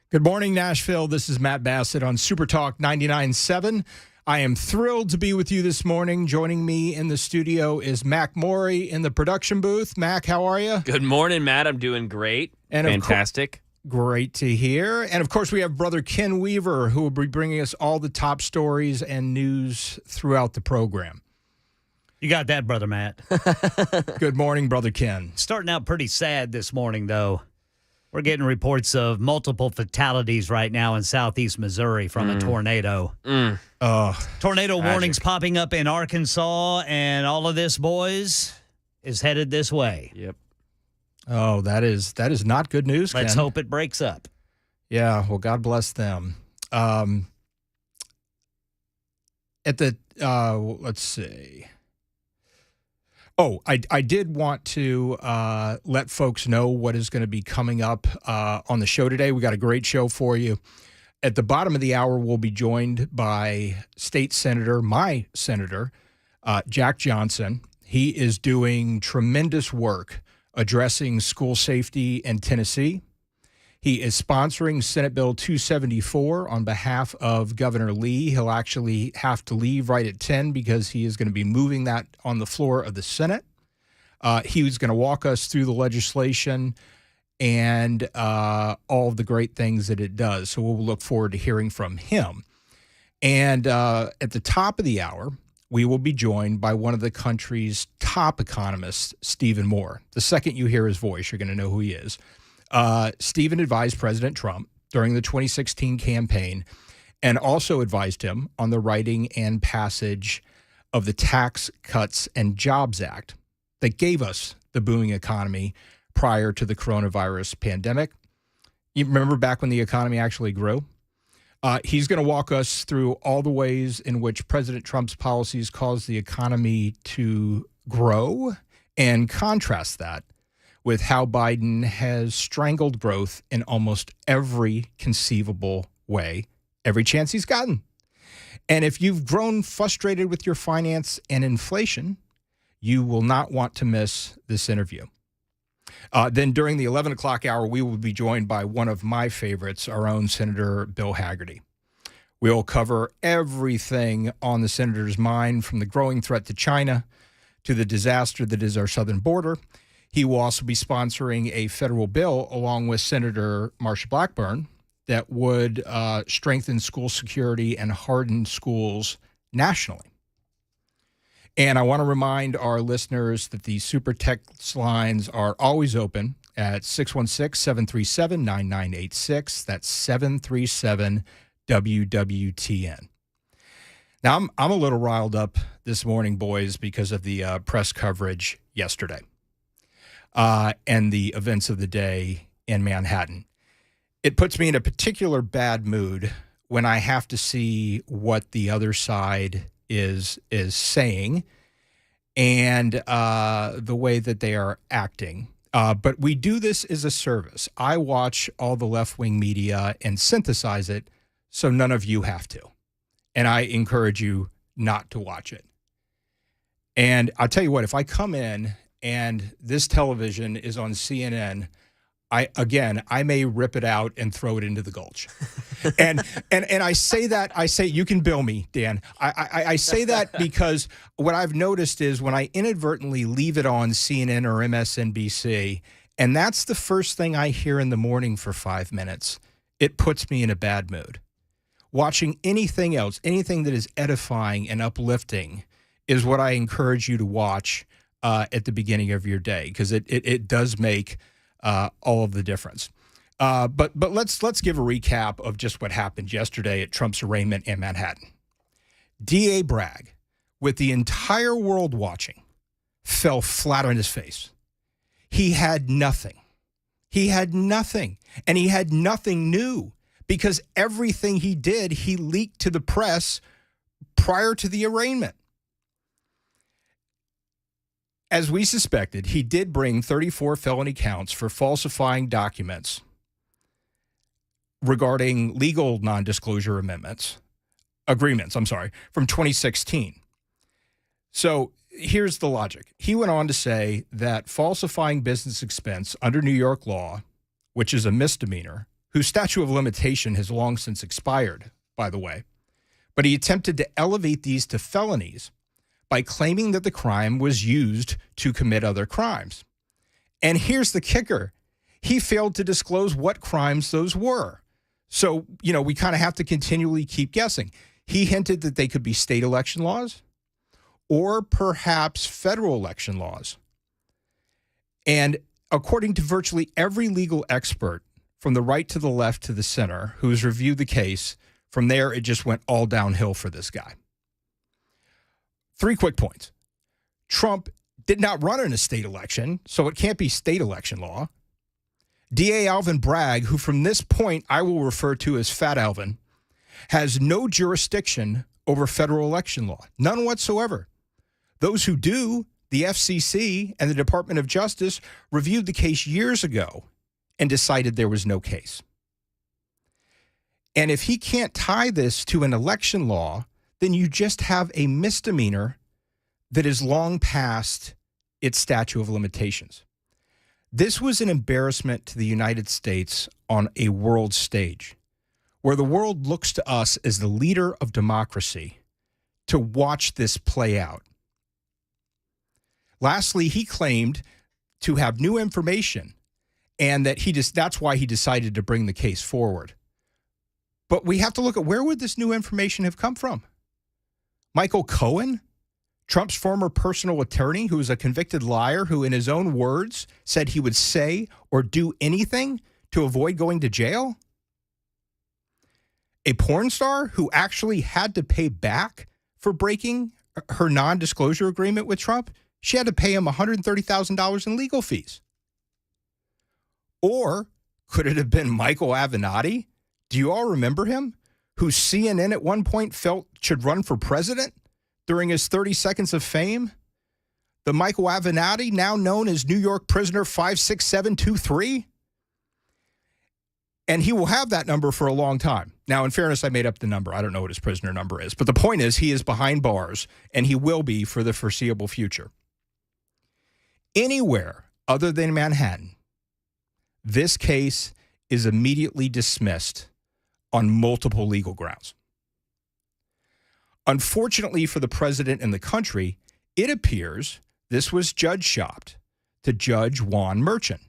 Good morning, Nashville. This is Matt Bassett on Supertalk 99.7. I am thrilled to be with you this morning. Joining me in the studio is Mac Morey in the production booth. Mac, how are you? Good morning, Matt. I'm doing great. And fantastic. Great to hear. And, of course, we have Brother Ken Weaver, who will be bringing us all the top stories and news throughout the program. You got that, Brother Matt. Good morning, Brother Ken. Starting out pretty sad this morning, though. We're getting reports of multiple fatalities right now in southeast Missouri from a tornado. Tornado warnings popping up in Arkansas, and all of this, boys, is headed this way. Yep. Oh, that is not good news, Let's Ken. hope it breaks up. Yeah, well, God bless them. Let's see. Oh, I did want to let folks know what is going to be coming up on the show today. We got a great show for you. At the bottom of the hour, we'll be joined by my senator, Jack Johnson. He is doing tremendous work addressing school safety in Tennessee. He is sponsoring Senate Bill 274 on behalf of Governor Lee. He'll actually have to leave right at 10 because he is going to be moving that on the floor of the Senate. He was going to walk us through the legislation and all of the great things that it does. So we'll look forward to hearing from him. And at the top of the hour, we will be joined by one of the country's top economists, Stephen Moore. The second you hear his voice, you're going to know who he is. Stephen advised President Trump during the 2016 campaign and also advised him on the writing and passage of the Tax Cuts and Jobs Act that gave us the booming economy prior to the coronavirus pandemic. You remember back when the economy actually grew? He's going to walk us through all the ways in which President Trump's policies caused the economy to grow and contrast that with how Biden has strangled growth in almost every conceivable way, every chance he's gotten. And if you've grown frustrated with your finance and inflation, you will not want to miss this interview. Then during the 11 o'clock hour, we will be joined by one of my favorites, our own Senator Bill Hagerty. We'll cover everything on the senator's mind, from the growing threat to China to the disaster that is our southern border. He will also be sponsoring a federal bill along with Senator Marsha Blackburn that would strengthen school security and harden schools nationally. And I want to remind our listeners that the Super Text lines are always open at 616-737-9986. That's 737-WWTN. Now, I'm a little riled up this morning, boys, because of the press coverage yesterday. And the events of the day in Manhattan. It puts me in a particular bad mood when I have to see what the other side is saying and the way that they are acting. But we do this as a service. I watch all the left-wing media and synthesize it so none of you have to. And I encourage you not to watch it. And I'll tell you what, if I come in and this television is on CNN, I may rip it out and throw it into the gulch. And I say you can bill me, Dan. I say that because what I've noticed is when I inadvertently leave it on CNN or MSNBC, and that's the first thing I hear in the morning for 5 minutes, it puts me in a bad mood. Watching anything else, anything that is edifying and uplifting, is what I encourage you to watch at the beginning of your day, because it does make all of the difference. But let's give a recap of just what happened yesterday at Trump's arraignment in Manhattan. D.A. Bragg, with the entire world watching, fell flat on his face. He had nothing. He had nothing. And he had nothing new, because everything he did, he leaked to the press prior to the arraignment. As we suspected, he did bring 34 felony counts for falsifying documents regarding legal non-disclosure agreements, from 2016. So here's the logic. He went on to say that falsifying business expense under New York law, which is a misdemeanor, whose statute of limitation has long since expired, by the way. But he attempted to elevate these to felonies by claiming that the crime was used to commit other crimes. And here's the kicker. He failed to disclose what crimes those were. So, we kind of have to continually keep guessing. He hinted that they could be state election laws or perhaps federal election laws. And according to virtually every legal expert, from the right to the left to the center, who has reviewed the case, from there it just went all downhill for this guy. 3 quick points. Trump did not run in a state election, so it can't be state election law. DA Alvin Bragg, who from this point I will refer to as Fat Alvin, has no jurisdiction over federal election law, none whatsoever. Those who do, the FCC and the Department of Justice, reviewed the case years ago and decided there was no case. And if he can't tie this to an election law, then you just have a misdemeanor that is long past its statute of limitations. This was an embarrassment to the United States on a world stage, where the world looks to us as the leader of democracy to watch this play out. Lastly, he claimed to have new information and that that's why he decided to bring the case forward. But we have to look at where would this new information have come from? Michael Cohen, Trump's former personal attorney, who is a convicted liar, who in his own words said he would say or do anything to avoid going to jail? A porn star who actually had to pay back for breaking her non-disclosure agreement with Trump? She had to pay him $130,000 in legal fees. Or could it have been Michael Avenatti? Do you all remember him? Who CNN at one point felt should run for president during his 30 seconds of fame? The Michael Avenatti, now known as New York prisoner 56723? And he will have that number for a long time. Now, in fairness, I made up the number. I don't know what his prisoner number is. But the point is, he is behind bars, and he will be for the foreseeable future. Anywhere other than Manhattan, this case is immediately dismissed on multiple legal grounds. Unfortunately for the president and the country, it appears this was judge-shopped to Judge Juan Merchan.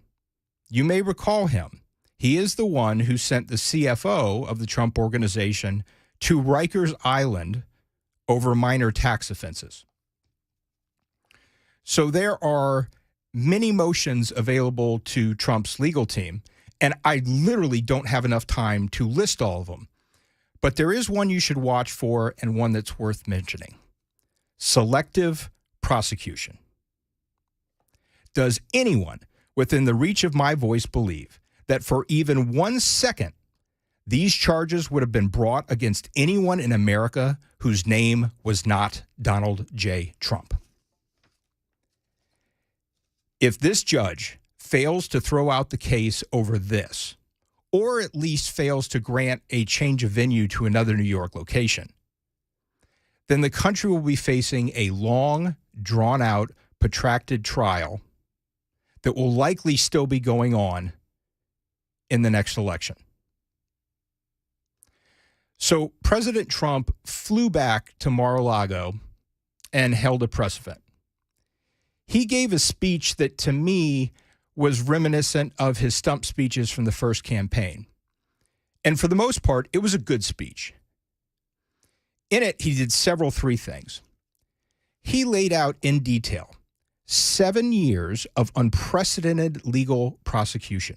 You may recall him. He is the one who sent the CFO of the Trump Organization to Rikers Island over minor tax offenses. So there are many motions available to Trump's legal team, and I literally don't have enough time to list all of them. But there is one you should watch for and one that's worth mentioning. Selective prosecution. Does anyone within the reach of my voice believe that for even 1 second, these charges would have been brought against anyone in America whose name was not Donald J. Trump? If this judge fails to throw out the case over this, or at least fails to grant a change of venue to another New York location, then the country will be facing a long, drawn-out, protracted trial that will likely still be going on in the next election. So President Trump flew back to Mar-a-Lago and held a press event. He gave a speech that, to me, was reminiscent of his stump speeches from the first campaign. And for the most part, it was a good speech. In it, he did three things. He laid out in detail 7 years of unprecedented legal prosecution,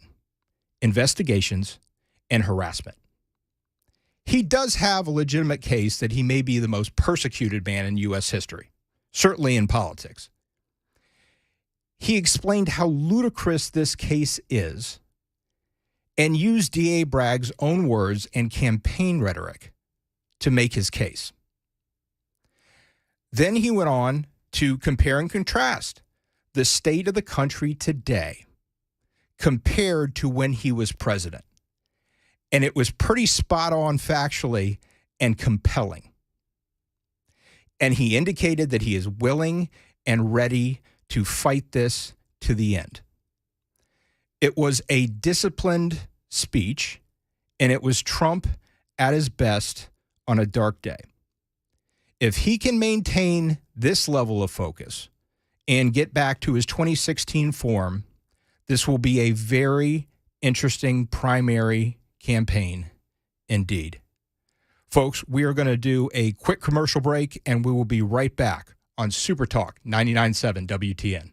investigations, and harassment. He does have a legitimate case that he may be the most persecuted man in U.S. history, certainly in politics. He explained how ludicrous this case is and used DA Bragg's own words and campaign rhetoric to make his case. Then he went on to compare and contrast the state of the country today compared to when he was president. And it was pretty spot on factually and compelling. And he indicated that he is willing and ready to fight this to the end. It was a disciplined speech, and it was Trump at his best on a dark day. If he can maintain this level of focus and get back to his 2016 form, this will be a very interesting primary campaign indeed. Folks, we are going to do a quick commercial break, and we will be right back on Supertalk 99.7 WTN.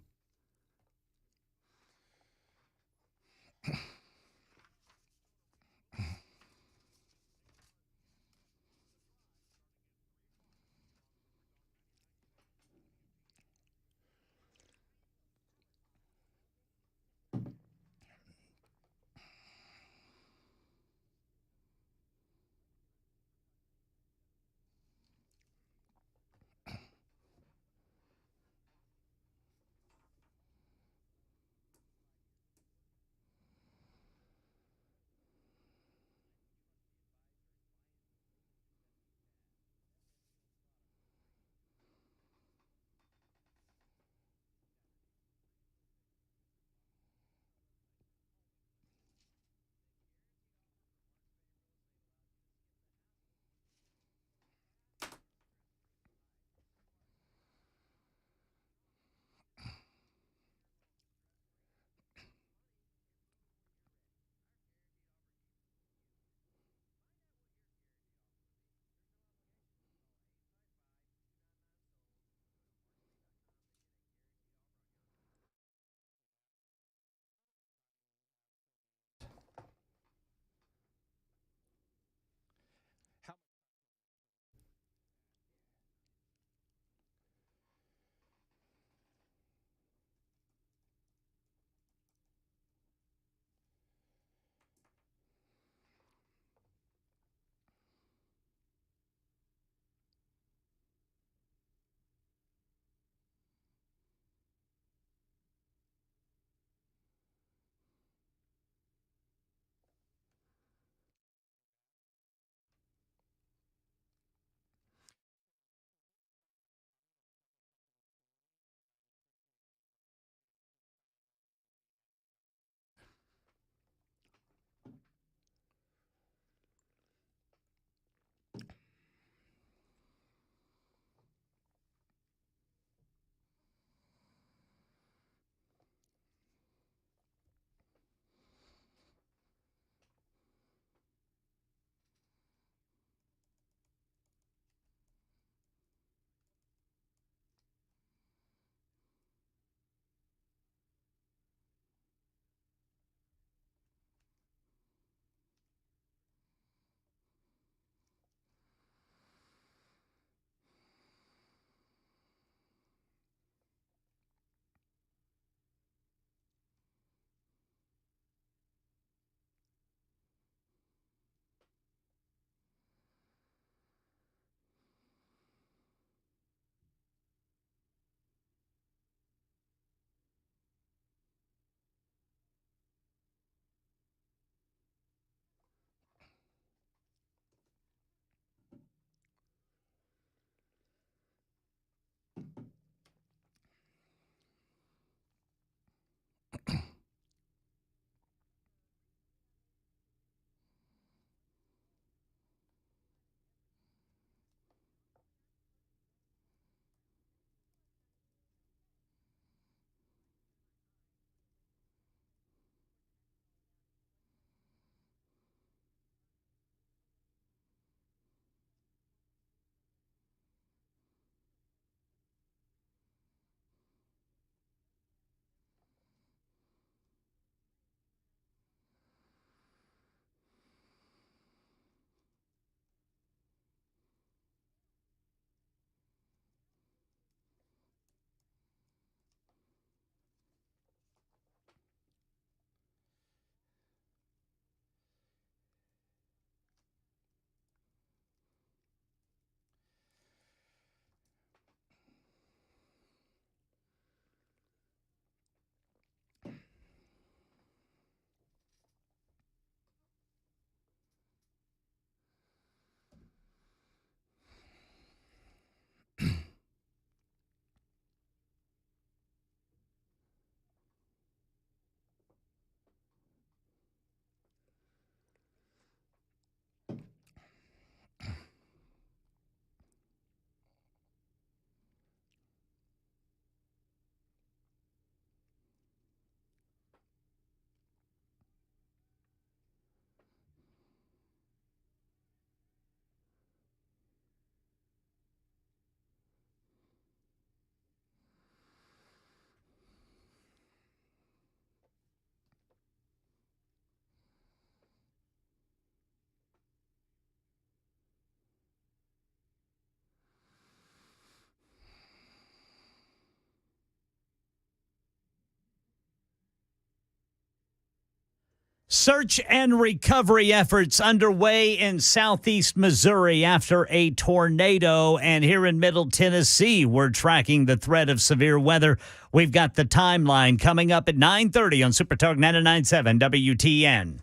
Search and recovery efforts underway in southeast Missouri after a tornado. And here in Middle Tennessee, we're tracking the threat of severe weather. We've got the timeline coming up at 9:30 on Supertalk 99.7 WTN.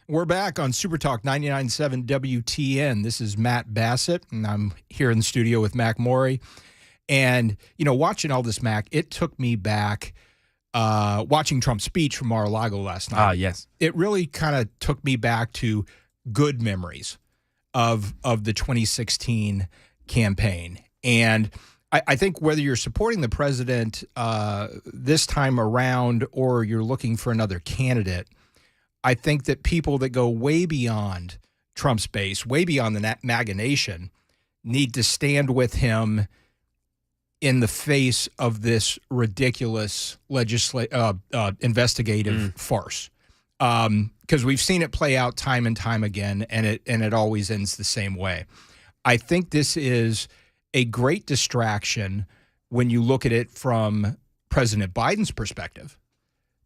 We're back on Supertalk 99.7 WTN. This is Matt Bassett, and I'm here in the studio with Mac Morey. And, watching all this, Mac, it took me back watching Trump's speech from Mar-a-Lago last night. Yes. It really kind of took me back to good memories of the 2016 campaign. And I think whether you're supporting the president this time around or you're looking for another candidate, I think that people that go way beyond Trump's base, way beyond the MAGA nation, need to stand with him in the face of this ridiculous investigative farce. Because we've seen it play out time and time again, and it always ends the same way. I think this is a great distraction when you look at it from President Biden's perspective,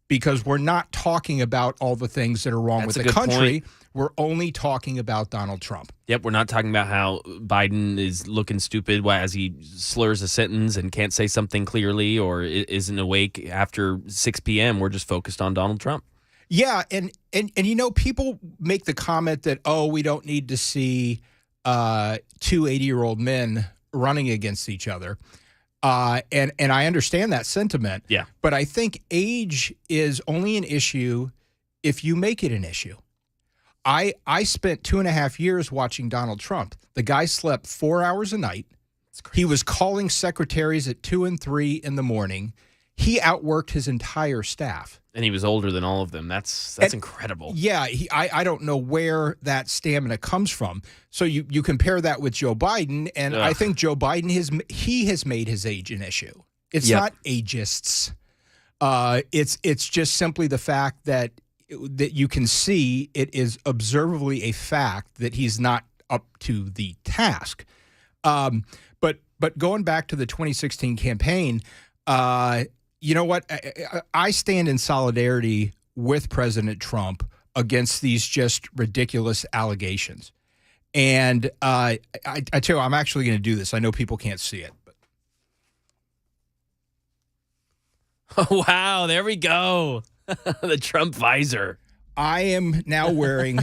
because we're not talking about all the things that are wrong with the country. Point. We're only talking about Donald Trump. Yep, we're not talking about how Biden is looking stupid as he slurs a sentence and can't say something clearly or isn't awake after 6 p.m. We're just focused on Donald Trump. Yeah, and people make the comment that, we don't need to see two 80-year-old men running against each other. And I understand that sentiment. Yeah. But I think age is only an issue if you make it an issue. I spent 2.5 years watching Donald Trump. The guy slept 4 hours a night. He was calling secretaries at 2 and 3 in the morning. He outworked his entire staff. And he was older than all of them. That's incredible. Yeah, I don't know where that stamina comes from. So you compare that with Joe Biden, and I think Joe Biden has made his age an issue. It's not ageists. It's just simply the fact that you can see it is observably a fact that he's not up to the task. But going back to the 2016 campaign, you know what? I stand in solidarity with President Trump against these just ridiculous allegations. And I tell you, I'm actually going to do this. I know people can't see it. But. Oh, wow, there we go. The Trump visor. I am now wearing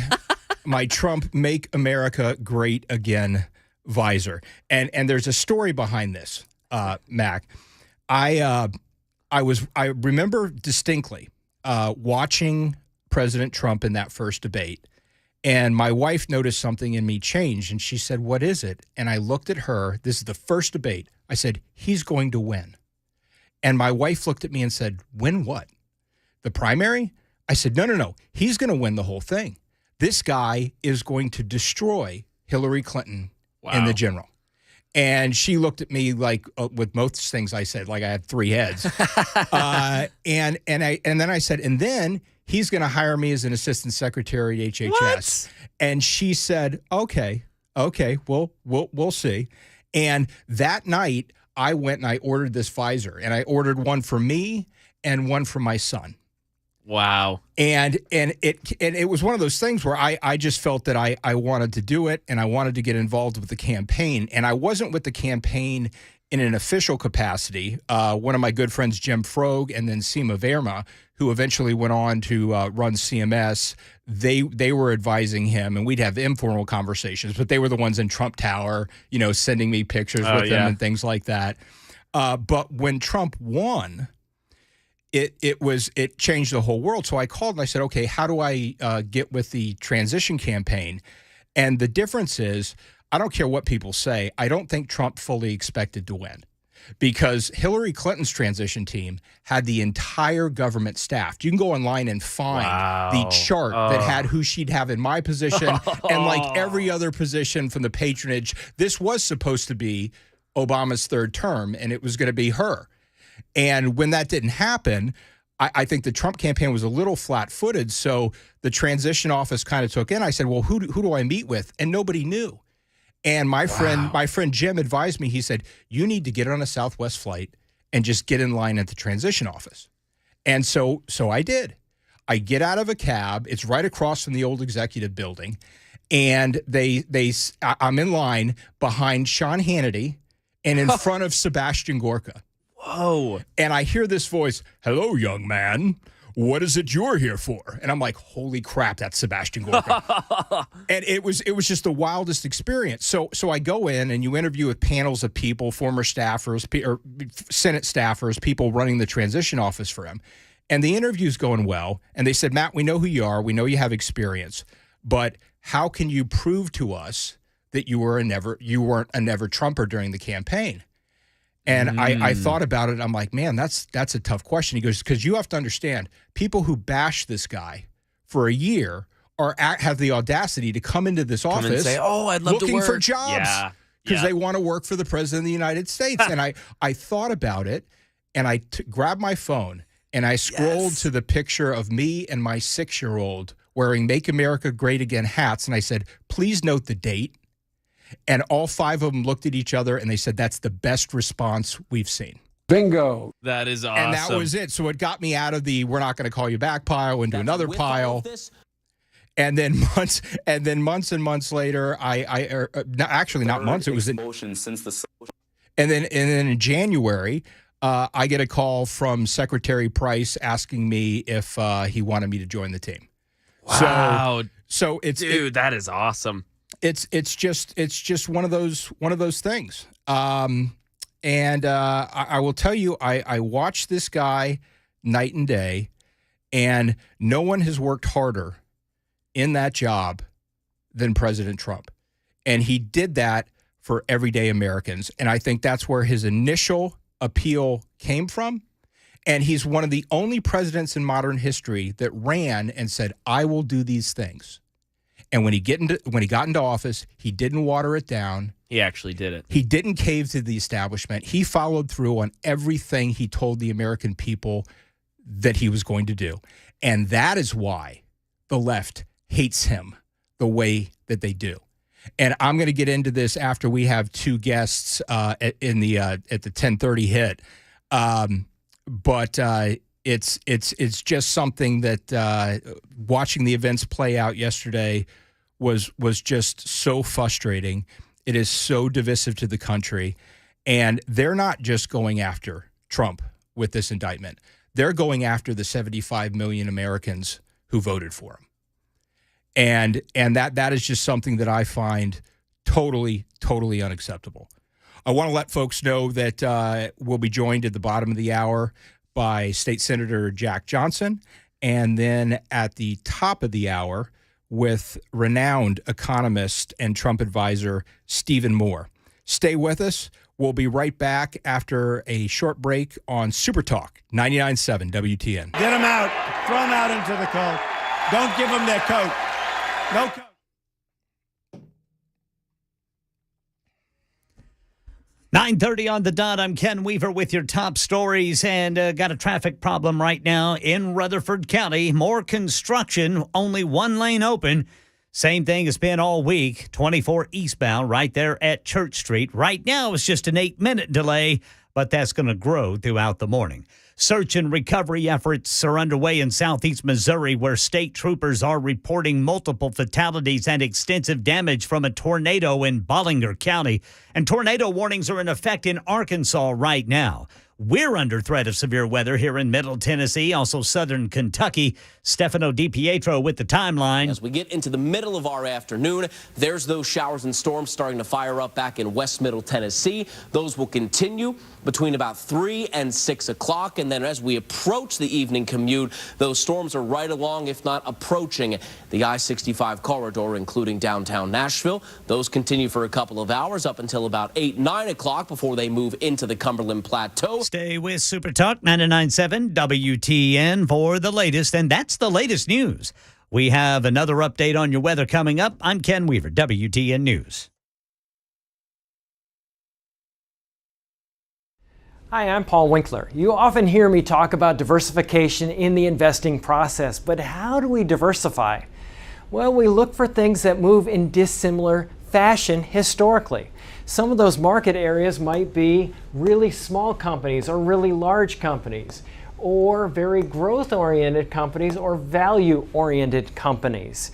my Trump Make America Great Again visor. And there's a story behind this, Mac. I remember distinctly watching President Trump in that first debate, and my wife noticed something in me change, and she said, "What is it?" And I looked at her. This is the first debate. I said, "He's going to win." And my wife looked at me and said, "Win what? The primary?" I said, No. He's going to win the whole thing. This guy is going to destroy Hillary Clinton in the general. And she looked at me like, with most things I said, like I had three heads. And then I said, and then he's going to hire me as an assistant secretary at HHS. What? And she said, okay, we'll see. And that night, I went and I ordered this visor, and I ordered one for me and one for my son. Wow. And it was one of those things where I just felt that I wanted to do it, and I wanted to get involved with the campaign. And I wasn't with the campaign in an official capacity. One of my good friends, Jim Frog, and then Seema Verma, who eventually went on to run CMS, they were advising him, and we'd have informal conversations, but they were the ones in Trump Tower, sending me pictures with them and things like that. But when Trump won, it changed the whole world. So I called and I said, okay, how do I get with the transition campaign? And the difference is, I don't care what people say, I don't think Trump fully expected to win, because Hillary Clinton's transition team had the entire government staffed. You can go online and find the chart that had who she'd have in my position and like every other position from the patronage. This was supposed to be Obama's third term, and it was going to be her. And when that didn't happen, I think the Trump campaign was a little flat-footed. So the transition office kind of took in. I said, well, who do I meet with? And nobody knew. And my friend Jim advised me. He said, you need to get on a Southwest flight and just get in line at the transition office. And so I did. I get out of a cab. It's right across from the old executive building. And I'm in line behind Sean Hannity and in front of Sebastian Gorka. Whoa. And I hear this voice, "Hello, young man. What is it you're here for?" And I'm like, holy crap, that's Sebastian Gorka. And it was just the wildest experience. So I go in and you interview with panels of people, former staffers, or Senate staffers, people running the transition office for him. And the interview's going well. And they said, "Matt, we know who you are. We know you have experience. But how can you prove to us that you weren't a never Trumper during the campaign?" And I thought about it. I'm like, man, that's a tough question. He goes, because you have to understand, people who bash this guy for a year have the audacity to come into this office and say, "Oh, I'd love to looking work for jobs because they want to work for the president of the United States." And I thought about it, and I grabbed my phone and I scrolled to the picture of me and my 6-year-old wearing "Make America Great Again" hats, and I said, "Please note the date." And all 5 of them looked at each other and they said, "That's the best response we've seen." Bingo. That is awesome. And that was it. So it got me out of the "we're not going to call you back" pile into another pile. And then months and months later, actually not months. It was and then in January, I get a call from Secretary Price asking me if he wanted me to join the team. Wow. So it's that is awesome. It's just one of those things. And I will tell you, I watch this guy night and day, and no one has worked harder in that job than President Trump. And he did that for everyday Americans. And I think that's where his initial appeal came from. And he's one of the only presidents in modern history that ran and said, "I will do these things." And when he got into office, he didn't water it down. He actually did it. He didn't cave to the establishment. He followed through on everything he told the American people that he was going to do. And that is why the left hates him the way that they do. And I'm going to get into this after we have 2 guests at the 10:30 hit. But it's just something that watching the events play out yesterday was just so frustrating. It is so divisive to the country. And they're not just going after Trump with this indictment. They're going after the 75 million Americans who voted for him. And that is just something that I find totally unacceptable. I want to let folks know that we'll be joined at the bottom of the hour by State Senator Jack Johnson, and then at the top of the hour with renowned economist and Trump advisor Stephen Moore. Stay with us. We'll be right back after a short break on Supertalk 99.7 WTN. Get them out. Throw them out into the coat. Don't give them their coat. No coat. 9:30 on the dot. I'm Ken Weaver with your top stories, and got a traffic problem right now in Rutherford County. More construction, only 1 lane open. Same thing has been all week. 24 eastbound right there at Church Street. Right now it's just an 8-minute delay, but that's going to grow throughout the morning. Search and recovery efforts are underway in southeast Missouri, where state troopers are reporting multiple fatalities and extensive damage from a tornado in Bollinger County. And tornado warnings are in effect in Arkansas right now. We're under threat of severe weather here in Middle Tennessee, also southern Kentucky. Stefano DiPietro with the timeline. As we get into the middle of our afternoon, there's those showers and storms starting to fire up back in West Middle Tennessee. Those will continue between about 3 and 6 o'clock. And then as we approach the evening commute, those storms are right along, if not approaching, the I-65 corridor, including downtown Nashville. Those continue for a couple of hours up until about 8, 9 o'clock before they move into the Cumberland Plateau. Stay with Supertalk 99.7 WTN for the latest, and that's the latest news. We have another update on your weather coming up. I'm Ken Weaver, WTN News. Hi, I'm Paul Winkler. You often hear me talk about diversification in the investing process, but how do we diversify? Well, we look for things that move in dissimilar fashion historically. Some of those market areas might be really small companies or really large companies, or very growth-oriented companies or value-oriented companies.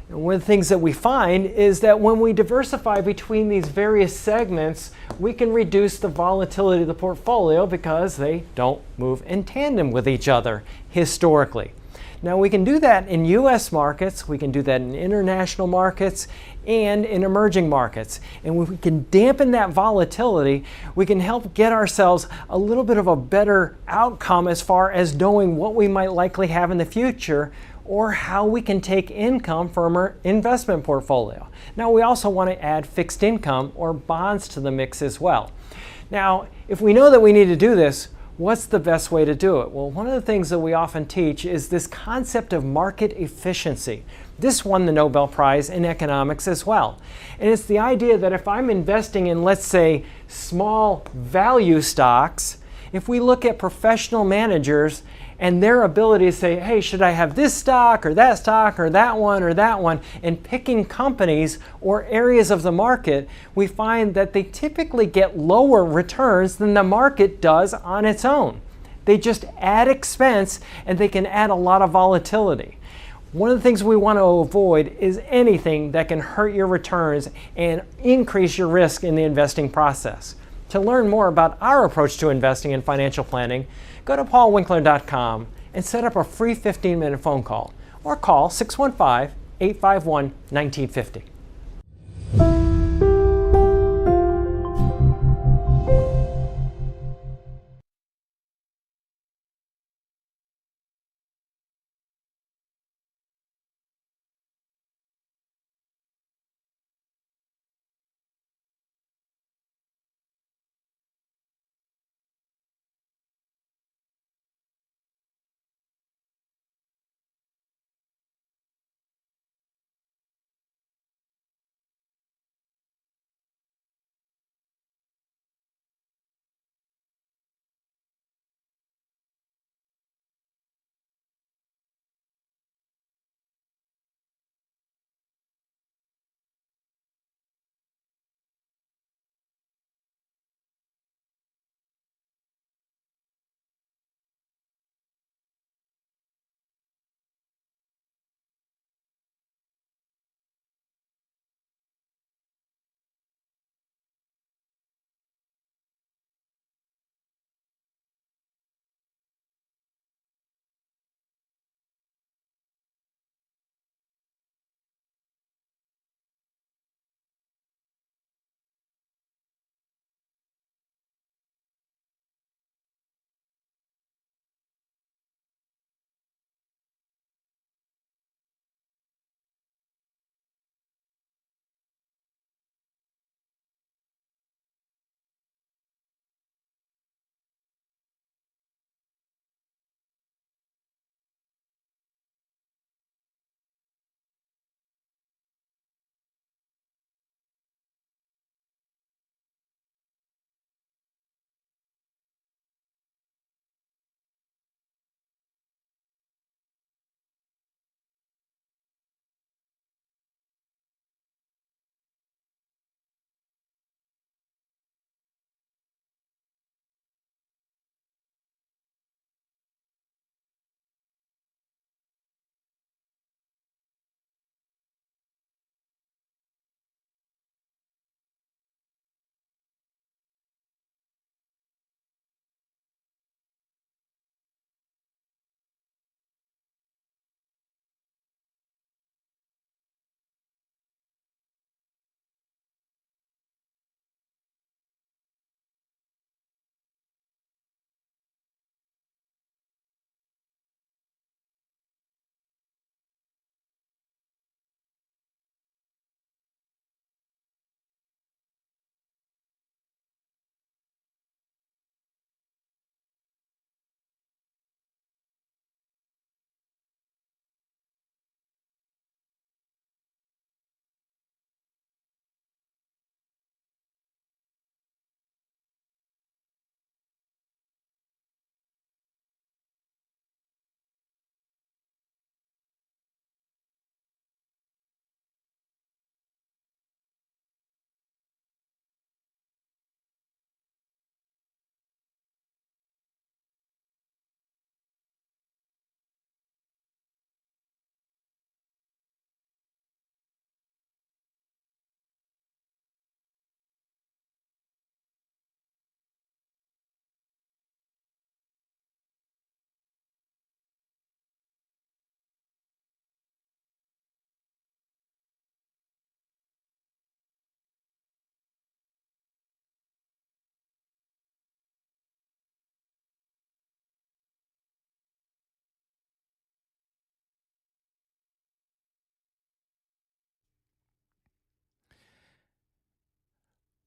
And one of the things that we find is that when we diversify between these various segments, we can reduce the volatility of the portfolio because they don't move in tandem with each other historically. Now, we can do that in U.S. markets, we can do that in international markets, and in emerging markets. And when we can dampen that volatility, we can help get ourselves a little bit of a better outcome as far as knowing what we might likely have in the future or how we can take income from our investment portfolio. Now, we also want to add fixed income or bonds to the mix as well. Now, if we know that we need to do this, what's the best way to do it? Well, one of the things that we often teach is this concept of market efficiency. This won the Nobel Prize in economics as well. And it's the idea that if I'm investing in, let's say, small value stocks, if we look at professional managers and their ability to say, hey, should I have this stock or that one, and picking companies or areas of the market, we find that they typically get lower returns than the market does on its own. They just add expense and they can add a lot of volatility. One of the things we want to avoid is anything that can hurt your returns and increase your risk in the investing process. To learn more about our approach to investing and financial planning, go to paulwinkler.com and set up a free 15-minute phone call or call 615-851-1950.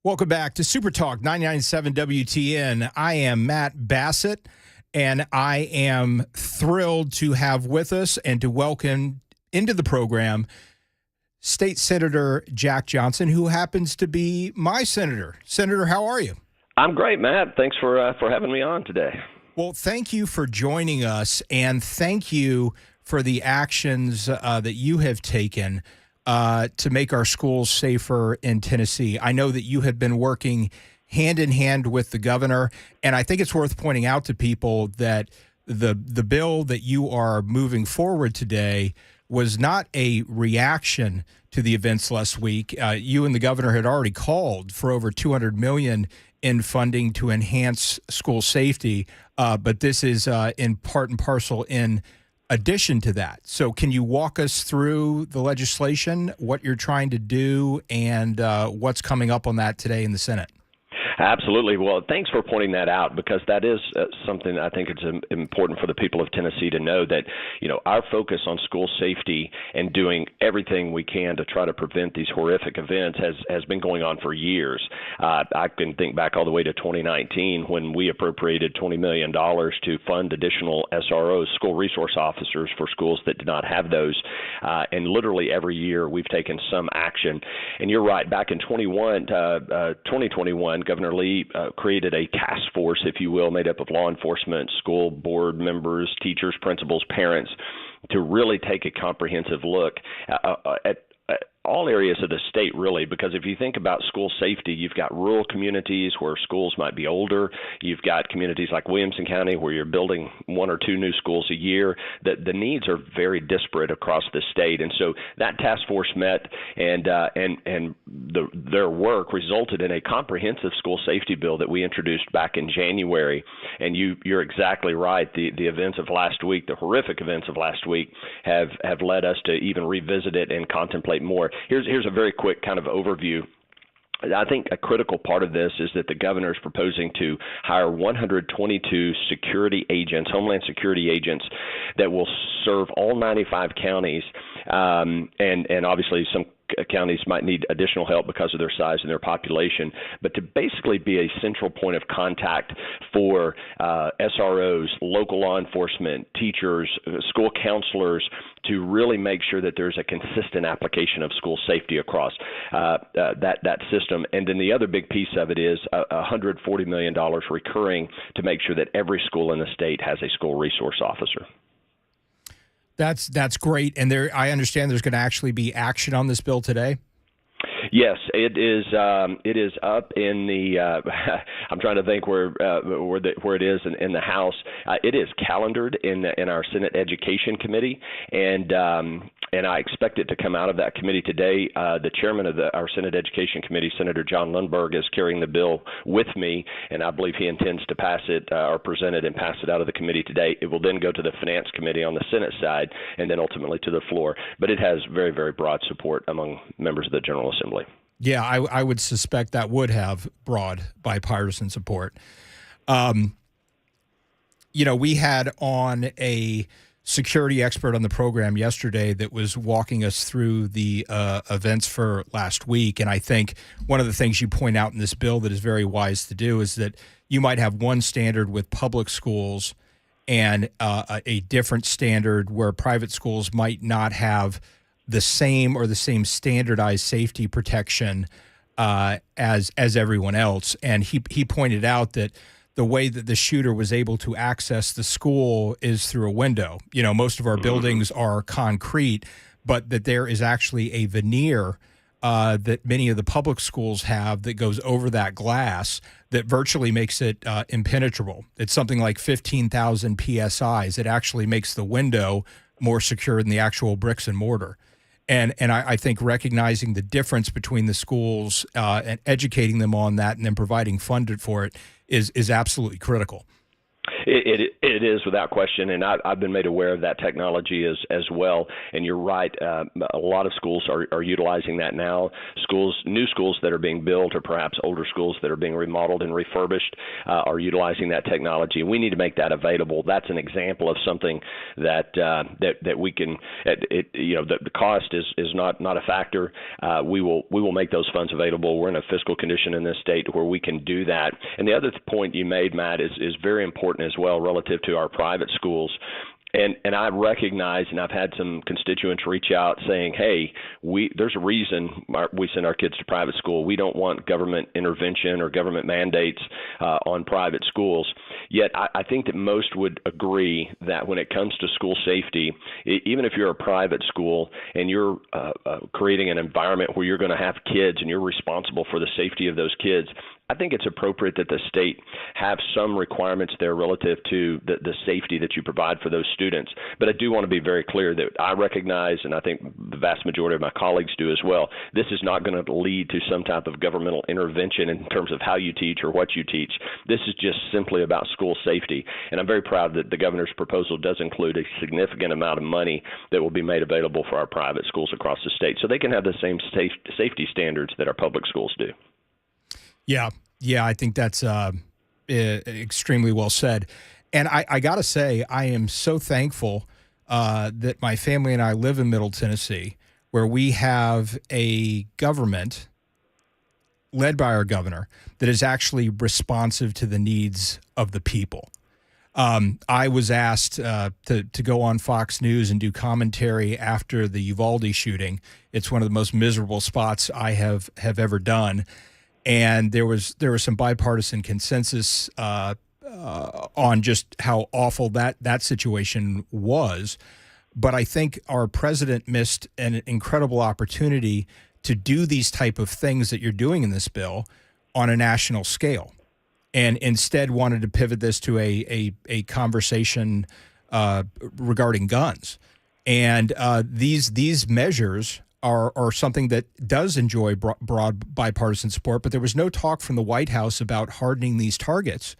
Welcome back to Supertalk 99.7 WTN. I am Matt Bassett, and I am thrilled to have with us and to welcome into the program State Senator Jack Johnson, who happens to be my senator. Senator, how are you? I'm great, Matt. Thanks for having me on today. Well, thank you for joining us, and thank you for the actions that you have taken to make our schools safer in Tennessee. I know that you have been working hand in hand with the governor, and I think it's worth pointing out to people that the bill that you are moving forward today was not a reaction to the events last week. You and the governor had already called for over $200 million in funding to enhance school safety, but this is in part and parcel in addition to that. So can you walk us through the legislation, what you're trying to do, and what's coming up on that today in the Senate? Absolutely. Well, thanks for pointing that out, because that is something I think it's important for the people of Tennessee to know, that, you know, our focus on school safety and doing everything we can to try to prevent these horrific events has been going on for years. I can think back all the way to 2019 when we appropriated $20 million to fund additional SROs, school resource officers, for schools that did not have those. And literally every year we've taken some action. And you're right, back in 2021, Governor Lee created a task force, if you will, made up of law enforcement, school board members, teachers, principals, parents, to really take a comprehensive look at all areas of the state, really, because if you think about school safety, you've got rural communities where schools might be older. You've got communities like Williamson County where you're building 1 or 2 new schools a year. The needs are very disparate across the state. And so that task force met, and their work resulted in a comprehensive school safety bill that we introduced back in January. And you're exactly right. The events of last week, the horrific events of last week, have led us to even revisit it and contemplate more. Here's a very quick kind of overview. I think a critical part of this is that the governor is proposing to hire 122 security agents, Homeland Security agents, that will serve all 95 counties, and obviously some counties might need additional help because of their size and their population, but to basically be a central point of contact for SROs, local law enforcement, teachers, school counselors, to really make sure that there's a consistent application of school safety across that system. And then the other big piece of it is $140 million recurring to make sure that every school in the state has a school resource officer. That's great. And I understand there's going to actually be action on this bill today. Yes, it is. It is up in the. I'm trying to think where it is in the House. It is calendared in our Senate Education Committee, and I expect it to come out of that committee today. The chairman of our Senate Education Committee, Senator John Lundberg, is carrying the bill with me, and I believe he intends to pass it or present it and pass it out of the committee today. It will then go to the Finance Committee on the Senate side, and then ultimately to the floor. But it has very, very broad support among members of the General Assembly. Yeah, I would suspect that would have broad bipartisan support. You know, we had on a security expert on the program yesterday that was walking us through the events for last week. And I think one of the things you point out in this bill that is very wise to do is that you might have one standard with public schools and a different standard where private schools might not have the same standardized safety protection as everyone else. And he pointed out that the way that the shooter was able to access the school is through a window. You know, most of our buildings are concrete, but that there is actually a veneer that many of the public schools have that goes over that glass that virtually makes it impenetrable. It's something like 15,000 PSIs. It actually makes the window more secure than the actual bricks and mortar. And I think recognizing the difference between the schools and educating them on that and then providing funded for it is absolutely critical. It is without question, and I've been made aware of that technology as well. And you're right, a lot of schools are utilizing that now. New schools that are being built, or perhaps older schools that are being remodeled and refurbished, are utilizing that technology. And we need to make that available. That's an example of something that we can. The cost is not a factor. We will make those funds available. We're in a fiscal condition in this state where we can do that. And the other point you made, Matt, is very important as well relative to our private schools. And I recognize, and I've had some constituents reach out saying, hey, there's a reason we send our kids to private school. We don't want government intervention or government mandates on private schools. Yet I think that most would agree that when it comes to school safety, even if you're a private school and you're creating an environment where you're going to have kids and you're responsible for the safety of those kids, I think it's appropriate that the state have some requirements there relative to the safety that you provide for those students. But I do want to be very clear that I recognize, and I think the vast majority of my colleagues do as well, this is not going to lead to some type of governmental intervention in terms of how you teach or what you teach. This is just simply about school safety. And I'm very proud that the governor's proposal does include a significant amount of money that will be made available for our private schools across the state so they can have the same safety standards that our public schools do. Yeah, I think that's extremely well said. And I got to say, I am so thankful that my family and I live in Middle Tennessee, where we have a government led by our governor that is actually responsive to the needs of the people. I was asked to go on Fox News and do commentary after the Uvalde shooting. It's one of the most miserable spots I have ever done. And there was some bipartisan consensus on just how awful that situation was. But I think our president missed an incredible opportunity to do these type of things that you're doing in this bill on a national scale, and instead wanted to pivot this to a conversation regarding guns. And these measures are something that does enjoy broad bipartisan support, but there was no talk from the White House about hardening these targets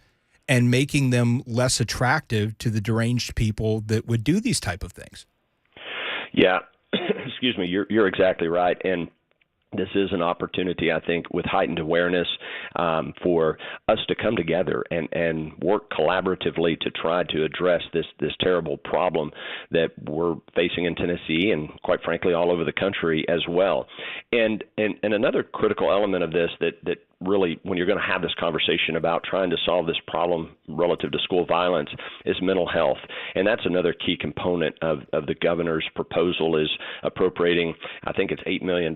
and making them less attractive to the deranged people that would do these type of things. Yeah, excuse me, you're exactly right. And this is an opportunity, I think, with heightened awareness for us to come together and work collaboratively to try to address this terrible problem that we're facing in Tennessee and, quite frankly, all over the country as well. And another critical element of this that really, when you're going to have this conversation about trying to solve this problem relative to school violence, is mental health. And that's another key component of the governor's proposal, is appropriating, I think it's $8 million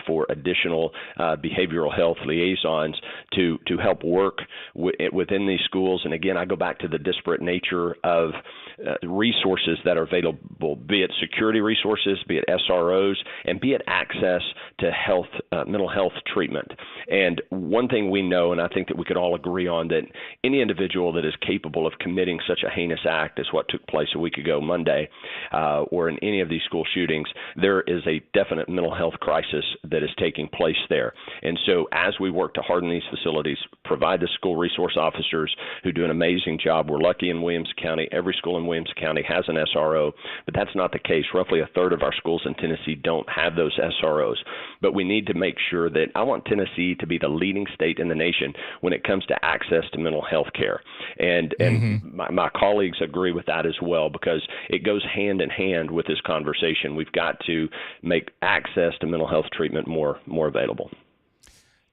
for additional behavioral health liaisons to help work within these schools. And again, I go back to the disparate nature of resources that are available, be it security resources, be it SROs, and be it access to health, mental health treatment. And one thing we know, and I think that we could all agree on, that any individual that is capable of committing such a heinous act as what took place a week ago Monday, or in any of these school shootings, there is a definite mental health crisis that is taking place there. And so as we work to harden these facilities, provide the school resource officers who do an amazing job. We're lucky in Williams County. Every school in Williams County has an SRO, but that's not the case. Roughly a third of our schools in Tennessee don't have those SROs. But we need to make sure that I want Tennessee to be the leading state in the nation when it comes to access to mental health care. And my colleagues agree with that as well, because it goes hand in hand with this conversation. We've got to make access to mental health treatment more available.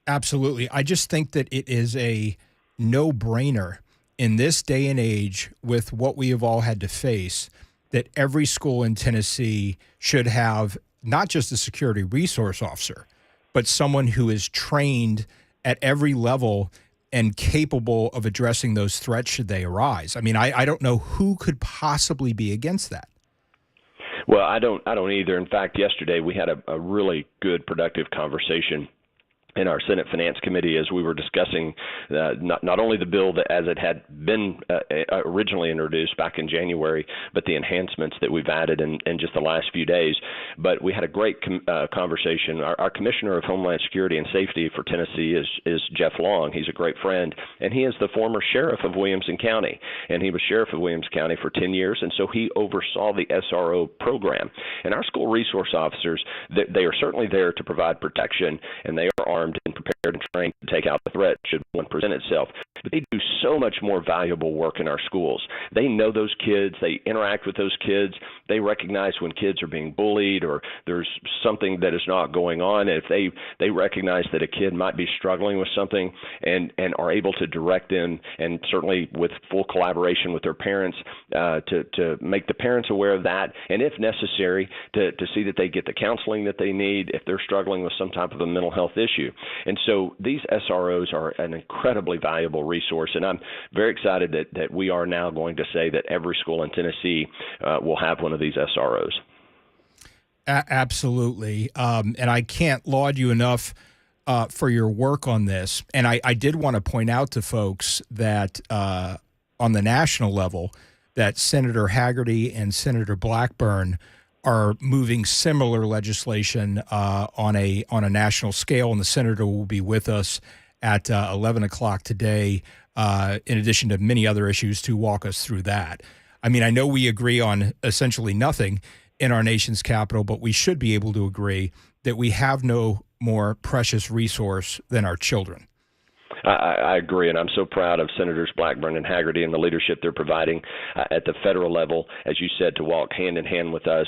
Absolutely. I just think that it is a no-brainer in this day and age, with what we have all had to face, that every school in Tennessee should have not just a security resource officer, but someone who is trained at every level and capable of addressing those threats should they arise. I mean, I don't know who could possibly be against that. Well, I don't either. In fact, yesterday we had a really good, productive conversation in our Senate Finance Committee as we were discussing not only the bill that as it had been originally introduced back in January, but the enhancements that we've added in just the last few days. But we had a great conversation. Our Commissioner of Homeland Security and Safety for Tennessee is Jeff Long. He's a great friend, and he is the former sheriff of Williamson County, and he was sheriff of Williamson County for 10 years, and so he oversaw the SRO program. And our school resource officers, they are certainly there to provide protection, and they are armed and prepared and trained to take out the threat should one present itself. But they do so much more valuable work in our schools. They know those kids. They interact with those kids. They recognize when kids are being bullied or there's something that is not going on. And if they recognize that a kid might be struggling with something and are able to direct them, and certainly with full collaboration with their parents, to make the parents aware of that, and if necessary, to see that they get the counseling that they need if they're struggling with some type of a mental health issue. And so these SROs are an incredibly valuable resource, and I'm very excited that we are now going to say that every school in Tennessee will have one of these SROs. Absolutely. And I can't laud you enough for your work on this. And I did want to point out to folks that on the national level, that Senator Hagerty and Senator Blackburn are moving similar legislation on a national scale, and the senator will be with us at 11 o'clock today, in addition to many other issues, to walk us through that. I mean, I know we agree on essentially nothing in our nation's capital, but we should be able to agree that we have no more precious resource than our children. I agree, and I'm so proud of Senators Blackburn and Hagerty and the leadership they're providing at the federal level, as you said, to walk hand in hand with us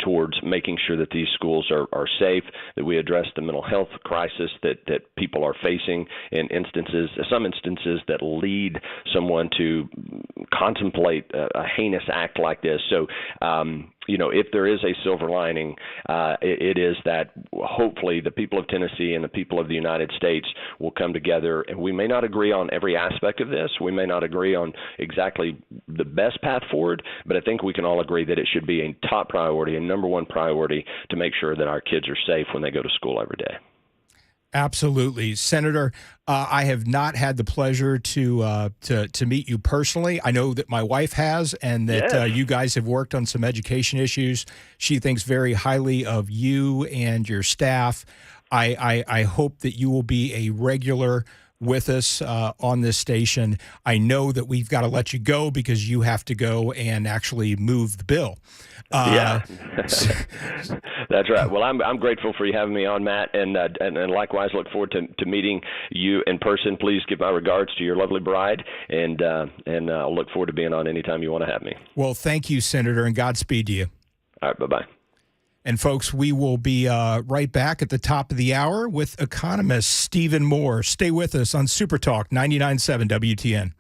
towards making sure that these schools are safe, that we address the mental health crisis that people are facing in some instances that lead someone to contemplate a heinous act like this. So, if there is a silver lining, it is that hopefully the people of Tennessee and the people of the United States will come together, and we may not agree on every aspect of this. We may not agree on exactly the best path forward, but I think we can all agree that it should be a top priority, a number one priority, to make sure that our kids are safe when they go to school every day. Absolutely. Senator, I have not had the pleasure to meet you personally. I know that my wife has, and that you guys have worked on some education issues. She thinks very highly of you and your staff. I hope that you will be a regular with us on this station. I know that we've got to let you go because you have to go and actually move the bill. Yeah, that's right. Well, I'm grateful for you having me on, Matt, and likewise look forward to meeting you in person. Please give my regards to your lovely bride, and I'll look forward to being on anytime you want to have me. Well, thank you, Senator, and Godspeed to you. All right, bye-bye. And folks, we will be right back at the top of the hour with economist Stephen Moore. Stay with us on Supertalk 99.7 WTN.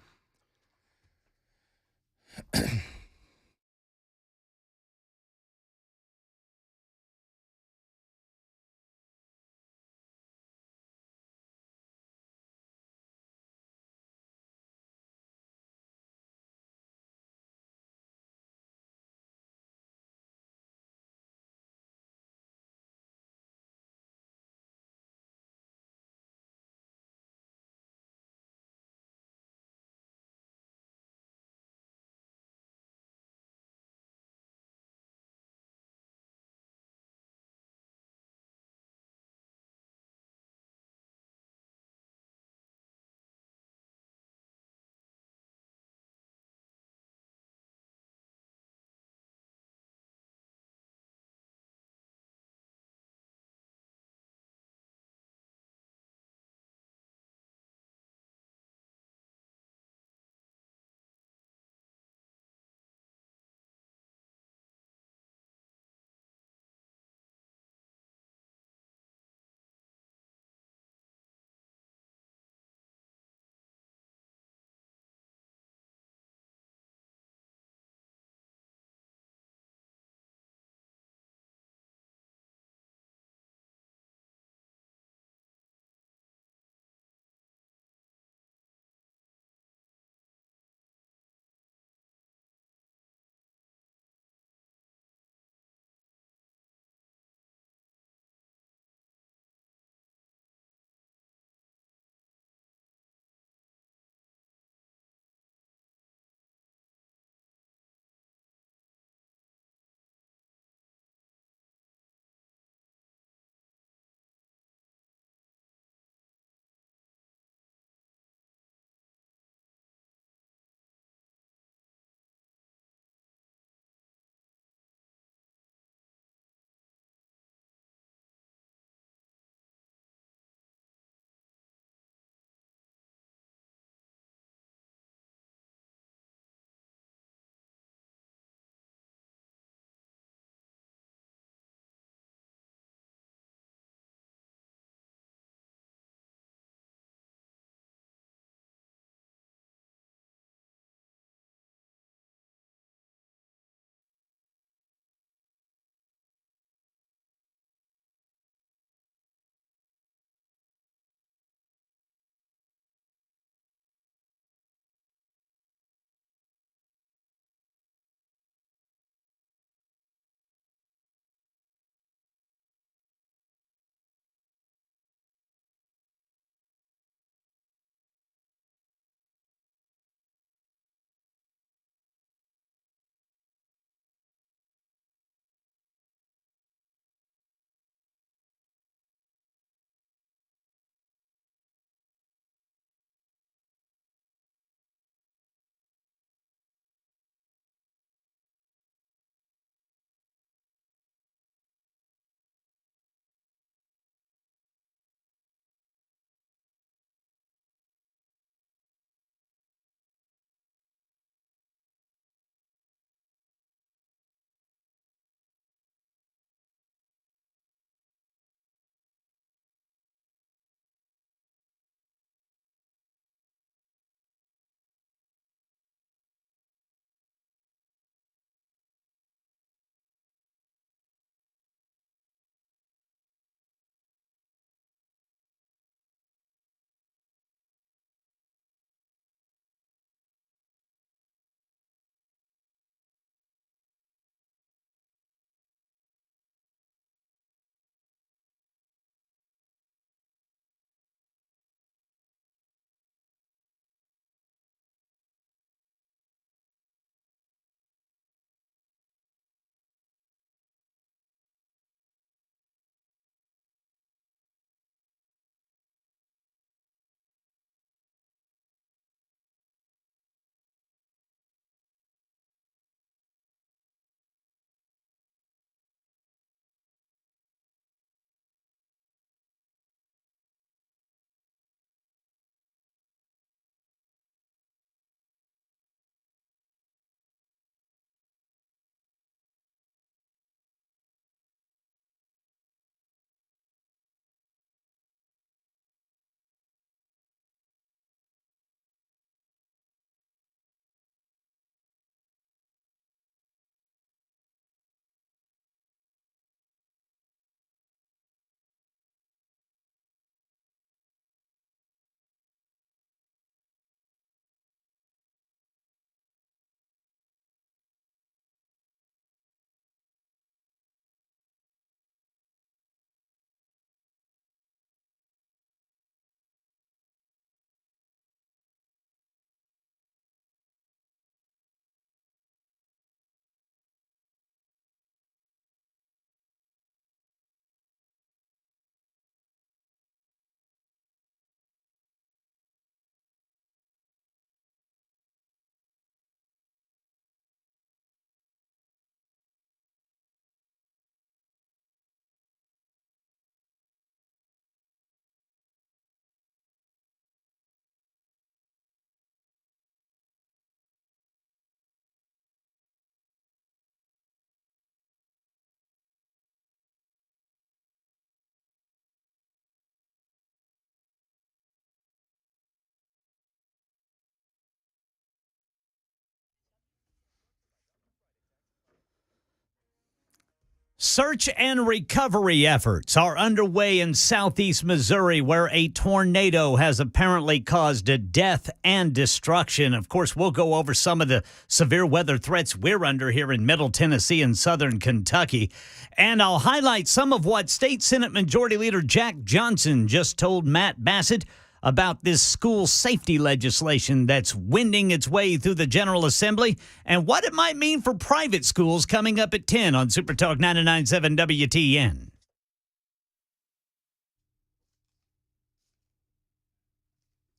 Search and recovery efforts are underway in southeast Missouri, where a tornado has apparently caused a death and destruction. Of course, we'll go over some of the severe weather threats we're under here in Middle Tennessee and southern Kentucky. And I'll highlight some of what State Senate Majority Leader Jack Johnson just told Matt Bassett about this school safety legislation that's wending its way through the General Assembly and what it might mean for private schools coming up at 10 on Supertalk 99.7 WTN.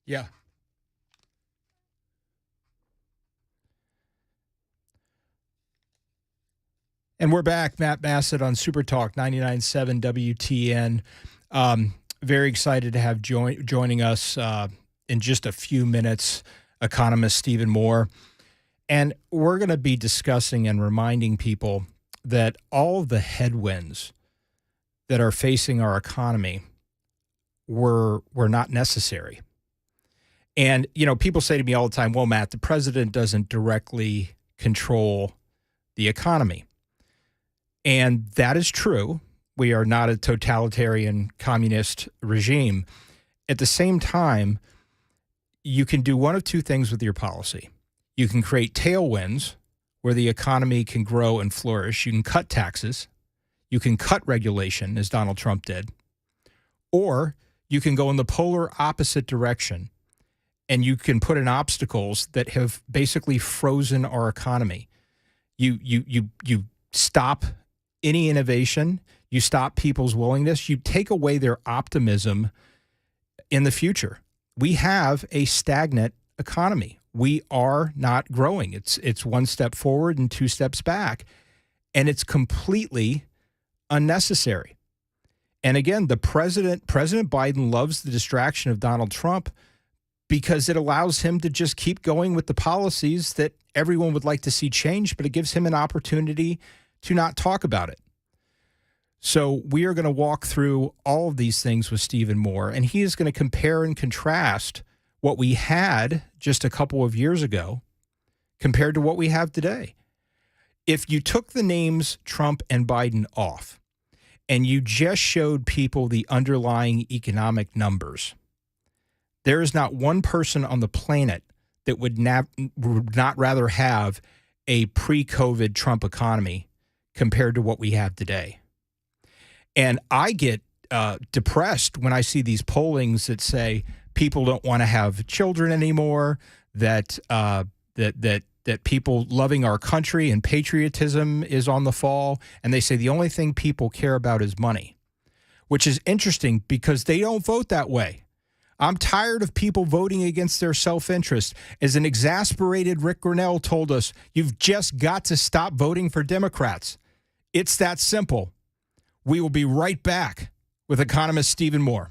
Yeah. And we're back. Matt Bassett on Supertalk 99.7 WTN. Very excited to have joining us in just a few minutes, economist Stephen Moore. And we're going to be discussing and reminding people that all the headwinds that are facing our economy were not necessary. And, you know, people say to me all the time, well, Matt, the president doesn't directly control the economy. And that is true. We are not a totalitarian communist regime. At the same time, you can do one of two things with your policy. You can create tailwinds where the economy can grow and flourish. You can cut taxes. You can cut regulation, as Donald Trump did. Or you can go in the polar opposite direction, and you can put in obstacles that have basically frozen our economy. You stop any innovation. You stop people's willingness. You take away their optimism in the future. We have a stagnant economy. We are not growing. It's one step forward and two steps back, and it's completely unnecessary. And again, President Biden loves the distraction of Donald Trump because it allows him to just keep going with the policies that everyone would like to see change, but it gives him an opportunity to not talk about it. So we are going to walk through all of these things with Stephen Moore, and he is going to compare and contrast what we had just a couple of years ago compared to what we have today. If you took the names Trump and Biden off and you just showed people the underlying economic numbers, there is not one person on the planet that would not rather have a pre-COVID Trump economy compared to what we have today. And I get depressed when I see these pollings that say people don't want to have children anymore, that people loving our country and patriotism is on the fall, and they say the only thing people care about is money, which is interesting because they don't vote that way. I'm tired of people voting against their self-interest. As an exasperated Rick Grinnell told us, you've just got to stop voting for Democrats. It's that simple. We will be right back with economist Stephen Moore.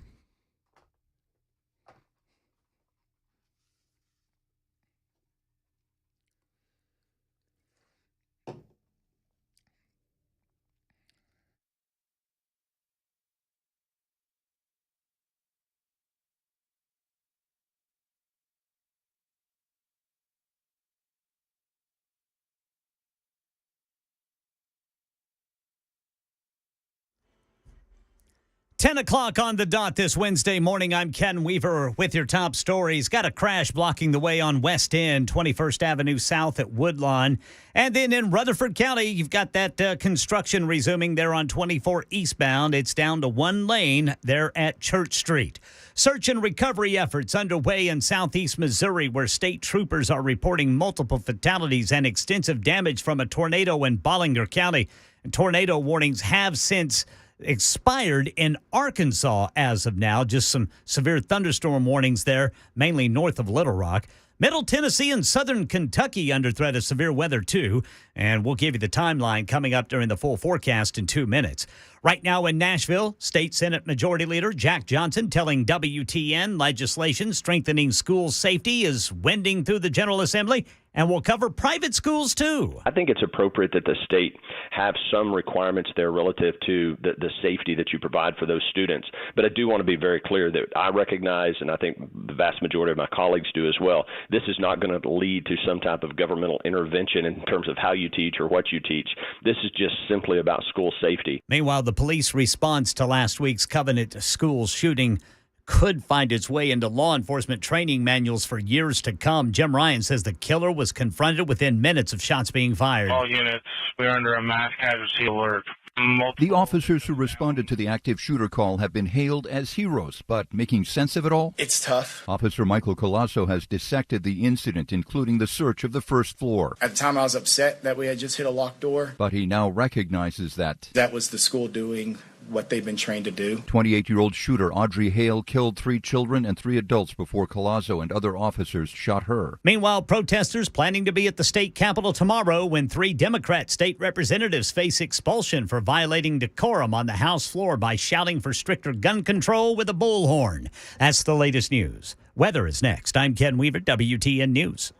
Ten o'clock on the dot this Wednesday morning. I'm Ken Weaver with your top stories. Got a crash blocking the way on West End, 21st Avenue South at Woodlawn. And then in Rutherford County, you've got that construction resuming there on 24 eastbound. It's down to one lane there at Church Street. Search and recovery efforts underway in southeast Missouri, where state troopers are reporting multiple fatalities and extensive damage from a tornado in Bollinger County. And tornado warnings have since expired in Arkansas as of now. Just some severe thunderstorm warnings there, mainly north of Little Rock. Middle Tennessee and southern Kentucky under threat of severe weather, too. And we'll give you the timeline coming up during the full forecast in 2 minutes. Right now in Nashville, State Senate Majority Leader Jack Johnson telling WTN legislation strengthening school safety is wending through the General Assembly And we'll cover private schools, too. I think it's appropriate that the state have some requirements there relative to the safety that you provide for those students. But I do want to be very clear that I recognize, and I think the vast majority of my colleagues do as well, this is not going to lead to some type of governmental intervention in terms of how you teach or what you teach. This is just simply about school safety. Meanwhile, the police response to last week's Covenant school shooting could find its way into law enforcement training manuals for years to come. Jim Ryan says the killer was confronted within minutes of shots being fired. All units, we're under a mass casualty alert. The officers who responded to the active shooter call have been hailed as heroes, but making sense of it all? It's tough. Officer Michael Colasso has dissected the incident, including the search of the first floor. At the time, I was upset that we had just hit a locked door. But he now recognizes that was the school doing what they've been trained to do. 28-year-old shooter Audrey Hale killed 3 children and 3 adults before Colasso and other officers shot her. Meanwhile, protesters planning to be at the state capitol tomorrow when 3 Democrat state representatives face expulsion for violating decorum on the House floor by shouting for stricter gun control with a bullhorn. That's the latest news. Weather is next. I'm Ken Weaver, WTN News.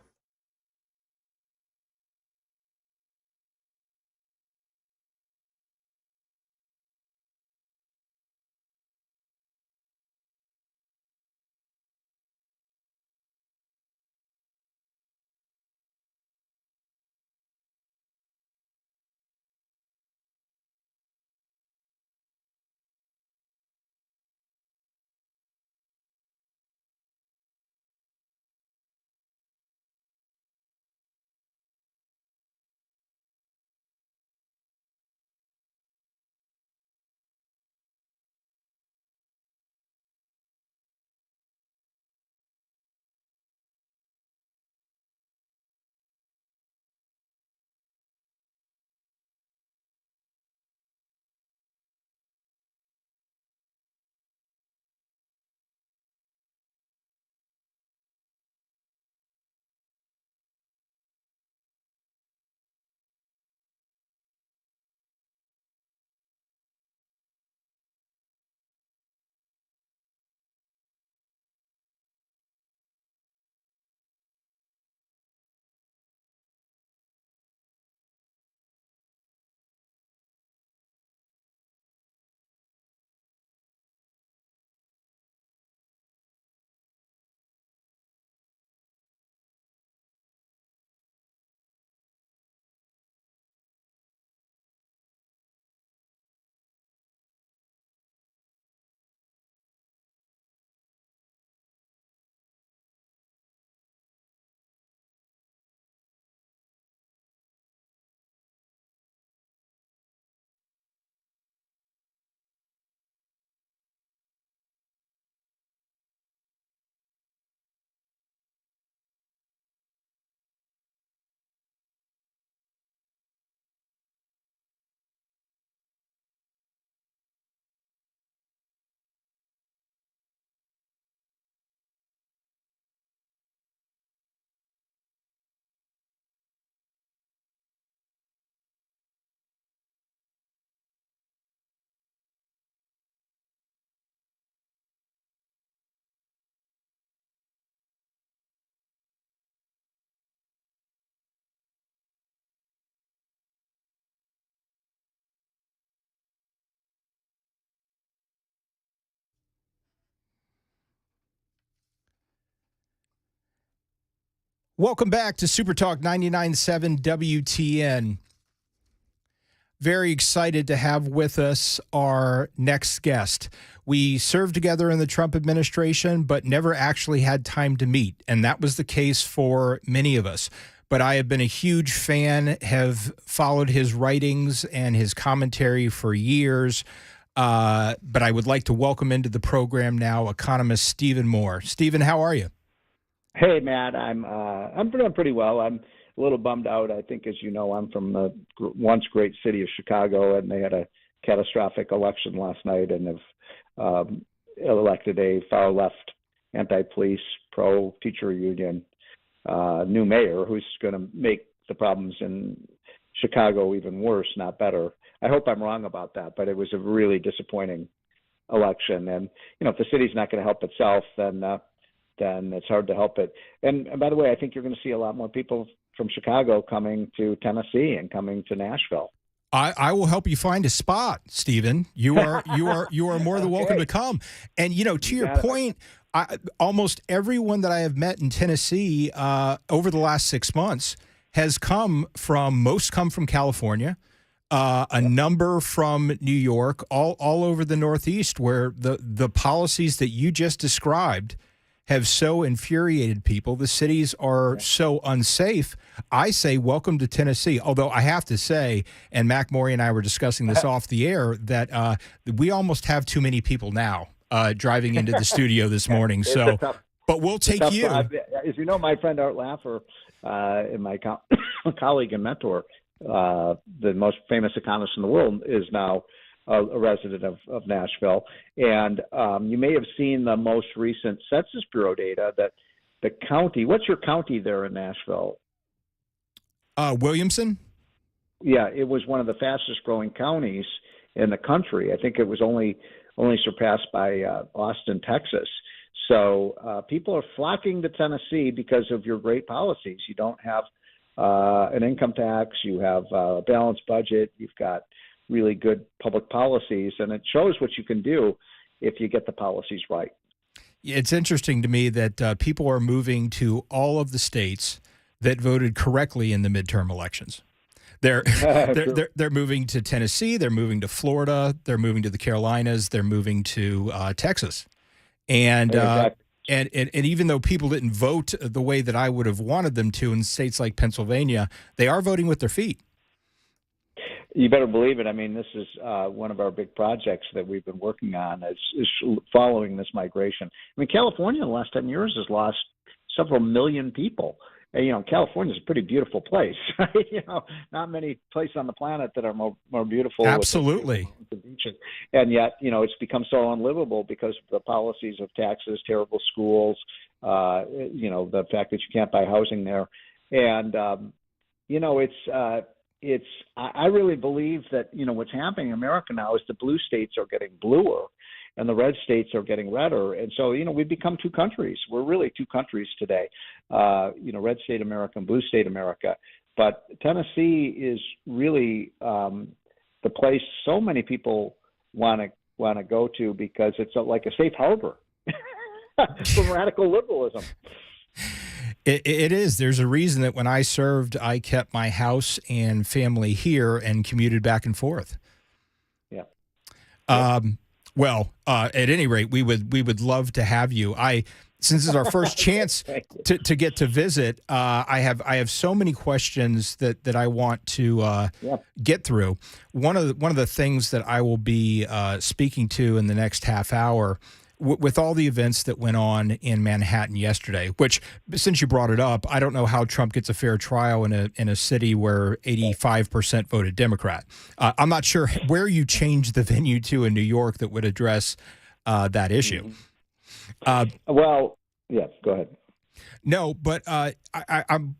Welcome back to Supertalk 99.7 WTN. Very excited to have with us our next guest. We served together in the Trump administration, but never actually had time to meet, and that was the case for many of us. But I have been a huge fan, have followed his writings and his commentary for years. But I would like to welcome into the program now economist Stephen Moore. Stephen, how are you? Hey, Matt, I'm doing pretty well. I'm a little bummed out. I think, as you know, I'm from the once great city of Chicago, and they had a catastrophic election last night and have elected a far-left, anti-police, pro-teacher union new mayor who's going to make the problems in Chicago even worse, not better. I hope I'm wrong about that, but it was a really disappointing election. And, you know, if the city's not going to help itself, then it's hard to help it. And by the way, I think you're going to see a lot more people from Chicago coming to Tennessee and coming to Nashville. I will help you find a spot, Stephen. You are more than welcome to come. And to your point, almost everyone that I have met in Tennessee over the last 6 months has come from California, a number from New York, all over the Northeast, where the policies that you just described have so infuriated people. The cities are so unsafe. I say welcome to Tennessee, although I have to say, and Mac Maury and I were discussing this off the air, that we almost have too many people now driving into the studio this morning. So, but we'll take you. As you know, my friend Art Laffer and my colleague and mentor, the most famous economist in the world, is now a resident of Nashville. And you may have seen the most recent Census Bureau data that the county, what's your county there in Nashville? Williamson? Yeah, it was one of the fastest growing counties in the country. I think it was only surpassed by Austin, Texas. So people are flocking to Tennessee because of your great policies. You don't have an income tax, you have a balanced budget, you've got really good public policies, and it shows what you can do if you get the policies right. It's interesting to me that people are moving to all of the states that voted correctly in the midterm elections. They're moving to Tennessee, they're moving to Florida, they're moving to the Carolinas, they're moving to Texas. And even though people didn't vote the way that I would have wanted them to in states like Pennsylvania, they are voting with their feet. You better believe it. I mean, this is one of our big projects that we've been working on is following this migration. I mean, California in the last 10 years has lost several million people. And, California is a pretty beautiful place. Not many places on the planet that are more beautiful. Absolutely. With the beaches. And yet, it's become so unlivable because of the policies of taxes, terrible schools, the fact that you can't buy housing there. And, I really believe that, what's happening in America now is the blue states are getting bluer and the red states are getting redder. And so, we've become two countries. We're really two countries today, red state America and blue state America. But Tennessee is really the place so many people want to go to because it's like a safe harbor from radical liberalism. It is. There's a reason that when I served, I kept my house and family here and commuted back and forth. Yeah. Well, at any rate, we would love to have you. Since it's our first chance to get to visit, I have so many questions that I want to get through. One of the things that I will be speaking to in the next half hour, with all the events that went on in Manhattan yesterday, which, since you brought it up, I don't know how Trump gets a fair trial in a city where 85% voted Democrat. I'm not sure where you changed the venue to in New York that would address that issue. Well, yeah, go ahead. No, but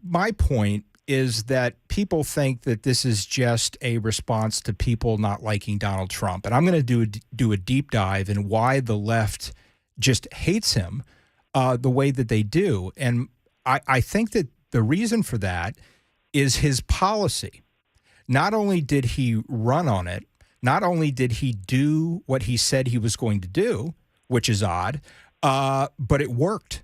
my point is that people think that this is just a response to people not liking Donald Trump. And I'm going to do a deep dive in why the left just hates him the way that they do. And I think that the reason for that is his policy. Not only did he run on it, not only did he do what he said he was going to do, which is odd, but it worked.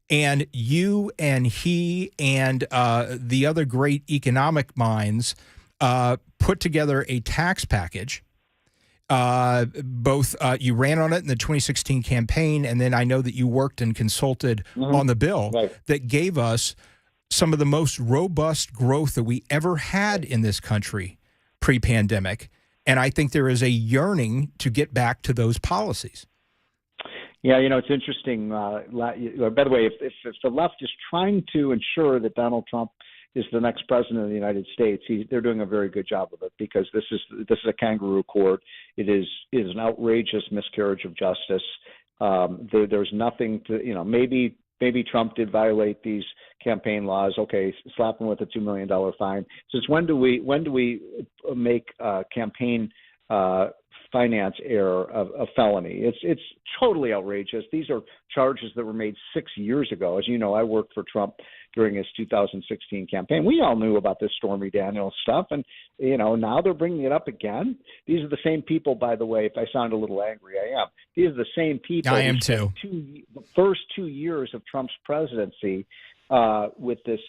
And you and he and the other great economic minds put together a tax package. Both you ran on it in the 2016 campaign, and then I know that you worked and consulted on the bill that gave us some of the most robust growth that we ever had in this country pre-pandemic. And I think there is a yearning to get back to those policies. Yeah, it's interesting. By the way, if the left is trying to ensure that Donald Trump is the next president of the United States, they're doing a very good job of it, because this is a kangaroo court. It is an outrageous miscarriage of justice. There's nothing to maybe Trump did violate these campaign laws. Okay, slap him with a $2 million fine. Since when do we make campaign finance error a felony. It's totally outrageous. These are charges that were made 6 years ago. As you know, I worked for Trump during his 2016 campaign. We all knew about this Stormy Daniels stuff, and now they're bringing it up again. These are the same people, by the way. If I sound a little angry, I am. These are the same people. I am too. The first 2 years of Trump's presidency, with this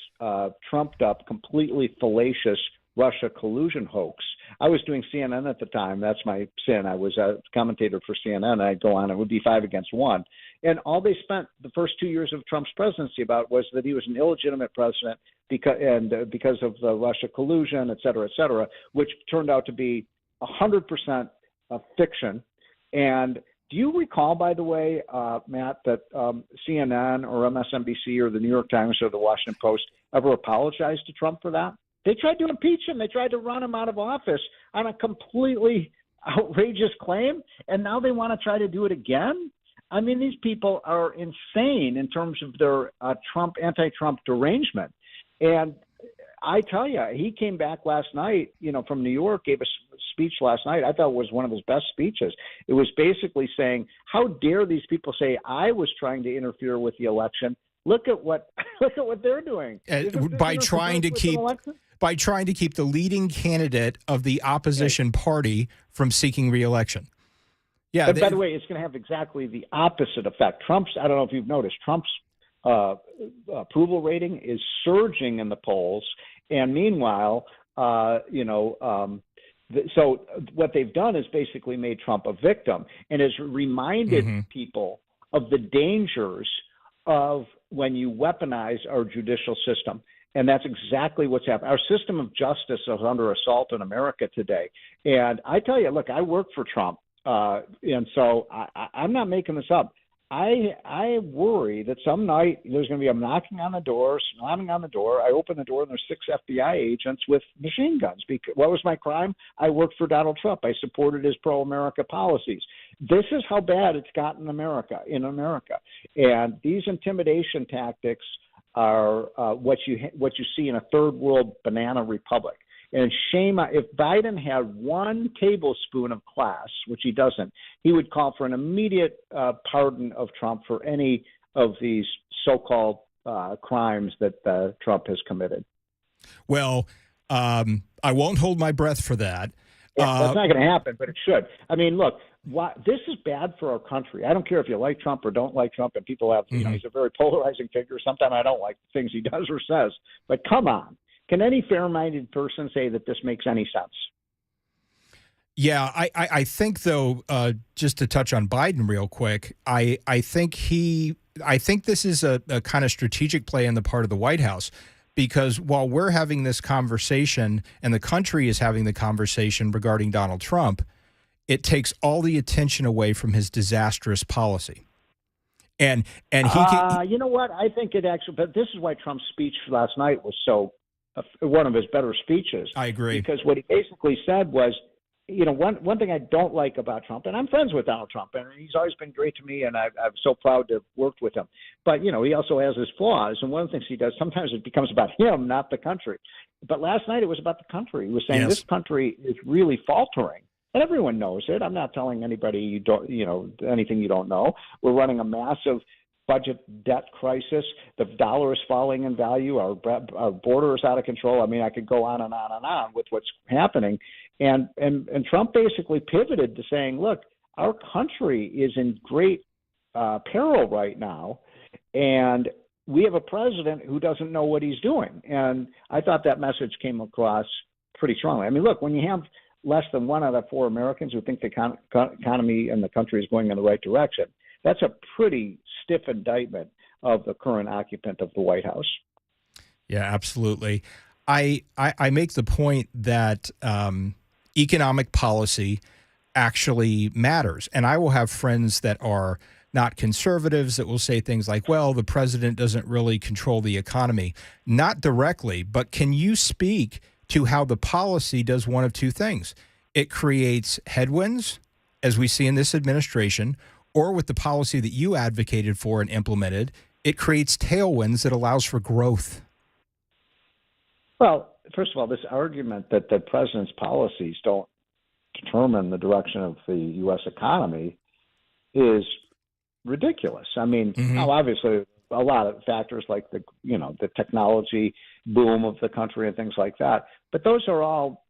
trumped up, completely fallacious Russia collusion hoax. I was doing CNN at the time. That's my sin. I was a commentator for CNN. I'd go on. It would be 5 against 1. And all they spent the first 2 years of Trump's presidency about was that he was an illegitimate president because of the Russia collusion, et cetera, which turned out to be 100% fiction. And do you recall, by the way, Matt, that CNN or MSNBC or the New York Times or the Washington Post ever apologized to Trump for that? They tried to impeach him. They tried to run him out of office on a completely outrageous claim, and now they want to try to do it again? I mean, these people are insane in terms of their anti-Trump derangement. And I tell you, he came back last night, from New York, gave a speech last night. I thought it was one of his best speeches. It was basically saying, how dare these people say I was trying to interfere with the election? Look at what they're doing. By trying to keep the leading candidate of the opposition party from seeking re-election. Yeah. But by the way, it's going to have exactly the opposite effect. I don't know if you've noticed, Trump's approval rating is surging in the polls. And meanwhile, so what they've done is basically made Trump a victim and has reminded people of the dangers of when you weaponize our judicial system. And that's exactly what's happened. Our system of justice is under assault in America today. And I tell you, look, I work for Trump. And so I'm not making this up. I worry that some night there's going to be a knocking on the door, slamming on the door. I open the door and there's 6 FBI agents with machine guns. What was my crime? I worked for Donald Trump. I supported his pro-America policies. This is how bad it's gotten in America. And these intimidation tactics are what you see in a third world banana republic. And shame, if Biden had 1 tablespoon of class, which he doesn't, he would call for an immediate pardon of Trump for any of these so-called crimes that Trump has committed. Well, I won't hold my breath for that. Yeah, that's not going to happen, but it should. I mean, look, this is bad for our country. I don't care if you like Trump or don't like Trump, and people have, he's a very polarizing figure. Sometimes I don't like the things he does or says, but come on. Can any fair-minded person say that this makes any sense? Yeah, I think, though, just to touch on Biden real quick, I think this is a kind of strategic play on the part of the White House, because while we're having this conversation and the country is having the conversation regarding Donald Trump, it takes all the attention away from his disastrous policy. And he you know what? I think it actually, but this is why Trump's speech last night was so one of his better speeches. I agree. Because what he basically said was, one thing I don't like about Trump, and I'm friends with Donald Trump, and he's always been great to me, and I'm so proud to have worked with him. But, he also has his flaws, and one of the things he does, sometimes it becomes about him, not the country. But last night it was about the country. He was saying This country is really faltering. And everyone knows it. I'm not telling anybody anything you don't know. We're running a massive budget debt crisis. The dollar is falling in value. Our border is out of control. I mean, I could go on and on and on with what's happening. And Trump basically pivoted to saying, look, our country is in great peril right now, and we have a president who doesn't know what he's doing. And I thought that message came across pretty strongly. I mean, look, when you have less than 1 out of 4 Americans who think the economy and the country is going in the right direction, that's a pretty stiff indictment of the current occupant of the White House. Yeah, absolutely. I make the point that economic policy actually matters. And I will have friends that are not conservatives that will say things like, well, the president doesn't really control the economy. Not directly, but can you speak to how the policy does one of 2 things? It creates headwinds, as we see in this administration, or with the policy that you advocated for and implemented, it creates tailwinds that allows for growth. Well, first of all, this argument that the president's policies don't determine the direction of the U.S. economy is ridiculous. I mean, now obviously a lot of factors like the technology boom of the country and things like that, but those are all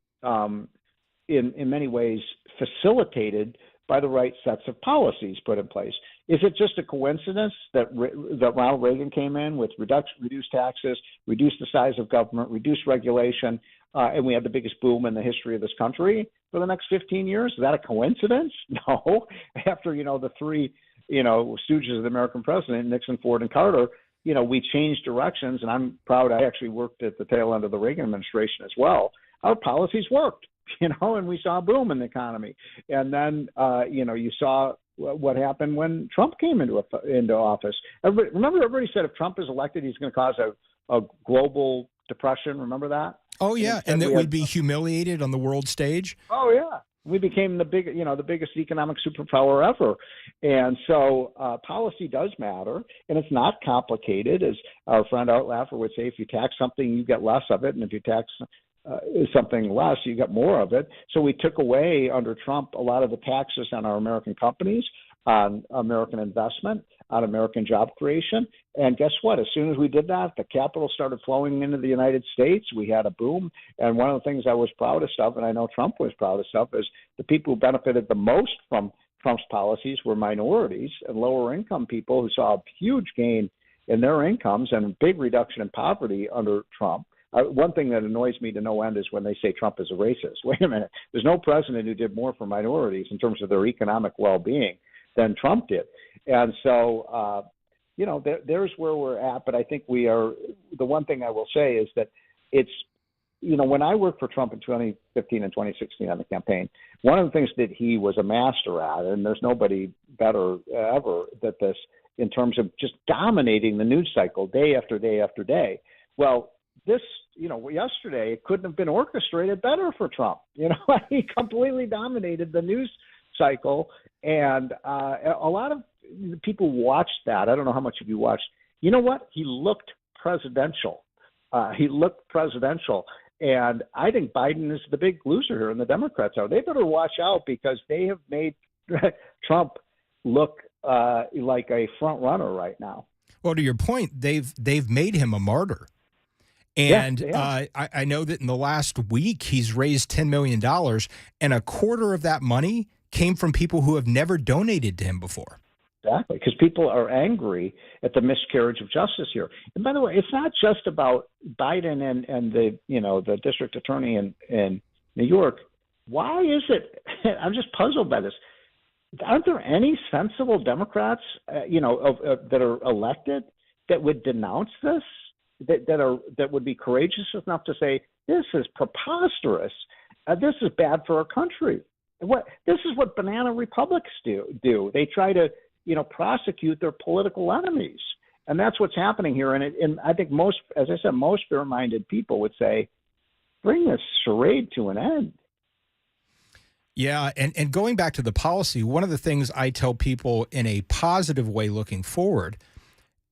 in many ways facilitated by the right sets of policies put in place. Is it just a coincidence that Ronald Reagan came in with reduced taxes, reduced the size of government, reduced regulation, and we had the biggest boom in the history of this country for the next 15 years? Is that a coincidence? No. After, the three, stooges of the American president, Nixon, Ford, and Carter, we changed directions, and I'm proud I actually worked at the tail end of the Reagan administration as well. Our policies worked. And we saw a boom in the economy. And then, you saw what happened when Trump came into office. Everybody said if Trump is elected, he's going to cause a global depression. Remember that? Oh, yeah. And that we'd be humiliated on the world stage. Oh, yeah. We became the biggest economic superpower ever. And so policy does matter, and it's not complicated. As our friend Art Laffer would say, if you tax something, you get less of it. And if you tax something less, you get more of it. So we took away under Trump a lot of the taxes on our American companies, on American investment, on American job creation. And guess what? As soon as we did that, the capital started flowing into the United States. We had a boom. And one of the things I was proudest of, and I know Trump was proudest of, is the people who benefited the most from Trump's policies were minorities and lower income people who saw a huge gain in their incomes and a big reduction in poverty under Trump. One thing that annoys me to no end is when they say Trump is a racist. Wait a minute. There's no president who did more for minorities in terms of their economic well-being than Trump did. And so, there's where we're at. But I think the one thing I will say is that it's, when I worked for Trump in 2015 and 2016 on the campaign, one of the things that he was a master at, and there's nobody better ever at this, in terms of just dominating the news cycle day after day after day. Well, this, yesterday, it couldn't have been orchestrated better for Trump. He completely dominated the news cycle, and a lot of people watched that. I don't know how much of you watched. You know what? He looked presidential. And I think Biden is the big loser here, and the Democrats are. They better watch out because they have made Trump look like a front runner right now. Well, to your point, they've made him a martyr. And I know that in the last week, he's raised $10 million, and a quarter of that money came from people who have never donated to him before. Exactly, because people are angry at the miscarriage of justice here. And by the way, it's not just about Biden and the district attorney in New York. Why is it? I'm just puzzled by this. Aren't there any sensible Democrats, that are elected that would denounce this? That would be courageous enough to say this is preposterous. This is bad for our country. This is what banana republics do. They try to prosecute their political enemies, and that's what's happening here. And I think most fair-minded people would say, bring this charade to an end. Yeah, and going back to the policy, one of the things I tell people in a positive way looking forward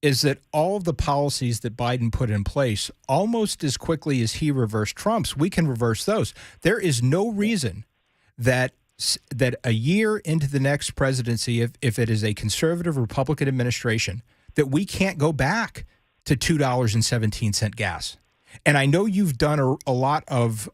is that all of the policies that Biden put in place, almost as quickly as he reversed Trump's, we can reverse those. There is no reason that a year into the next presidency, if it is a conservative Republican administration, that we can't go back to $2.17 gas. And I know you've done a lot of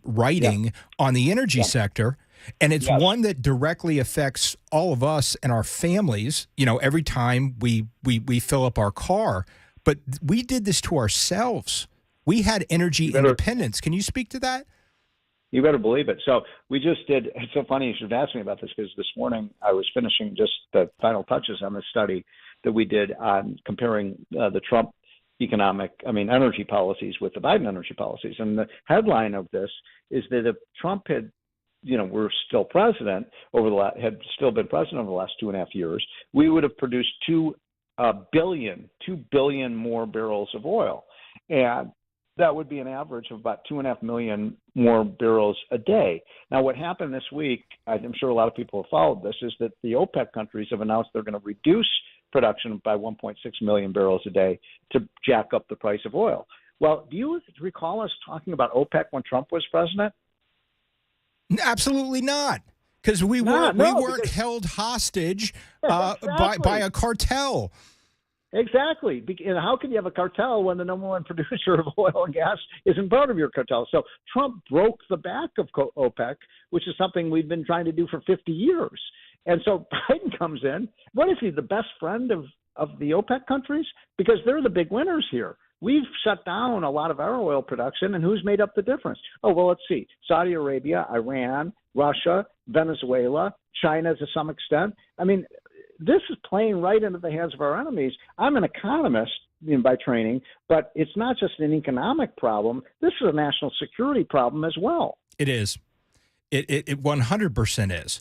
writing on the energy sector, and it's one that directly affects all of us and our families, every time we fill up our car. But we did this to ourselves. We had energy independence. Can you speak to that? You better believe it. So we just did. It's so funny you should have asked me about this because this morning I was finishing just the final touches on the study that we did on comparing the Trump energy policies with the Biden energy policies. And the headline of this is that if Trump had, were still president had still been president over the last 2.5 years, we would have produced 2 billion more barrels of oil. And that would be an average of about 2.5 million more barrels a day. Now, what happened this week, I'm sure a lot of people have followed this, is that the OPEC countries have announced they're going to reduce production by 1.6 million barrels a day to jack up the price of oil. Well, do you recall us talking about OPEC when Trump was president? Absolutely not. Because we weren't held hostage by a cartel. Exactly. And how can you have a cartel when the number one producer of oil and gas isn't part of your cartel? So Trump broke the back of OPEC, which is something we've been trying to do for 50 years. And so Biden comes in. What is he, the best friend of the OPEC countries? Because they're the big winners here. We've shut down a lot of our oil production, and who's made up the difference? Oh, well, let's see. Saudi Arabia, Iran, Russia, Venezuela, China to some extent. I mean, this is playing right into the hands of our enemies. I'm an economist by training, but it's not just an economic problem. This is a national security problem as well. It is. It 100% is.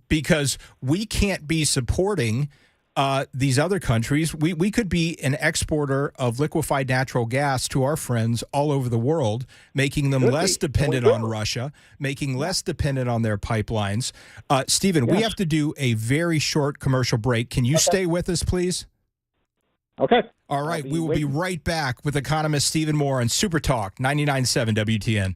Because we can't be supporting these other countries. We could be an exporter of liquefied natural gas to our friends all over the world, making them less dependent on Russia, making less dependent on their pipelines. Stephen, we have to do a very short commercial break. Can you stay with us, please? Okay. All right. We will be right back with economist Stephen Moore on Supertalk 99.7 WTN.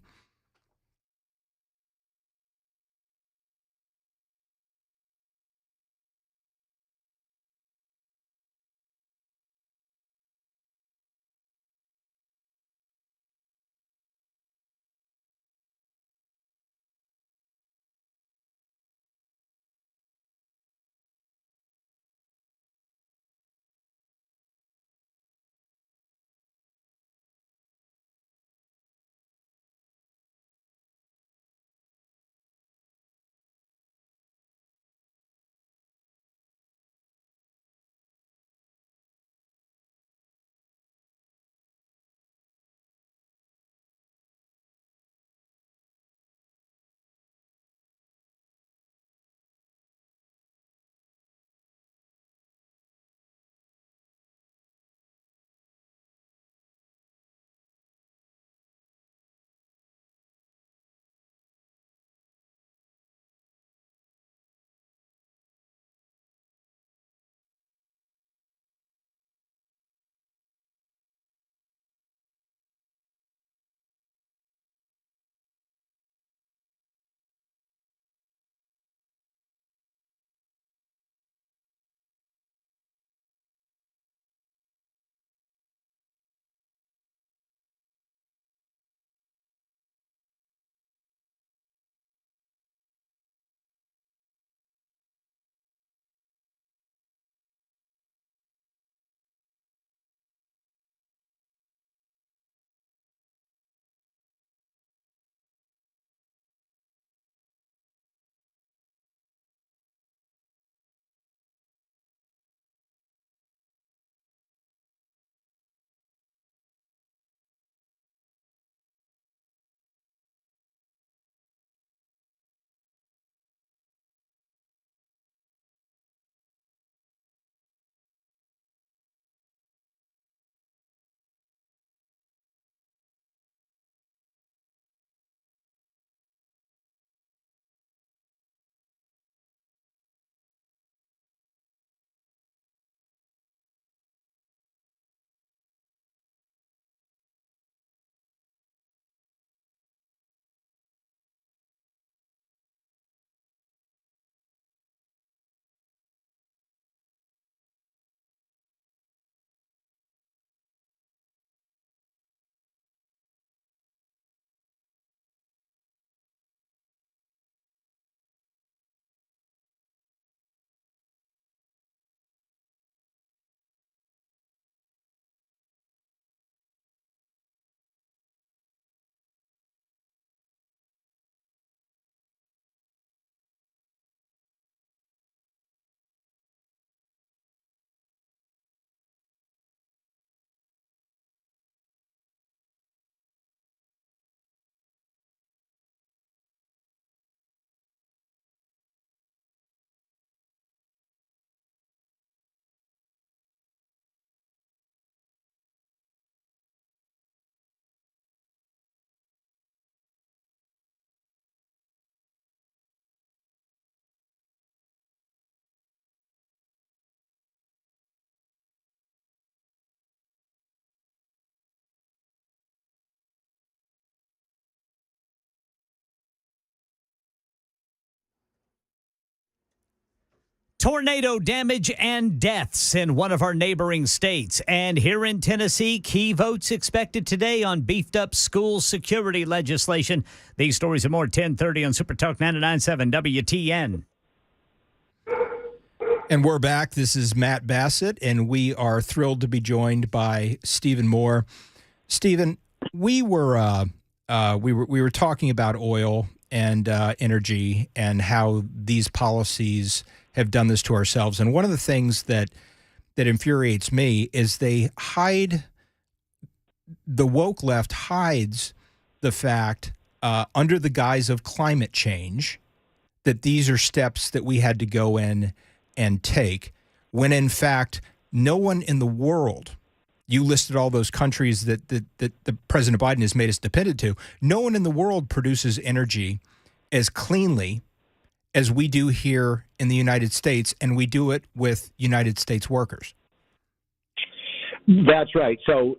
Tornado damage and deaths in one of our neighboring states. And here in Tennessee, key votes expected today on beefed up school security legislation. These stories and more 10:30 on Supertalk 99.7 WTN. And we're back. This is Matt Bassett, and we are thrilled to be joined by Stephen Moore. Stephen, we were talking about oil and energy and how these policies have done this to ourselves. And one of the things that infuriates me is the woke left hides the fact, under the guise of climate change, that these are steps that we had to go in and take, when in fact no one in the world, you listed all those countries that the President Biden has made us dependent to, no one in the world produces energy as cleanly as we do here in the United States, and we do it with United States workers. That's right. So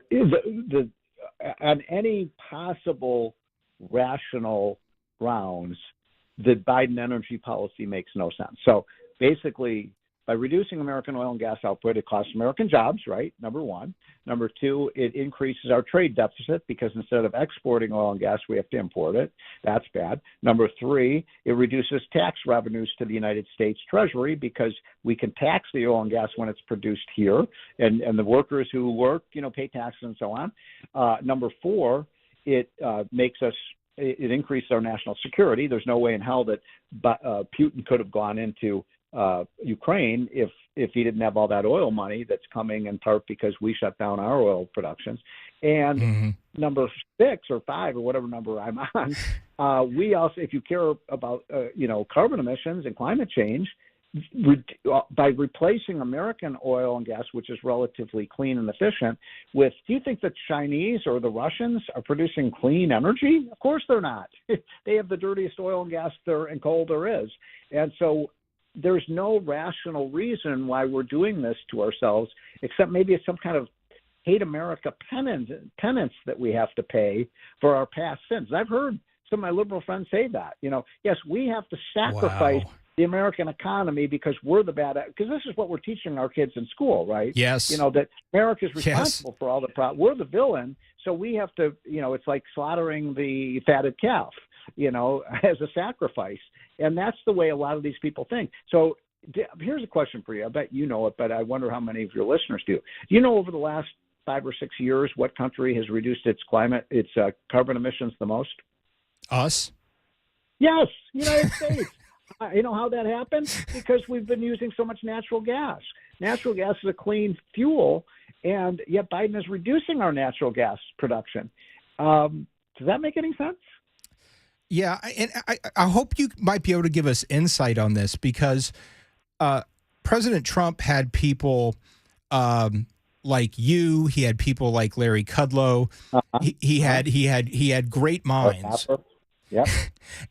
on any possible rational grounds, the Biden energy policy makes no sense. So basically, by reducing American oil and gas output, it costs American jobs, right? Number one. Number two, it increases our trade deficit because instead of exporting oil and gas, we have to import it. That's bad. Number three, it reduces tax revenues to the United States Treasury because we can tax the oil and gas when it's produced here, and the workers who work, pay taxes and so on. Number four, it increases our national security. There's no way in hell that Putin could have gone into Ukraine if he didn't have all that oil money that's coming in part because we shut down our oil productions. And number 6 or 5 or whatever number I'm on, we also, if you care about carbon emissions and climate change, by replacing American oil and gas, which is relatively clean and efficient, do you think the Chinese or the Russians are producing clean energy? Of course they're not. They have the dirtiest oil and gas and coal there is. And so there's no rational reason why we're doing this to ourselves, except maybe it's some kind of hate America penance that we have to pay for our past sins. I've heard some of my liberal friends say that. Yes, we have to sacrifice the American economy because we're the bad, because this is what we're teaching our kids in school, right? Yes. That America is responsible for all the problems. We're the villain, so we have to, it's like slaughtering the fatted calf, as a sacrifice. And that's the way a lot of these people think. So here's a question for you. I bet you know it, but I wonder how many of your listeners do. Do you know over the last 5 or 6 years what country has reduced its carbon emissions the most? Us? Yes, United States. You know how that happened? Because we've been using so much natural gas. Natural gas is a clean fuel, and yet Biden is reducing our natural gas production. Does that make any sense? Yeah, and I hope you might be able to give us insight on this, because President Trump had people like you. He had people like Larry Kudlow. He had great minds. Yep.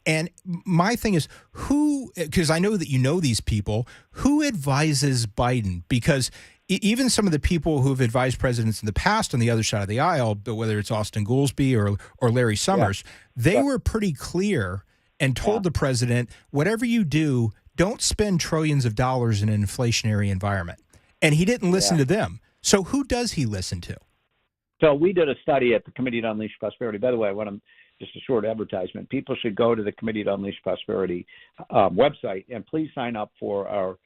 And my thing is, because I know that you know these people, who advises Biden? Because even some of the people who have advised presidents in the past on the other side of the aisle, but whether it's Austin Goolsbee or Larry Summers, they were pretty clear and told the president, whatever you do, don't spend trillions of dollars in an inflationary environment. And he didn't listen to them. So who does he listen to? So we did a study at the Committee to Unleash Prosperity. By the way, just a short advertisement. People should go to the Committee to Unleash Prosperity website, and please sign up for our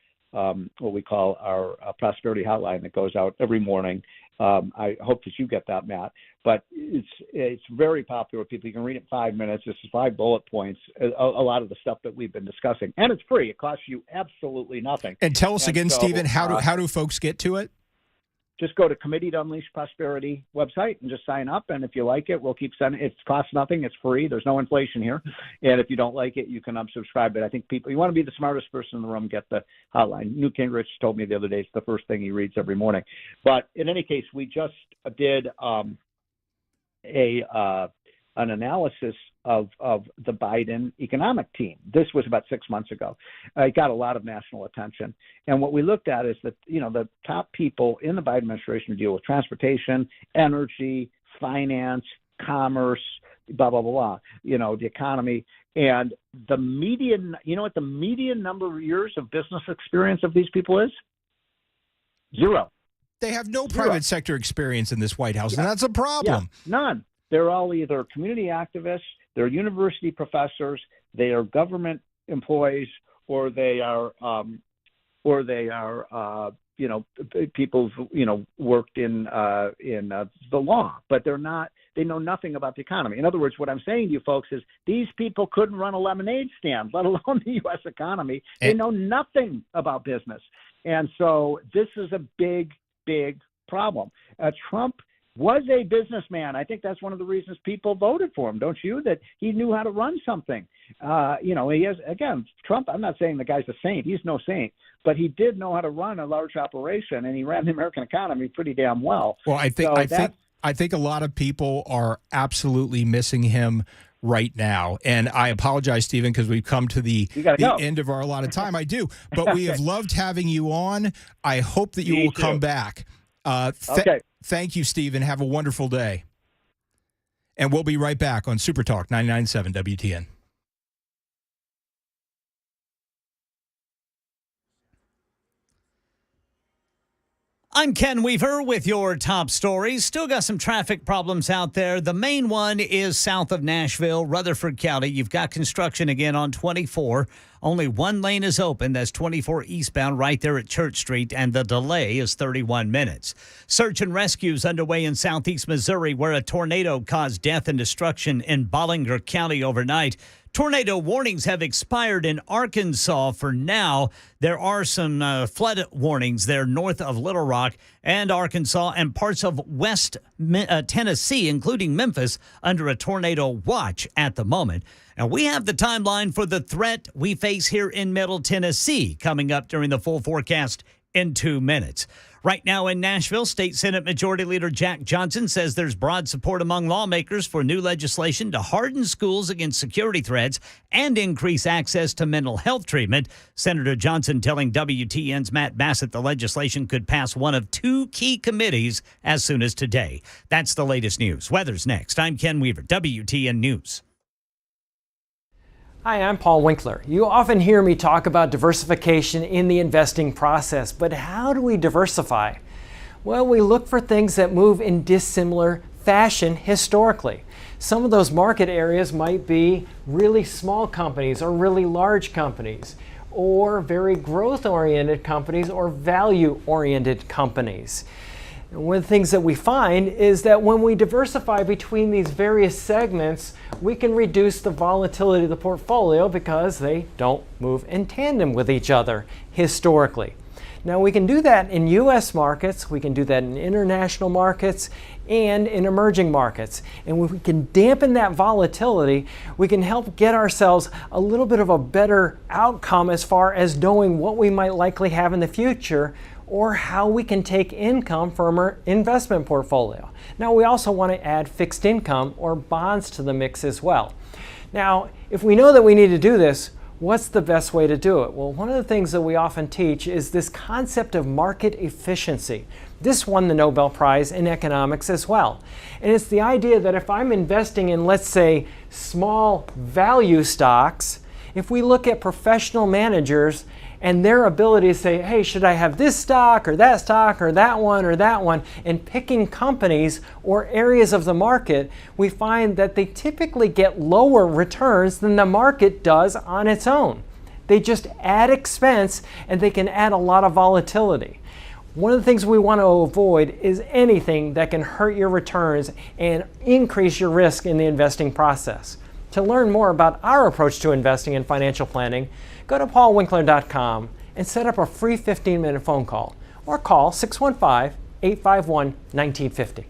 what we call our prosperity hotline that goes out every morning. I hope that you get that, Matt. But it's very popular with people. You can read it in 5 minutes. This is 5 bullet points, a lot of the stuff that we've been discussing. And it's free. It costs you absolutely nothing. And tell us again, Stephen, how do folks get to it? Just go to Committee to Unleash Prosperity website and just sign up. And if you like it, we'll keep sending it. It costs nothing. It's free. There's no inflation here. And if you don't like it, you can unsubscribe. But I think you want to be the smartest person in the room, get the hotline. Newt Gingrich told me the other day it's the first thing he reads every morning. But in any case, we just did an analysis of the Biden economic team. This was about 6 months ago. It got a lot of national attention. And what we looked at is that, the top people in the Biden administration who deal with transportation, energy, finance, commerce, blah, blah, blah, blah, the economy. And the median, you know what the median number of years of business experience of these people is? 0. They have no 0. private sector experience in this White House, Yeah. and that's a problem. Yeah, none. They're all either community activists, they're university professors, they are government employees, or they are people who, worked in the law, but they're not. They know nothing about the economy. In other words, what I'm saying to you folks is these people couldn't run a lemonade stand, let alone the U.S. economy. They know nothing about business, and so this is a big, big problem. Trump was a businessman. I think that's one of the reasons people voted for him, don't you? That he knew how to run something. He has, again, Trump, I'm not saying the guy's a saint. He's no saint. But he did know how to run a large operation, and he ran the American economy pretty damn well. Well, I think a lot of people are absolutely missing him right now. And I apologize, Stephen, because we've come to the end of our allotted time. I do. But we have loved having you on. I hope that you will come back. Okay. Thank you, Stephen. Have a wonderful day. And we'll be right back on Supertalk 99.7 WTN. I'm Ken Weaver with your top stories. Still got some traffic problems out there. The main one is south of Nashville, Rutherford County. You've got construction again on 24. Only one lane is open. That's 24 eastbound right there at Church Street, and the delay is 31 minutes. Search and rescue is underway in southeast Missouri, where a tornado caused death and destruction in Bollinger County overnight. Tornado warnings have expired in Arkansas for now. There are some flood warnings there north of Little Rock and Arkansas and parts of West Tennessee, including Memphis, under a tornado watch at the moment. And we have the timeline for the threat we face here in Middle Tennessee coming up during the full forecast in 2 minutes. Right now in Nashville, State Senate Majority Leader Jack Johnson says there's broad support among lawmakers for new legislation to harden schools against security threats and increase access to mental health treatment. Senator Johnson telling WTN's Matt Bassett the legislation could pass one of 2 key committees as soon as today. That's the latest news. Weather's next. I'm Ken Weaver, WTN News. Hi, I'm Paul Winkler. You often hear me talk about diversification in the investing process, but how do we diversify? Well, we look for things that move in dissimilar fashion historically. Some of those market areas might be really small companies or really large companies, or very growth-oriented companies or value-oriented companies. And one of the things that we find is that when we diversify between these various segments, we can reduce the volatility of the portfolio because they don't move in tandem with each other historically. Now, we can do that in U.S. markets, we can do that in international markets, and in emerging markets. And when we can dampen that volatility, we can help get ourselves a little bit of a better outcome as far as knowing what we might likely have in the future, or how we can take income from our investment portfolio. Now, we also want to add fixed income or bonds to the mix as well. Now, if we know that we need to do this, what's the best way to do it? Well, one of the things that we often teach is this concept of market efficiency. This won the Nobel Prize in economics as well. And it's the idea that if I'm investing in, let's say, small value stocks, if we look at professional managers and their ability to say, hey, should I have this stock or that one, and picking companies or areas of the market, we find that they typically get lower returns than the market does on its own. They just add expense and they can add a lot of volatility. One of the things we want to avoid is anything that can hurt your returns and increase your risk in the investing process. To learn more about our approach to investing and financial planning, go to paulwinkler.com and set up a free 15-minute phone call or call 615-851-1950.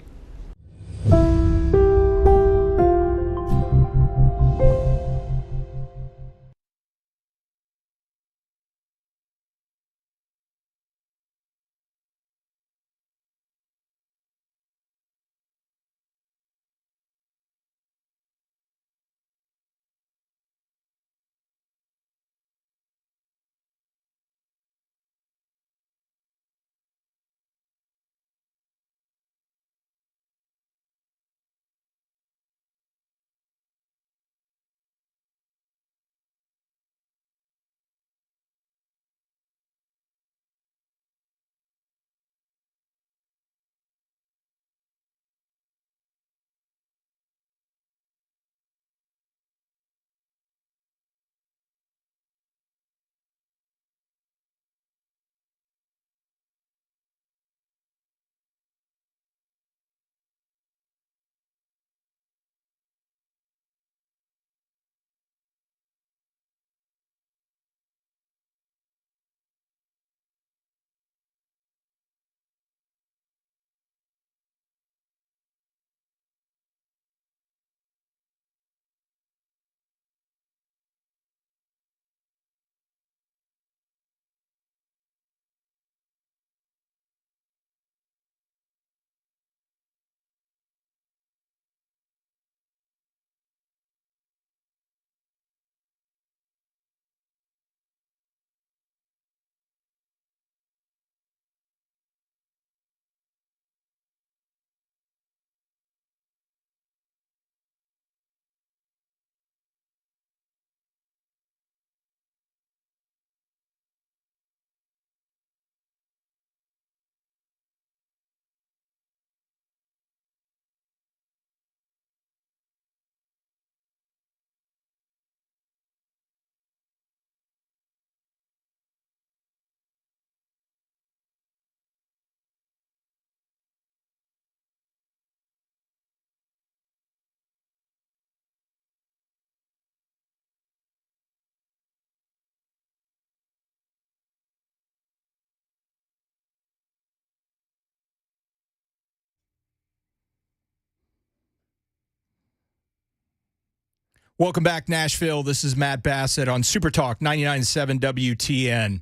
Welcome back, Nashville. This is Matt Bassett on Supertalk 99.7 WTN.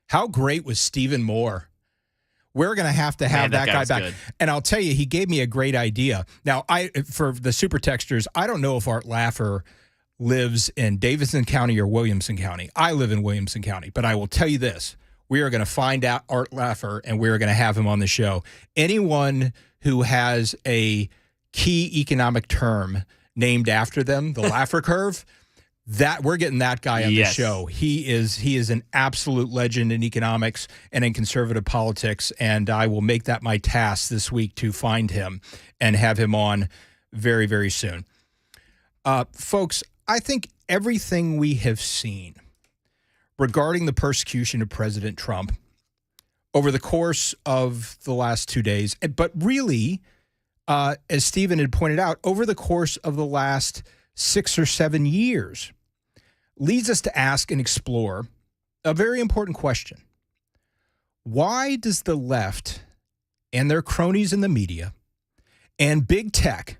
How great was Stephen Moore? We're going to have that guy back. Good. And I'll tell you, he gave me a great idea. Now, for the super texters, I don't know if Art Laffer lives in Davidson County or Williamson County. I live in Williamson County, but I will tell you this. We are going to find out Art Laffer, and we are going to have him on the show. Anyone who has a key economic term named after them, the Laffer curve, that we're getting that guy on the show. He is an absolute legend in economics and in conservative politics, and I will make that my task this week to find him and have him on very, very soon. Folks, I think everything we have seen regarding the persecution of President Trump over the course of the last 2 days, but really, as Stephen had pointed out, over the course of the last 6 or 7 years, leads us to ask and explore a very important question. Why does the left and their cronies in the media and big tech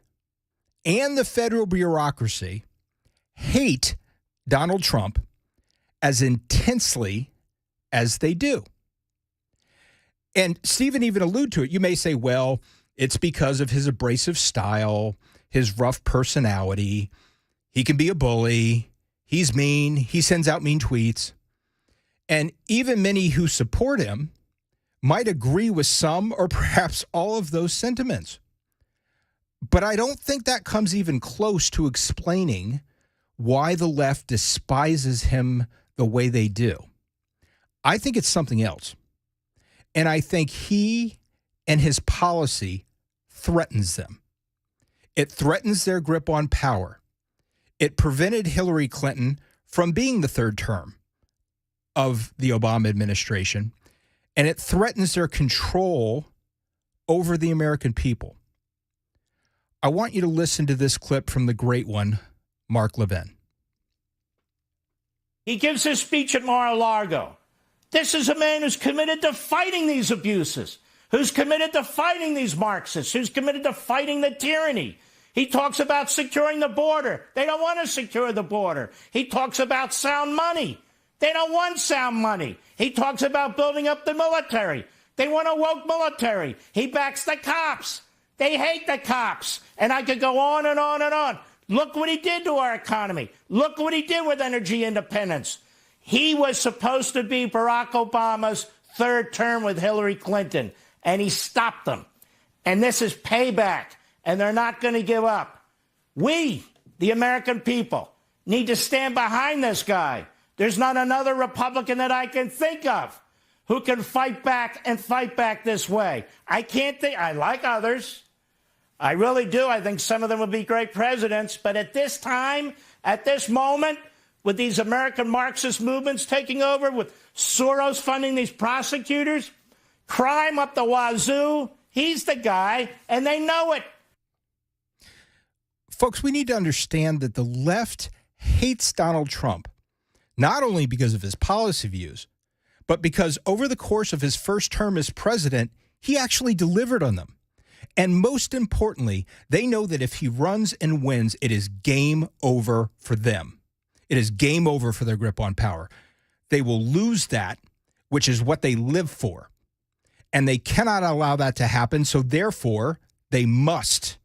and the federal bureaucracy hate Donald Trump as intensely as they do? And Stephen even alluded to it. You may say, well, it's because of his abrasive style, his rough personality. He can be a bully. He's mean. He sends out mean tweets. And even many who support him might agree with some or perhaps all of those sentiments. But I don't think that comes even close to explaining why the left despises him the way they do. I think it's something else. And I think he and his policy threatens them. It threatens their grip on power. It prevented Hillary Clinton from being the third term of the Obama administration, and it threatens their control over the American people. I want you to listen to this clip from the great one, Mark Levin. He gives his speech at Mar-a-Lago. This is a man who's committed to fighting these abuses, who's committed to fighting these Marxists, who's committed to fighting the tyranny. He talks about securing the border. They don't want to secure the border. He talks about sound money. They don't want sound money. He talks about building up the military. They want a woke military. He backs the cops. They hate the cops. And I could go on and on and on. Look what he did to our economy. Look what he did with energy independence. He was supposed to be Barack Obama's third term with Hillary Clinton, and he stopped them. And this is payback, and they're not going to give up. We, the American people, need to stand behind this guy. There's not another Republican that I can think of who can fight back and fight back this way. I can't think. I like others. I really do. I think some of them would be great presidents. But at this time, at this moment, with these American Marxist movements taking over, with Soros funding these prosecutors, crime up the wazoo, he's the guy, and they know it. Folks, we need to understand that the left hates Donald Trump, not only because of his policy views, but because over the course of his first term as president, he actually delivered on them. And most importantly, they know that if he runs and wins, it is game over for them. It is game over for their grip on power. They will lose that, which is what they live for. And they cannot allow that to happen, so therefore, they must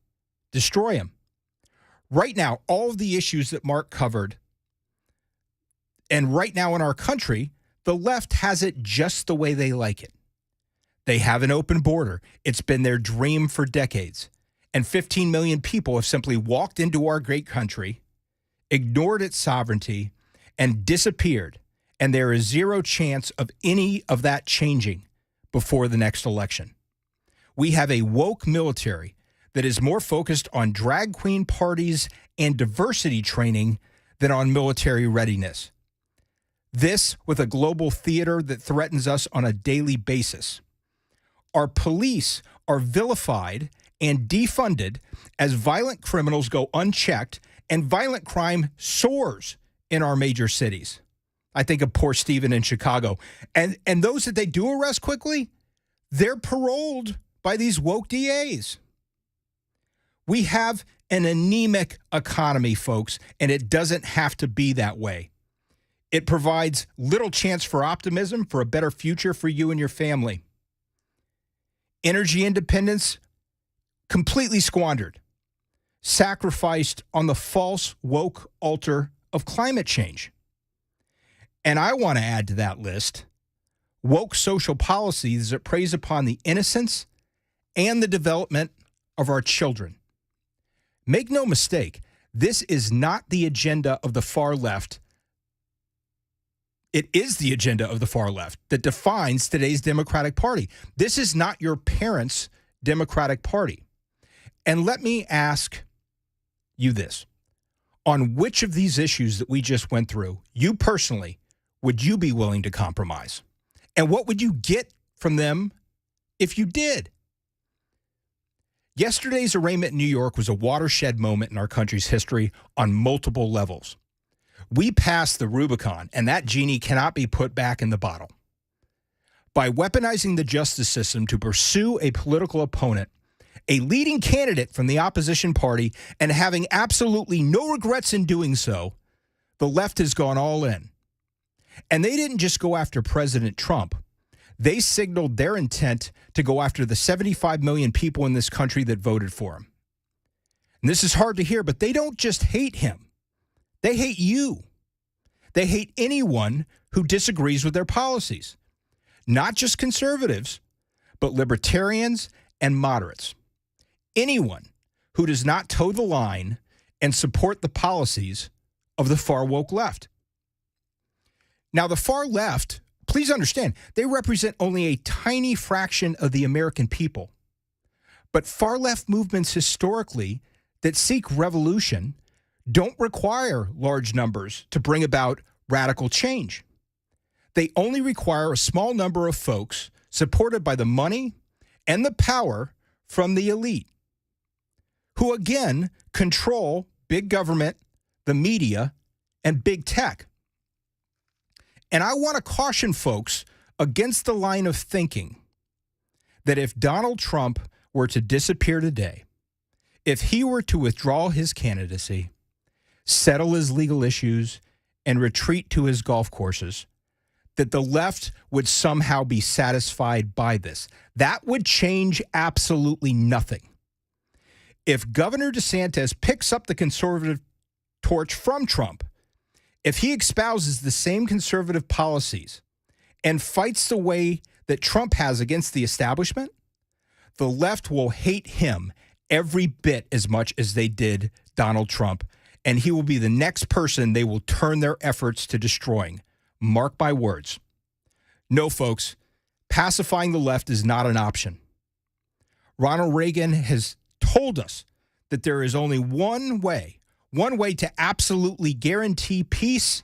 destroy him. Right now, all of the issues that Mark covered, and right now in our country, the left has it just the way they like it. They have an open border. It's been their dream for decades. And 15 million people have simply walked into our great country, ignored its sovereignty, and disappeared. And there is zero chance of any of that changing before the next election. We have a woke military that is more focused on drag queen parties and diversity training than on military readiness. This with a global theater that threatens us on a daily basis. Our police are vilified and defunded as violent criminals go unchecked and violent crime soars in our major cities. I think of poor Stephen in Chicago. And those that they do arrest quickly, they're paroled by these woke DAs. We have an anemic economy, folks, and it doesn't have to be that way. It provides little chance for optimism for a better future for you and your family. Energy independence completely squandered, sacrificed on the false woke altar of climate change. And I want to add to that list woke social policies that preys upon the innocence and the development of our children. Make no mistake, this is not the agenda of the far left. It is the agenda of the far left that defines today's Democratic Party. This is not your parents' Democratic Party. And let me ask you this. On which of these issues that we just went through, you personally, would you be willing to compromise? And what would you get from them if you did? Yesterday's arraignment in New York was a watershed moment in our country's history on multiple levels. We passed the Rubicon, and that genie cannot be put back in the bottle. By weaponizing the justice system to pursue a political opponent, a leading candidate from the opposition party, and having absolutely no regrets in doing so, the left has gone all in. And they didn't just go after President Trump. They signaled their intent to go after the 75 million people in this country that voted for him. And this is hard to hear, but they don't just hate him. They hate you. They hate anyone who disagrees with their policies. Not just conservatives, but libertarians and moderates. Anyone who does not toe the line and support the policies of the far woke left. Now, the far left, please understand, they represent only a tiny fraction of the American people. But far left movements historically that seek revolution don't require large numbers to bring about radical change. They only require a small number of folks supported by the money and the power from the elite, who again control big government, the media, and big tech. And I want to caution folks against the line of thinking that if Donald Trump were to disappear today, if he were to withdraw his candidacy, settle his legal issues, and retreat to his golf courses, that the left would somehow be satisfied by this. That would change absolutely nothing. If Governor DeSantis picks up the conservative torch from Trump, if he espouses the same conservative policies and fights the way that Trump has against the establishment, the left will hate him every bit as much as they did Donald Trump, and he will be the next person they will turn their efforts to destroying. Mark my words. No, folks, pacifying the left is not an option. Ronald Reagan has told us that there is only one way to absolutely guarantee peace,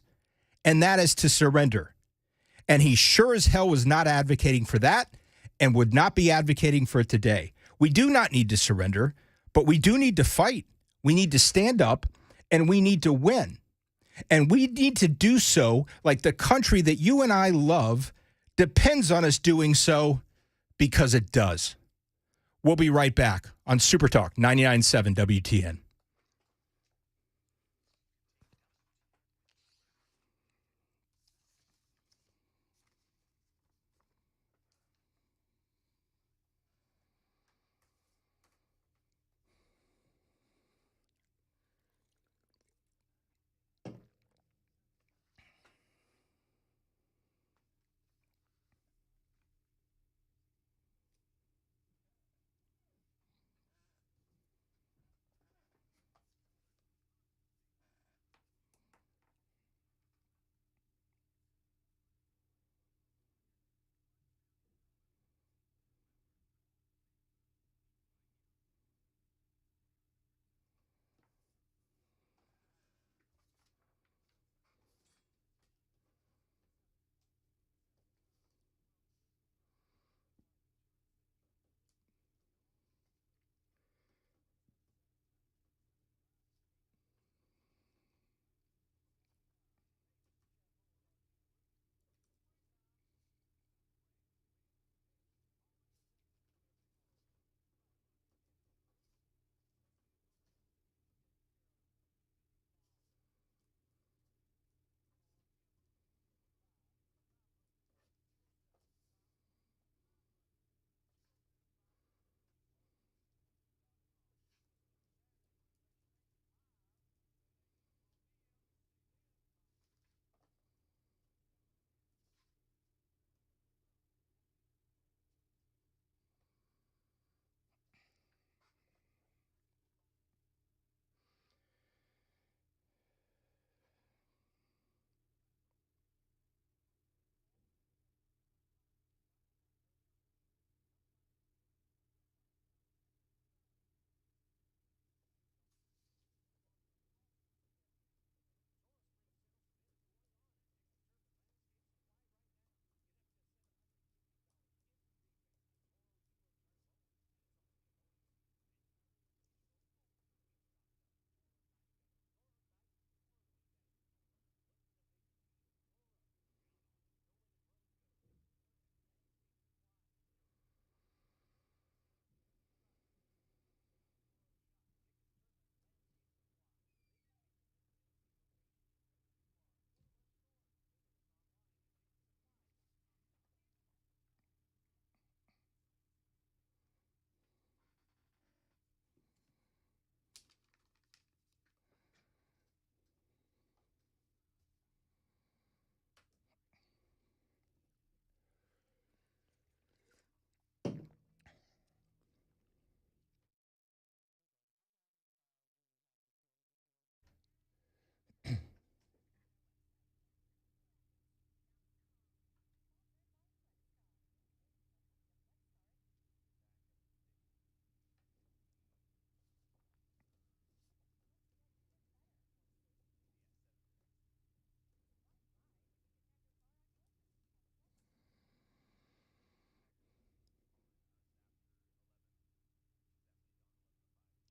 and that is to surrender. And he sure as hell was not advocating for that and would not be advocating for it today. We do not need to surrender, but we do need to fight. We need to stand up, and we need to win. And we need to do so like the country that you and I love depends on us doing so, because it does. We'll be right back on Supertalk 99.7 WTN.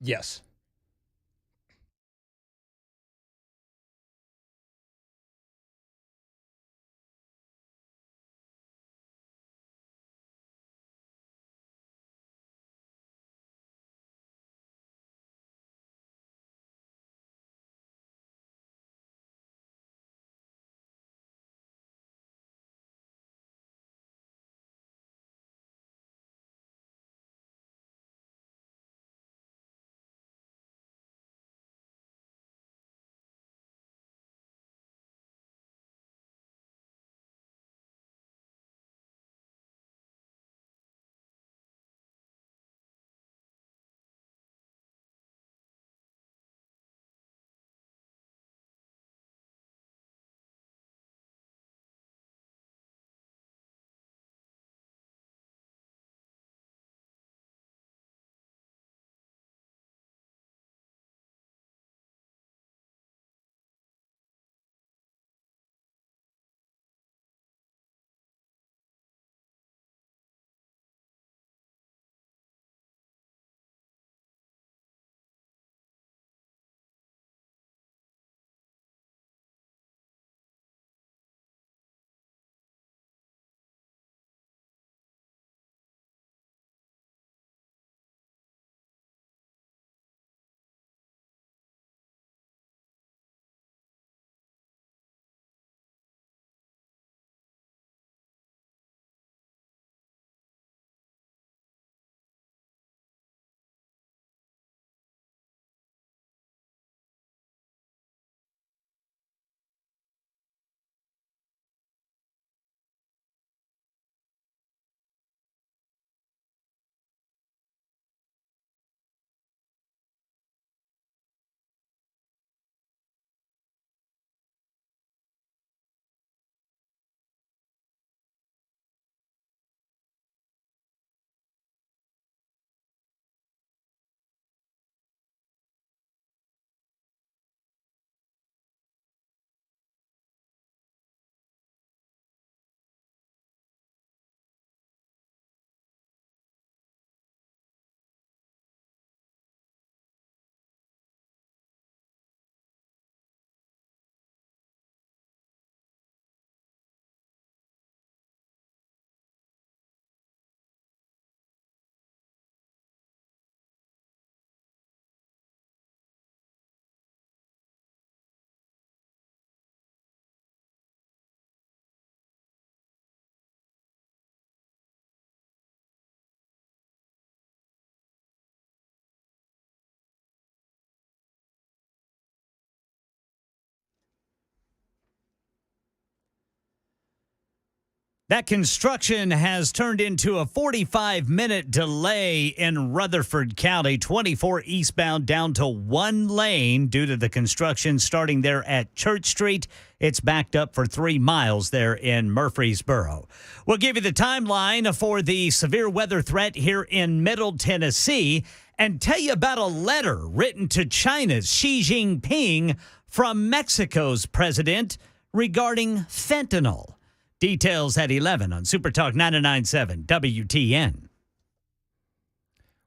Yes. That construction has turned into a 45-minute delay in Rutherford County, 24 eastbound down to one lane due to the construction starting there at Church Street. It's backed up for 3 miles there in Murfreesboro. We'll give you the timeline for the severe weather threat here in Middle Tennessee and tell you about a letter written to China's Xi Jinping from Mexico's president regarding fentanyl. Details at 11 on Supertalk 99.7 WTN.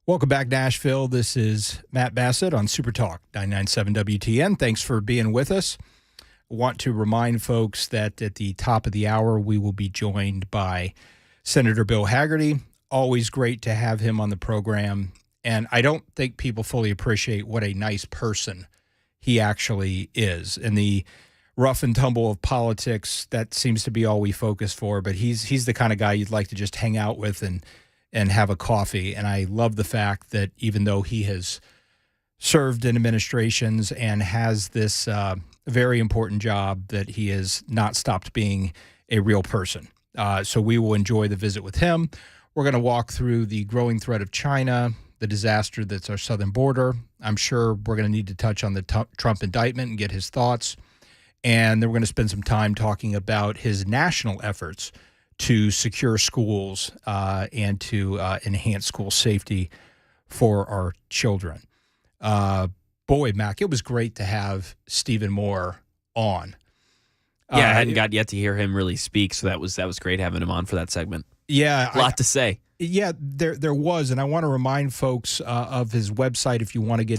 Welcome back, Nashville. This is Matt Bassett on Supertalk 99.7 WTN. Thanks for being with us. I want to remind folks that at the top of the hour, we will be joined by Senator Bill Hagerty. Always great to have him on the program. And I don't think people fully appreciate what a nice person he actually is. And the rough and tumble of politics, that seems to be all we focus for, but he's the kind of guy you'd like to just hang out with and have a coffee. And I love the fact that even though he has served in administrations and has this very important job, that he has not stopped being a real person. So we will enjoy the visit with him. We're going to walk through the growing threat of China, the disaster that's our southern border. I'm sure we're going to need to touch on the Trump indictment and get his thoughts. And then we're going to spend some time talking about his national efforts to secure schools and to enhance school safety for our children. Boy, Mac, it was great to have Stephen Moore on. Yeah, I hadn't got yet to hear him really speak, so that was great having him on for that segment. Yeah. A lot to say. Yeah, there was, and I want to remind folks of his website if you want to get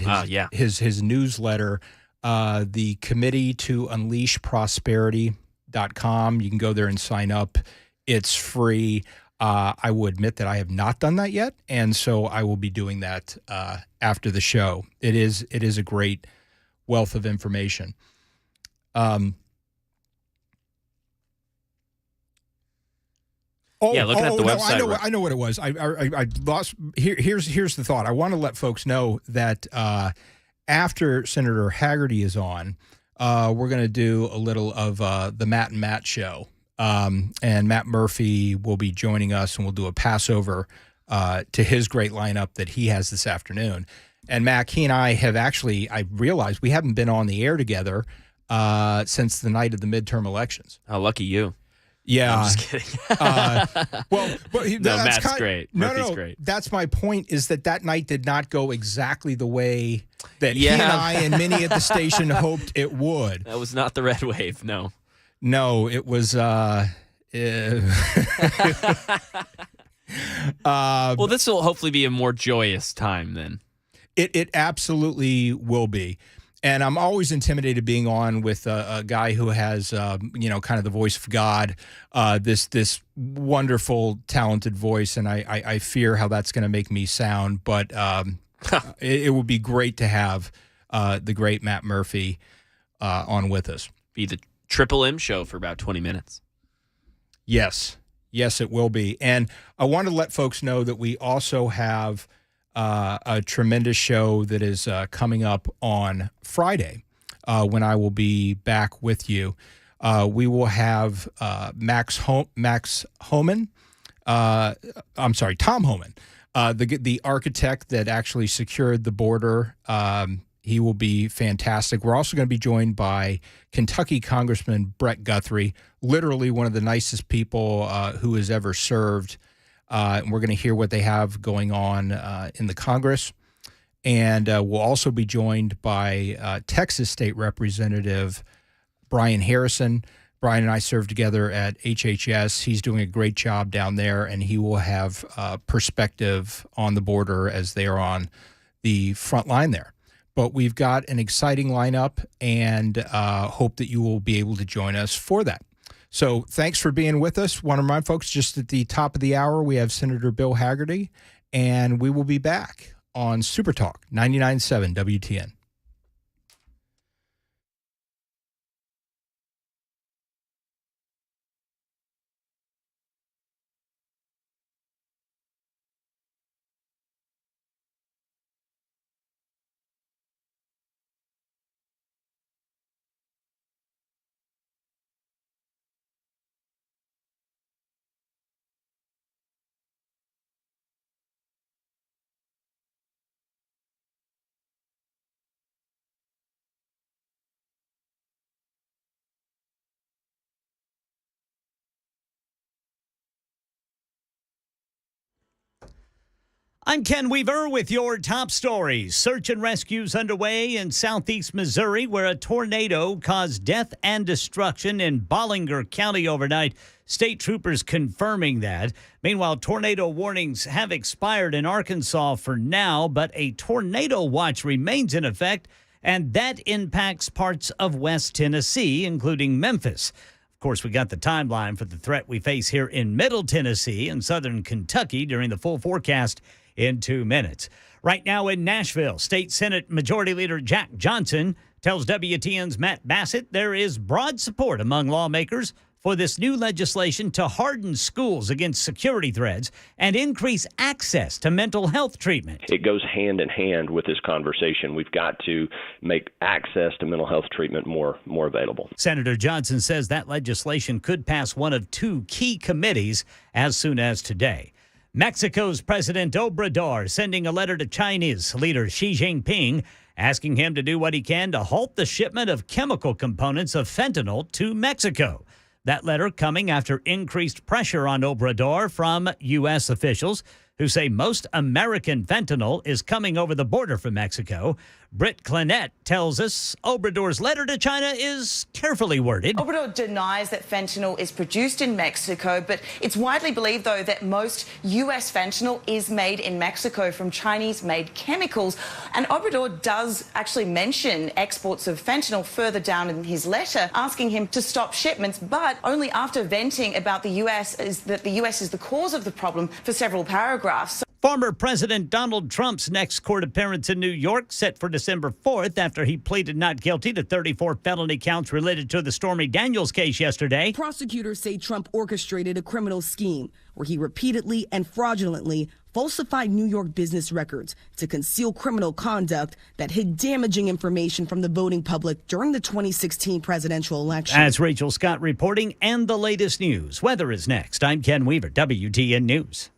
his newsletter, the Committee to Unleash Prosperity.com. You can go there and sign up. It's free. I will admit that I have not done that yet, and so I will be doing that after the show. It is a great wealth of information. Looking at the website. I know what it was. I lost. Here's the thought. I want to let folks know that after Senator Hagerty is on, we're going to do a little of the Matt and Matt show, and Matt Murphy will be joining us, and we'll do a Passover to his great lineup that he has this afternoon. And Matt, he and I have actually, I realized we haven't been on the air together since the night of the midterm elections. How lucky you. Yeah, no, I'm just kidding. Matt's great. Murphy's great. That's my point. Is that night did not go exactly the way that he and I and many at the station hoped it would. That was not the red wave. No, it was. Well, this will hopefully be a more joyous time then. It absolutely will be. And I'm always intimidated being on with a guy who has, kind of the voice of God, this wonderful, talented voice, and I fear how that's going to make me sound. But it would be great to have the great Matt Murphy on with us. Be the Triple M show for about 20 minutes. Yes, it will be. And I want to let folks know that we also have a tremendous show that is coming up on Friday when I will be back with you. We will have Tom Homan, the architect that actually secured the border. He will be fantastic. We're also going to be joined by Kentucky Congressman Brett Guthrie, literally one of the nicest people who has ever served. And we're going to hear what they have going on in the Congress. And we'll also be joined by Texas State Representative Brian Harrison. Brian and I served together at HHS. He's doing a great job down there, and he will have perspective on the border as they are on the front line there. But we've got an exciting lineup, and hope that you will be able to join us for that. So thanks for being with us. Want to remind folks, just at the top of the hour, we have Senator Bill Hagerty, and we will be back on Supertalk 99.7 WTN. I'm Ken Weaver with your top stories. Search and rescues underway in southeast Missouri, where a tornado caused death and destruction in Bollinger County overnight. State troopers confirming that. Meanwhile, tornado warnings have expired in Arkansas for now, but a tornado watch remains in effect, and that impacts parts of West Tennessee, including Memphis. Of course, we got the timeline for the threat we face here in Middle Tennessee and southern Kentucky during the full forecast in 2 minutes. Right now in Nashville, State Senate Majority Leader Jack Johnson tells WTN's Matt Bassett there is broad support among lawmakers for this new legislation to harden schools against security threats and increase access to mental health treatment. It goes hand in hand with this conversation. We've got to make access to mental health treatment more available. Senator Johnson says that legislation could pass one of two key committees as soon as today. Mexico's President Obrador sending a letter to Chinese leader Xi Jinping asking him to do what he can to halt the shipment of chemical components of fentanyl to Mexico. That letter coming after increased pressure on Obrador from U.S. officials who say most American fentanyl is coming over the border from Mexico. Britt Clinette tells us Obrador's letter to China is carefully worded. Obrador denies that fentanyl is produced in Mexico, but it's widely believed, though, that most U.S. fentanyl is made in Mexico from Chinese-made chemicals. And Obrador does actually mention exports of fentanyl further down in his letter, asking him to stop shipments, but only after venting about the U.S. is that the U.S. is the cause of the problem for several paragraphs. Former President Donald Trump's next court appearance in New York set for December 4th after he pleaded not guilty to 34 felony counts related to the Stormy Daniels case yesterday. Prosecutors say Trump orchestrated a criminal scheme where he repeatedly and fraudulently falsified New York business records to conceal criminal conduct that hid damaging information from the voting public during the 2016 presidential election. That's Rachel Scott reporting, and the latest news. Weather is next. I'm Ken Weaver, WTN News.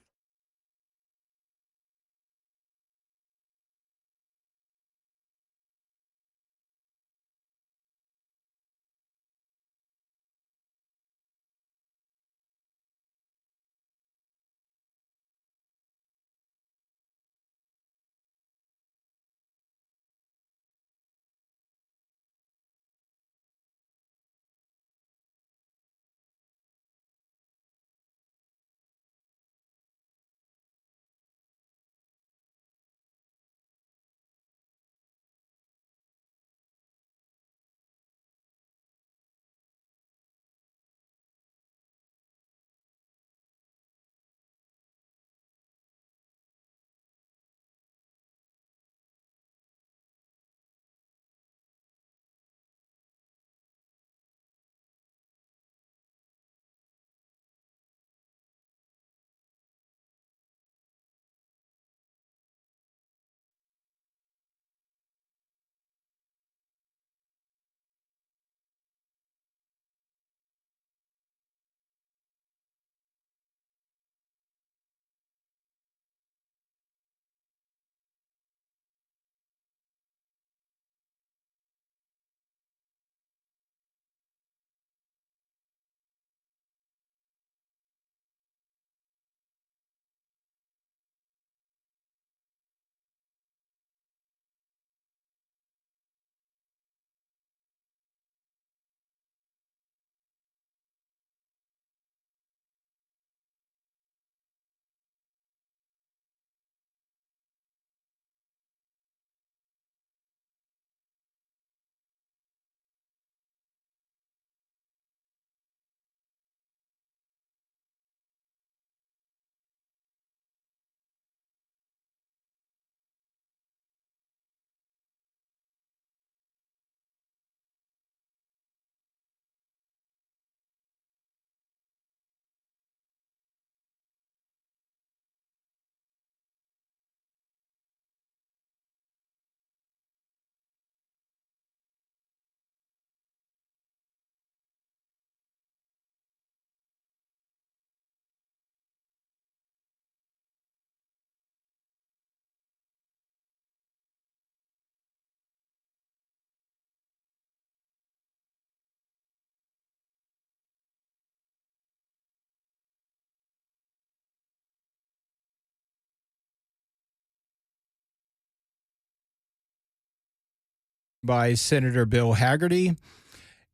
By Senator Bill Hagerty,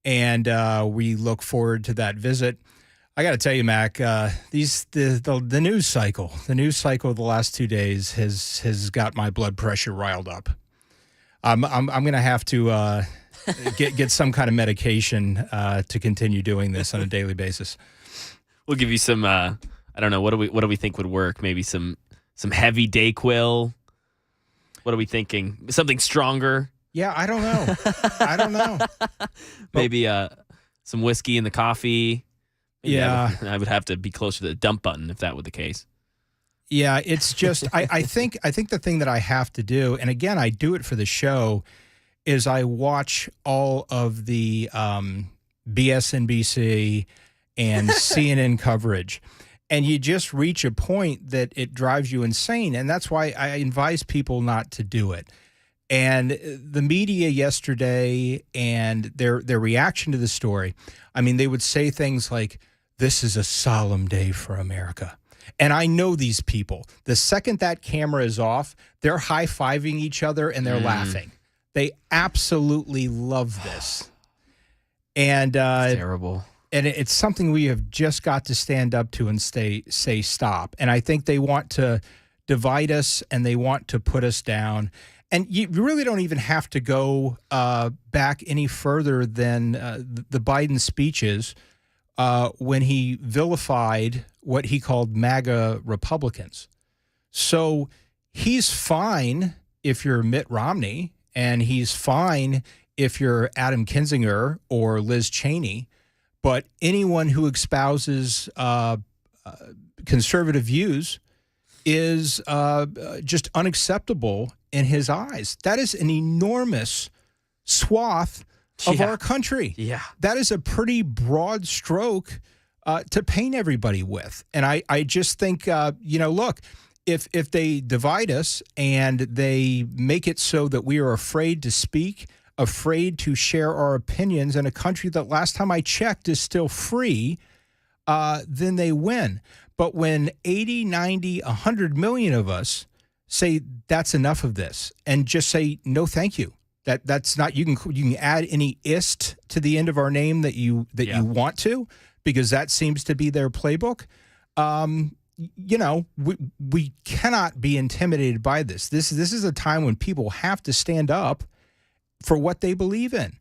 and we look forward to that visit. I got to tell you, Mac, the news cycle of the last 2 days has got my blood pressure riled up. I'm going to have to get some kind of medication to continue doing this on a daily basis. We'll give you some. I don't know. What do we think would work? Maybe some heavy Dayquil. What are we thinking? Something stronger. Yeah, I don't know. Maybe some whiskey in the coffee. Maybe yeah. I would have to be closer to the dump button if that were the case. Yeah, it's just I think the thing that I have to do, and again I do it for the show, is I watch all of the BSNBC and CNN coverage. And you just reach a point that it drives you insane. And that's why I advise people not to do it. And the media yesterday and their reaction to the story, I mean, they would say things like, this is a solemn day for America. And I know these people. The second that camera is off, they're high-fiving each other and they're laughing. They absolutely love this. And it's terrible. And it's something we have just got to stand up to and say stop. And I think they want to divide us and they want to put us down. And you really don't even have to go back any further than the Biden speeches when he vilified what he called MAGA Republicans. So he's fine if you're Mitt Romney, and he's fine if you're Adam Kinzinger or Liz Cheney. But anyone who espouses conservative views is just unacceptable in his eyes. That is an enormous swath of our country. Yeah. That is a pretty broad stroke to paint everybody with. And I just think, look, if they divide us and they make it so that we are afraid to speak, afraid to share our opinions in a country that last time I checked is still free, then they win. But when 80, 90, 100 million of us say that's enough of this and just say, no, thank you. That's not, you can add any ist to the end of our name that you want to, because that seems to be their playbook. We cannot be intimidated by this. This is a time when people have to stand up for what they believe in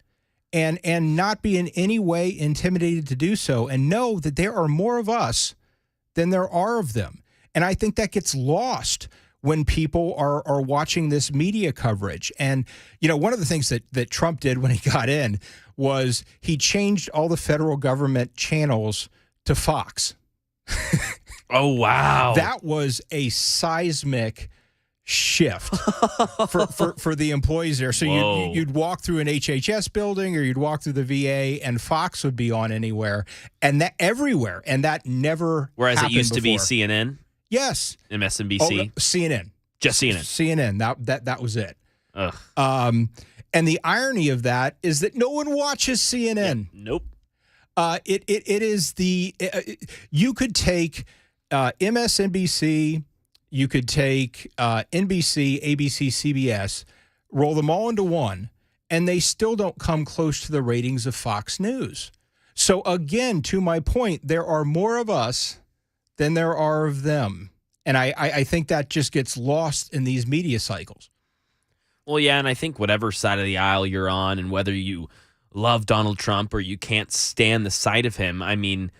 and not be in any way intimidated to do so, and know that there are more of us than there are of them. And I think that gets lost when people are watching this media coverage. And, one of the things that Trump did when he got in was he changed all the federal government channels to Fox. Oh, wow. That was a seismic shift for the employees there. So you'd walk through an HHS building or you'd walk through the VA and Fox would be on anywhere and that everywhere. And that never Whereas it used before. to be CNN? Yes. MSNBC? CNN. Just CNN. CNN. That was it. Ugh. And the irony of that is that no one watches CNN. Yeah, nope. It is you could take MSNBC, you could take NBC, ABC, CBS, roll them all into one, and they still don't come close to the ratings of Fox News. So again, to my point, there are more of us than there are of them. And I think that just gets lost in these media cycles. Well, yeah, and I think whatever side of the aisle you're on and whether you love Donald Trump or you can't stand the sight of him, I mean,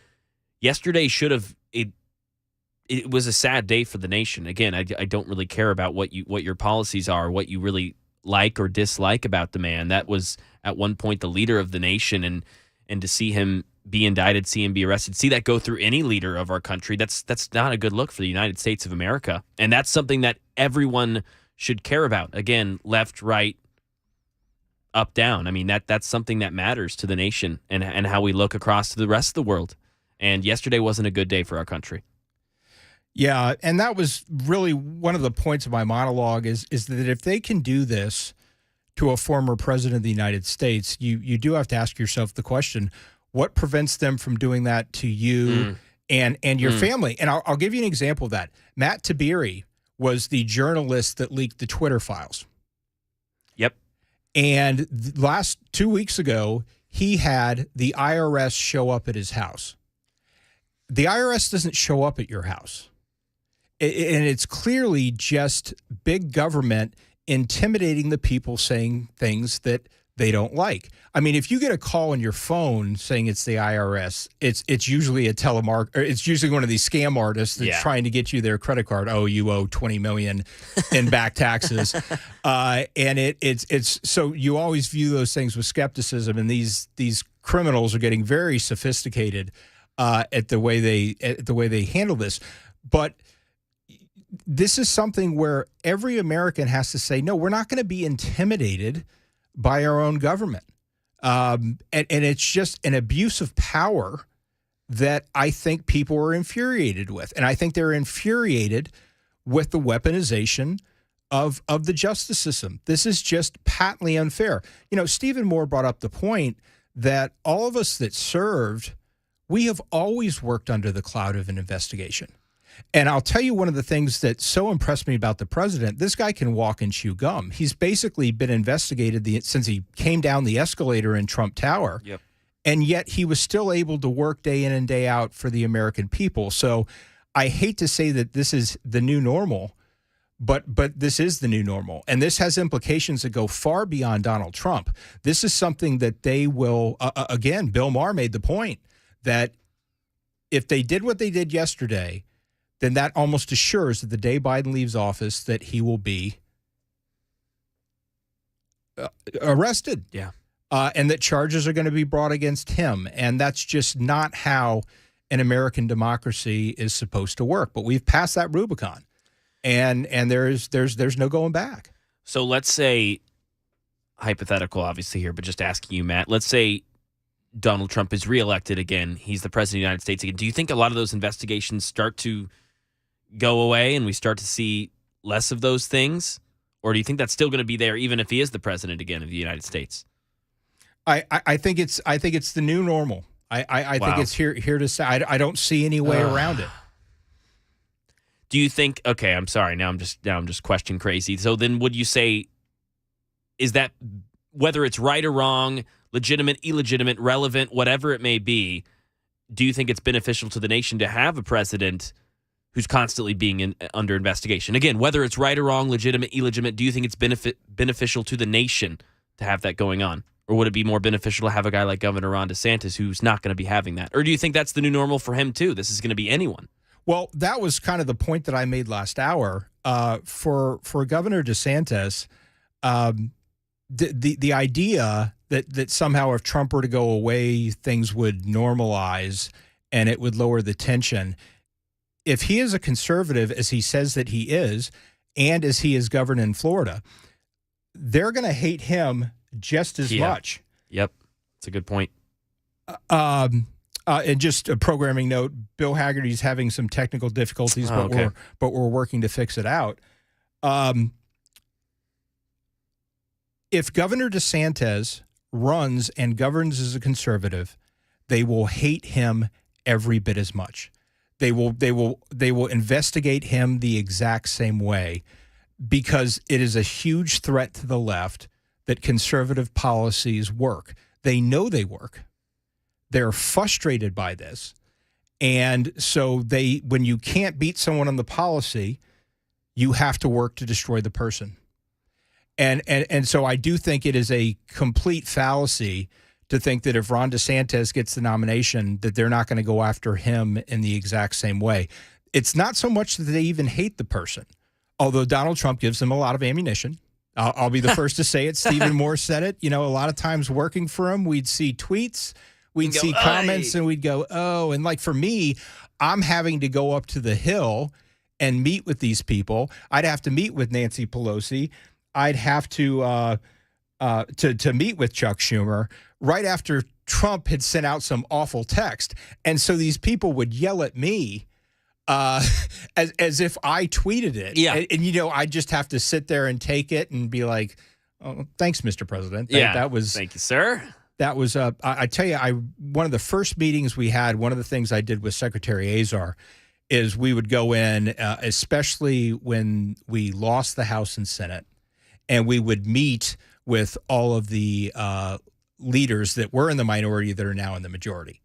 yesterday it was a sad day for the nation. Again, I don't really care about what your policies are, what you really like or dislike about the man. That was at one point the leader of the nation, and to see him be indicted, see him be arrested, see that go through any leader of our country, that's not a good look for the United States of America. And that's something that everyone should care about. Again, left, right, up, down. I mean, that's something that matters to the nation and how we look across to the rest of the world. And yesterday wasn't a good day for our country. Yeah, and that was really one of the points of my monologue is that if they can do this to a former president of the United States, you do have to ask yourself the question, what prevents them from doing that to you and your family? And I'll give you an example of that. Matt Taibbi was the journalist that leaked the Twitter files. Yep. And last 2 weeks ago, he had the IRS show up at his house. The IRS doesn't show up at your house. And it's clearly just big government intimidating the people saying things that they don't like. I mean, if you get a call on your phone saying it's the IRS, it's usually it's usually one of these scam artists that's trying to get you their credit card. Oh, you owe $20 million in back taxes, and it's so you always view those things with skepticism. And these criminals are getting very sophisticated at the way they handle this, but. This is something where every American has to say, no, we're not going to be intimidated by our own government. And it's just an abuse of power that I think people are infuriated with. And I think they're infuriated with the weaponization of the justice system. This is just patently unfair. Stephen Moore brought up the point that all of us that served, we have always worked under the cloud of an investigation. And I'll tell you one of the things that so impressed me about the president, this guy can walk and chew gum. He's basically been investigated since he came down the escalator in Trump Tower. Yep. And yet he was still able to work day in and day out for the American people. So I hate to say that this is the new normal, but this is the new normal. And this has implications that go far beyond Donald Trump. This is something that they will, again, Bill Maher made the point that if they did what they did yesterday, then that almost assures that the day Biden leaves office that he will be arrested. Yeah. And that charges are going to be brought against him. And that's just not how an American democracy is supposed to work. But we've passed that Rubicon. And there's no going back. So let's say, hypothetical obviously here, but just asking you, Matt, let's say Donald Trump is reelected again. He's the president of the United States again. Do you think a lot of those investigations start to go away and we start to see less of those things? Or do you think that's still going to be there even if he is the president again of the United States? I think it's the new normal. I think it's here to stay. I don't see any way around it. Do you think? Okay, I'm sorry. Now I'm just question crazy. So then, would you say is that whether it's right or wrong, legitimate, illegitimate, relevant, whatever it may be? Do you think it's beneficial to the nation to have a president who's constantly being under investigation? Again, whether it's right or wrong, legitimate, illegitimate, do you think it's beneficial to the nation to have that going on? Or would it be more beneficial to have a guy like Governor Ron DeSantis who's not going to be having that? Or do you think that's the new normal for him too? This is going to be anyone. Well, that was kind of the point that I made last hour. For Governor DeSantis, the idea that somehow if Trump were to go away, things would normalize and it would lower the tension. If he is a conservative, as he says that he is, and as he is governed in Florida, they're going to hate him just as much. Yep. That's a good point. And just a programming note, Bill Haggerty's having some technical difficulties, but we're working to fix it out. If Governor DeSantis runs and governs as a conservative, they will hate him every bit as much. They will investigate him the exact same way because it is a huge threat to the left that conservative policies work. They know they work. They're frustrated by this. And so when you can't beat someone on the policy, you have to work to destroy the person. And so I do think it is a complete fallacy to think that if Ron DeSantis gets the nomination, that they're not going to go after him in the exact same way. It's not so much that they even hate the person, although Donald Trump gives them a lot of ammunition. I'll be the first to say it. Stephen Moore said it. You know, a lot of times working for him, we'd see tweets, we'd see comments, and we'd go, oh. And like for me, I'm having to go up to the Hill and meet with these people. I'd have to meet with Nancy Pelosi. I'd have to meet with Chuck Schumer right after Trump had sent out some awful text. And so these people would yell at me as if I tweeted it. Yeah. And you know, I just have to sit there and take it and be like, oh, thanks, Mr. President. Thank you, sir. That was, I tell you, one of the first meetings we had, one of the things I did with Secretary Azar is we would go in, especially when we lost the House and Senate, and we would meet with all of the leaders that were in the minority that are now in the majority.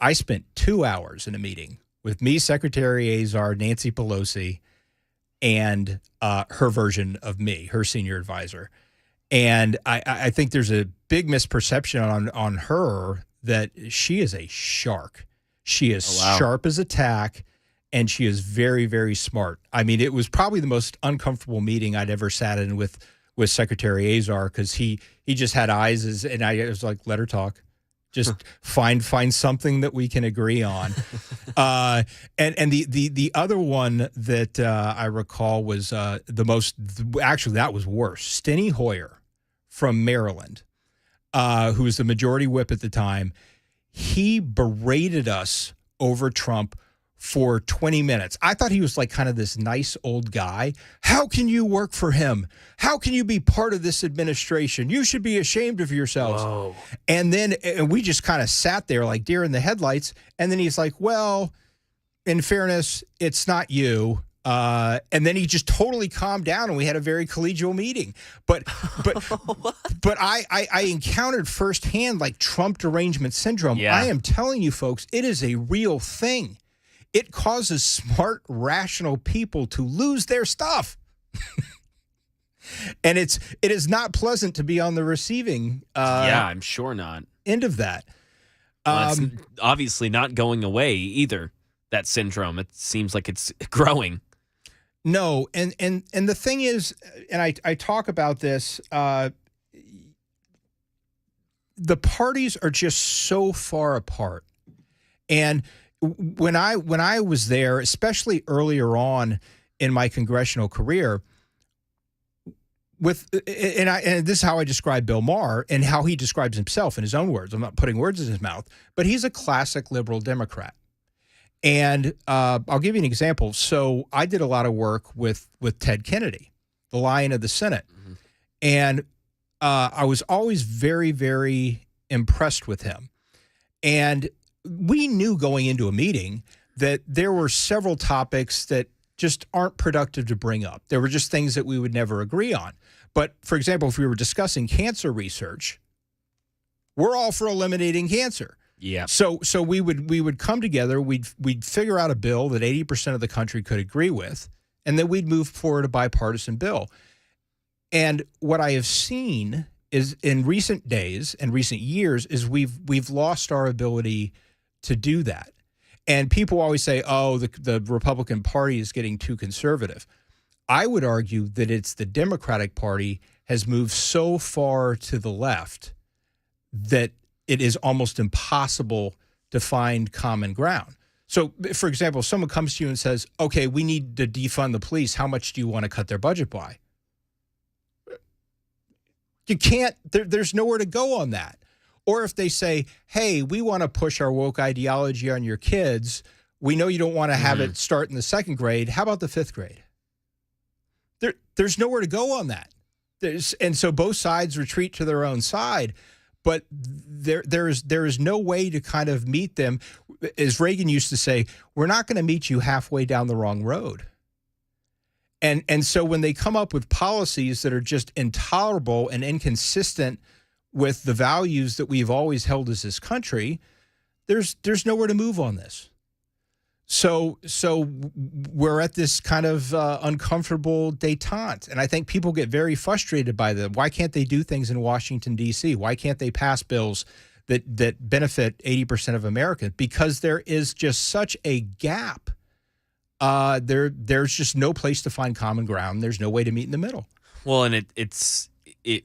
I spent 2 hours in a meeting with me, Secretary Azar, Nancy Pelosi, and her version of me, her senior advisor. And I think there's a big misperception on her that she is a shark. She is sharp as a tack, and she is very, very smart. I mean, it was probably the most uncomfortable meeting I'd ever sat in with Secretary Azar because he just had eyes, and I was like, let her talk. Just find something that we can agree on. And the other one that I recall was that was worse. Steny Hoyer from Maryland, who was the majority whip at the time. He berated us over Trump for 20 minutes. I thought he was like kind of this nice old guy. How can you work for him? How can you be part of this administration? You should be ashamed of yourselves. Whoa. And we just kind of sat there like deer in the headlights. And then he's like, well, in fairness, it's not you. And then he just totally calmed down, and we had a very collegial meeting. But I encountered firsthand like Trump derangement syndrome. Yeah. I am telling you, folks, it is a real thing. It causes smart, rational people to lose their stuff. And it is not pleasant to be on the receiving I'm sure not. end of that. Well, it's obviously not going away either, that syndrome. It seems like it's growing. No, and the thing is, and I talk about this, the parties are just so far apart. And when I was there, especially earlier on in my congressional career, and this is how I describe Bill Maher and how he describes himself in his own words. I'm not putting words in his mouth, but he's a classic liberal Democrat. And I'll give you an example. So I did a lot of work with Ted Kennedy, the Lion of the Senate. Mm-hmm. And I was always very, very impressed with him. And we knew going into a meeting that there were several topics that just aren't productive to bring up. There were just things that we would never agree on. But, for example, if we were discussing cancer research, we're all for eliminating cancer. Yeah. So we would come together, we'd figure out a bill that 80% of the country could agree with, and then we'd move forward a bipartisan bill. And what I have seen is in recent days and recent years is we've lost our ability to do that. And people always say, oh, the Republican Party is getting too conservative. I would argue that it's the Democratic Party has moved so far to the left that it is almost impossible to find common ground. So, for example, if someone comes to you and says, okay, we need to defund the police, how much do you want to cut their budget by? You can't, there's nowhere to go on that. Or if they say, hey, we want to push our woke ideology on your kids, we know you don't want to have it start in the second grade, how about the fifth grade? There's nowhere to go on that. And so both sides retreat to their own side. But there is no way to kind of meet them. As Reagan used to say, we're not going to meet you halfway down the wrong road. And so when they come up with policies that are just intolerable and inconsistent with the values that we've always held as this country, there's nowhere to move on this. So we're at this kind of uncomfortable détente. And I think people get very frustrated by them. Why can't they do things in Washington, D.C.? Why can't they pass bills that benefit 80% of Americans? Because there is just such a gap. There's just no place to find common ground. There's no way to meet in the middle. Well, and it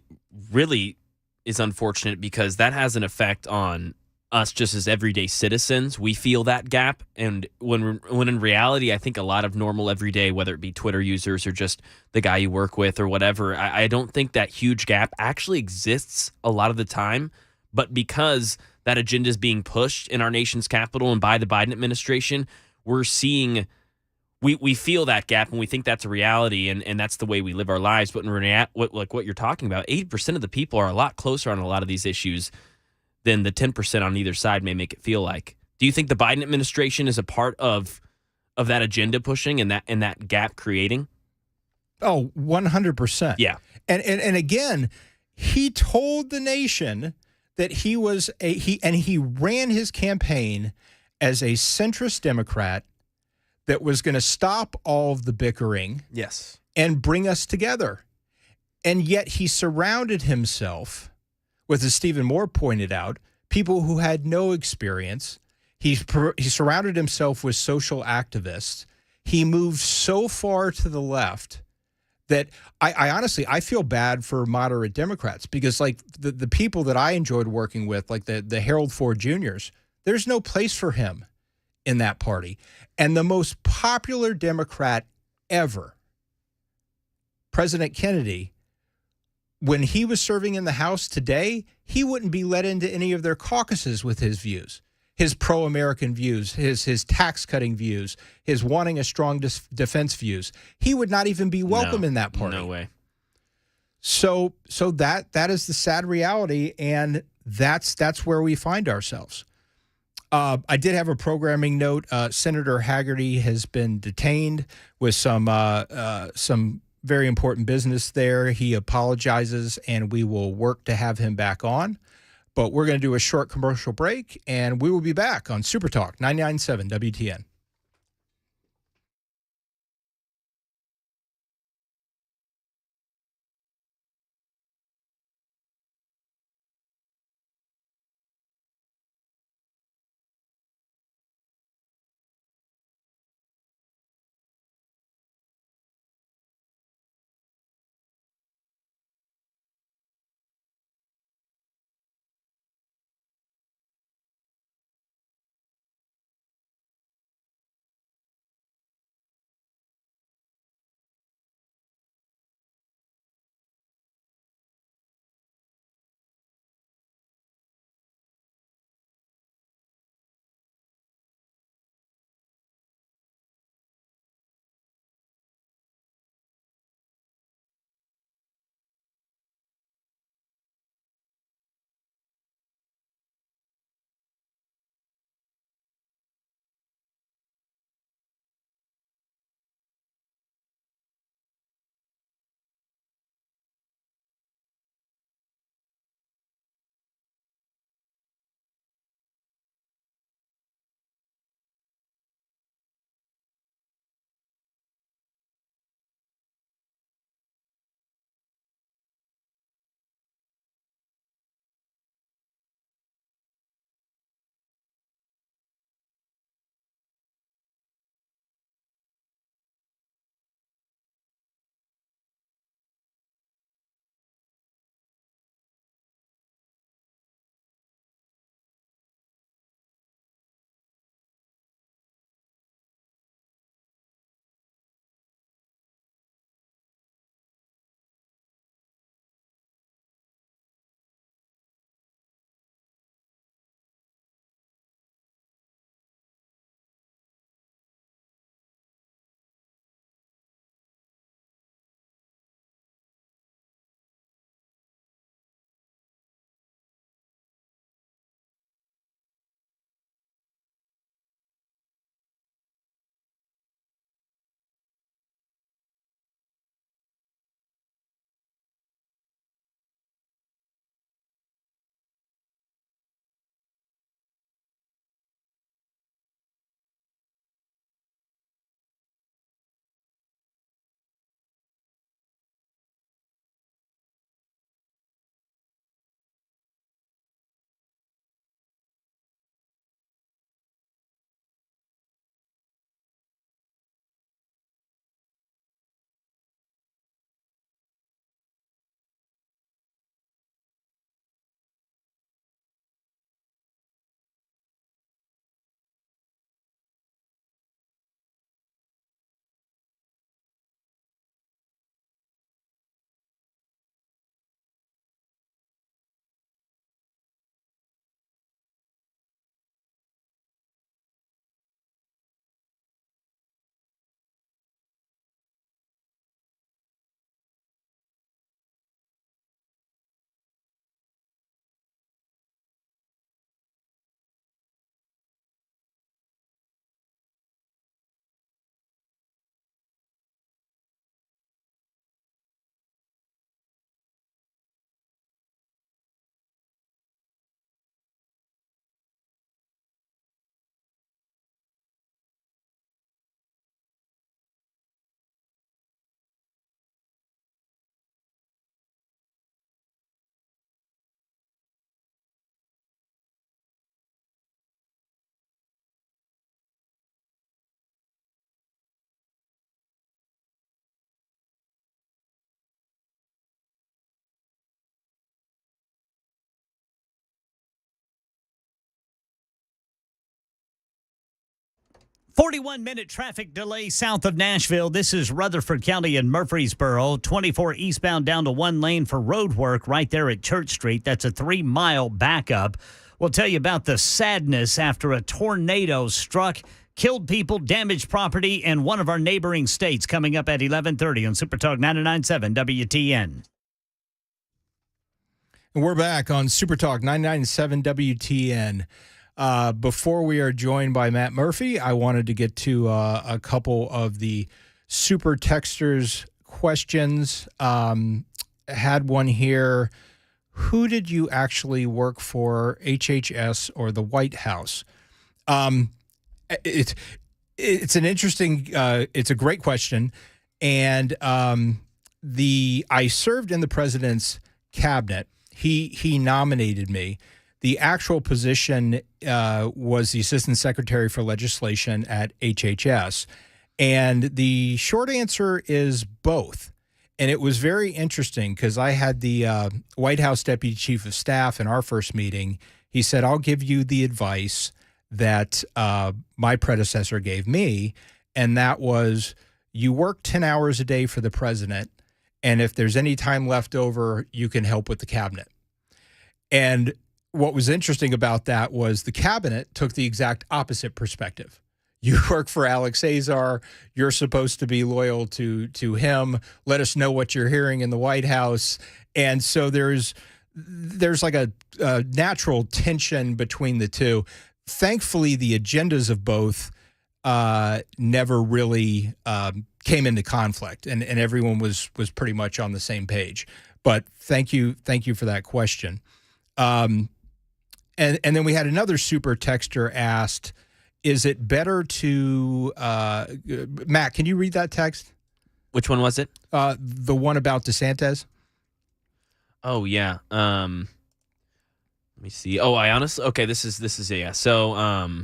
really is unfortunate because that has an effect on us just as everyday citizens. We feel that gap, and when in reality, I think a lot of normal everyday, whether it be Twitter users or just the guy you work with or whatever, I don't think that huge gap actually exists a lot of the time. But because that agenda is being pushed in our nation's capital and by the Biden administration, we're seeing we feel that gap and we think that's a reality and that's the way we live our lives. But what you're talking about, 80% of the people are a lot closer on a lot of these issues than the 10% on either side may make it feel like. Do you think the Biden administration is a part of that agenda pushing and that gap creating? Oh, 100%. Yeah. And again, he told the nation that he ran his campaign as a centrist Democrat that was going to stop all of the bickering. Yes. And bring us together. And yet he surrounded himself with, as Stephen Moore pointed out, people who had no experience. He surrounded himself with social activists. He moved so far to the left that I honestly, I feel bad for moderate Democrats because like the people that I enjoyed working with, like the Harold Ford Jr.'s, there's no place for him in that party. And the most popular Democrat ever, President Kennedy, when he was serving in the House today, he wouldn't be let into any of their caucuses with his views, his pro-American views, his tax-cutting views, his wanting a strong defense views. He would not even be welcome in that party. No way. So that is the sad reality, and that's where we find ourselves. I did have a programming note. Senator Haggerty has been detained with some very important business there. He apologizes, and we will work to have him back on. But we're going to do a short commercial break, and we will be back on Supertalk 99.7 WTN. "41-minute traffic delay south of Nashville. This is Rutherford County and Murfreesboro. 24 eastbound down to one lane for road work right there at Church Street. That's a 3-mile backup. We'll tell you about the sadness after a tornado struck, killed people, damaged property in one of our neighboring states coming up at 11:30 on Supertalk 99.7 WTN. And we're back on Supertalk 99.7 WTN. Before we are joined by Matt Murphy, I wanted to get to a couple of the super texters questions. Had one here. Who did you actually work for, HHS or the White House? It's an interesting, it's a great question. And I served in the president's cabinet. He nominated me. The actual position was the Assistant Secretary for Legislation at HHS. And the short answer is both. And it was very interesting because I had the White House Deputy Chief of Staff in our first meeting. He said, I'll give you the advice that my predecessor gave me. And that was, you work 10 hours a day for the president. And if there's any time left over, you can help with the cabinet. And what was interesting about that was the cabinet took the exact opposite perspective. You work for Alex Azar. You're supposed to be loyal to him. Let us know what you're hearing in the White House. And so there's like a natural tension between the two. Thankfully, the agendas of both never really came into conflict, and everyone was pretty much on the same page. But thank you for that question. And then we had another super texter asked, is it better to Matt, can you read that text? Which one was it? The one about DeSantis. Oh yeah. Let me see. Oh, I honestly, okay, this is yeah. So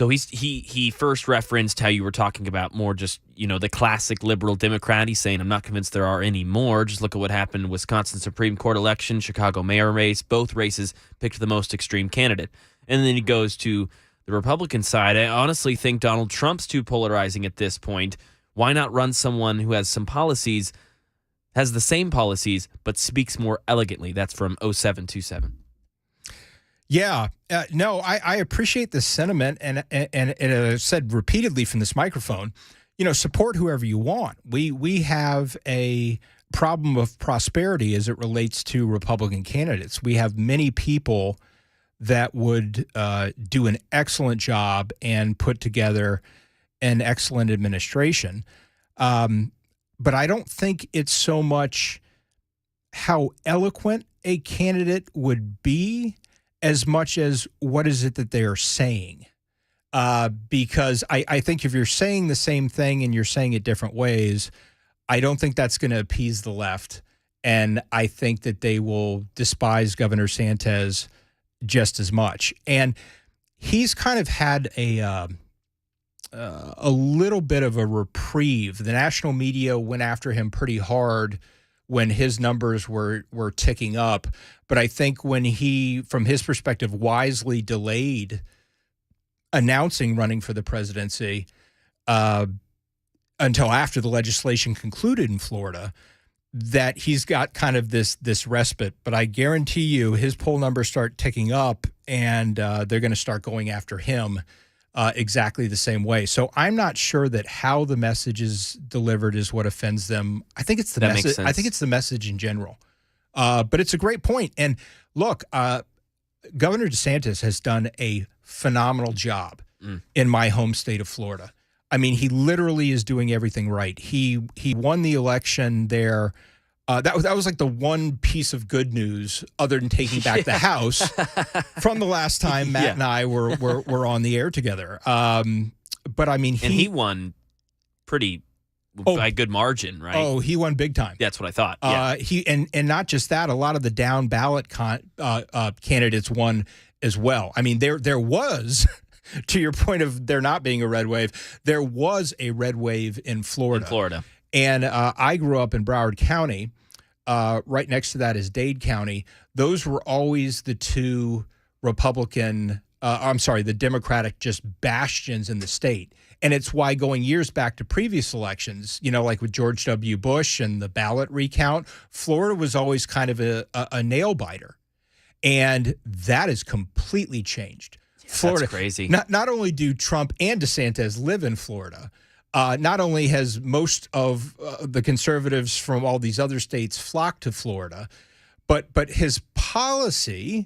he first referenced how you were talking about more just, the classic liberal Democrat. He's saying, I'm not convinced there are any more. Just look at what happened in Wisconsin Supreme Court election, Chicago mayor race. Both races picked the most extreme candidate. And then he goes to the Republican side. I honestly think Donald Trump's too polarizing at this point. Why not run someone who has the same policies, but speaks more elegantly? That's from 0727. Yeah, no, I appreciate the sentiment, and I've said repeatedly from this microphone, support whoever you want. We have a problem of prosperity as it relates to Republican candidates. We have many people that would do an excellent job and put together an excellent administration. But I don't think it's so much how eloquent a candidate would be as much as what is it that they are saying. Because I think if you're saying the same thing and you're saying it different ways, I don't think that's going to appease the left. And I think that they will despise Governor Santos just as much. And he's kind of had a little bit of a reprieve. The national media went after him pretty hard when his numbers were ticking up. But I think when he, from his perspective, wisely delayed announcing running for the presidency until after the legislation concluded in Florida, that he's got kind of this respite. But I guarantee you his poll numbers start ticking up, and they're going to start going after him exactly the same way. So I'm not sure that how the message is delivered is what offends them. I think it's the message. I think it's the message in general. But it's a great point. And look, Governor DeSantis has done a phenomenal job in my home state of Florida. I mean, he literally is doing everything right. He won the election there. That was like the one piece of good news other than taking back the House from the last time Matt and I were on the air together. But I mean, he won pretty by a good margin, right? Oh, he won big time. That's what I thought. Yeah. And not just that, a lot of the down ballot candidates won as well. I mean, there was, to your point of there not being a red wave, there was a red wave in Florida. And I grew up in Broward County. Right next to that is Dade County. Those were always the two the Democratic just bastions in the state. And it's why going years back to previous elections, like with George W. Bush and the ballot recount, Florida was always kind of a nail biter. And that has completely changed. Florida, that's crazy. Not only do Trump and DeSantis live in Florida, not only has most of the conservatives from all these other states flocked to Florida, but his policy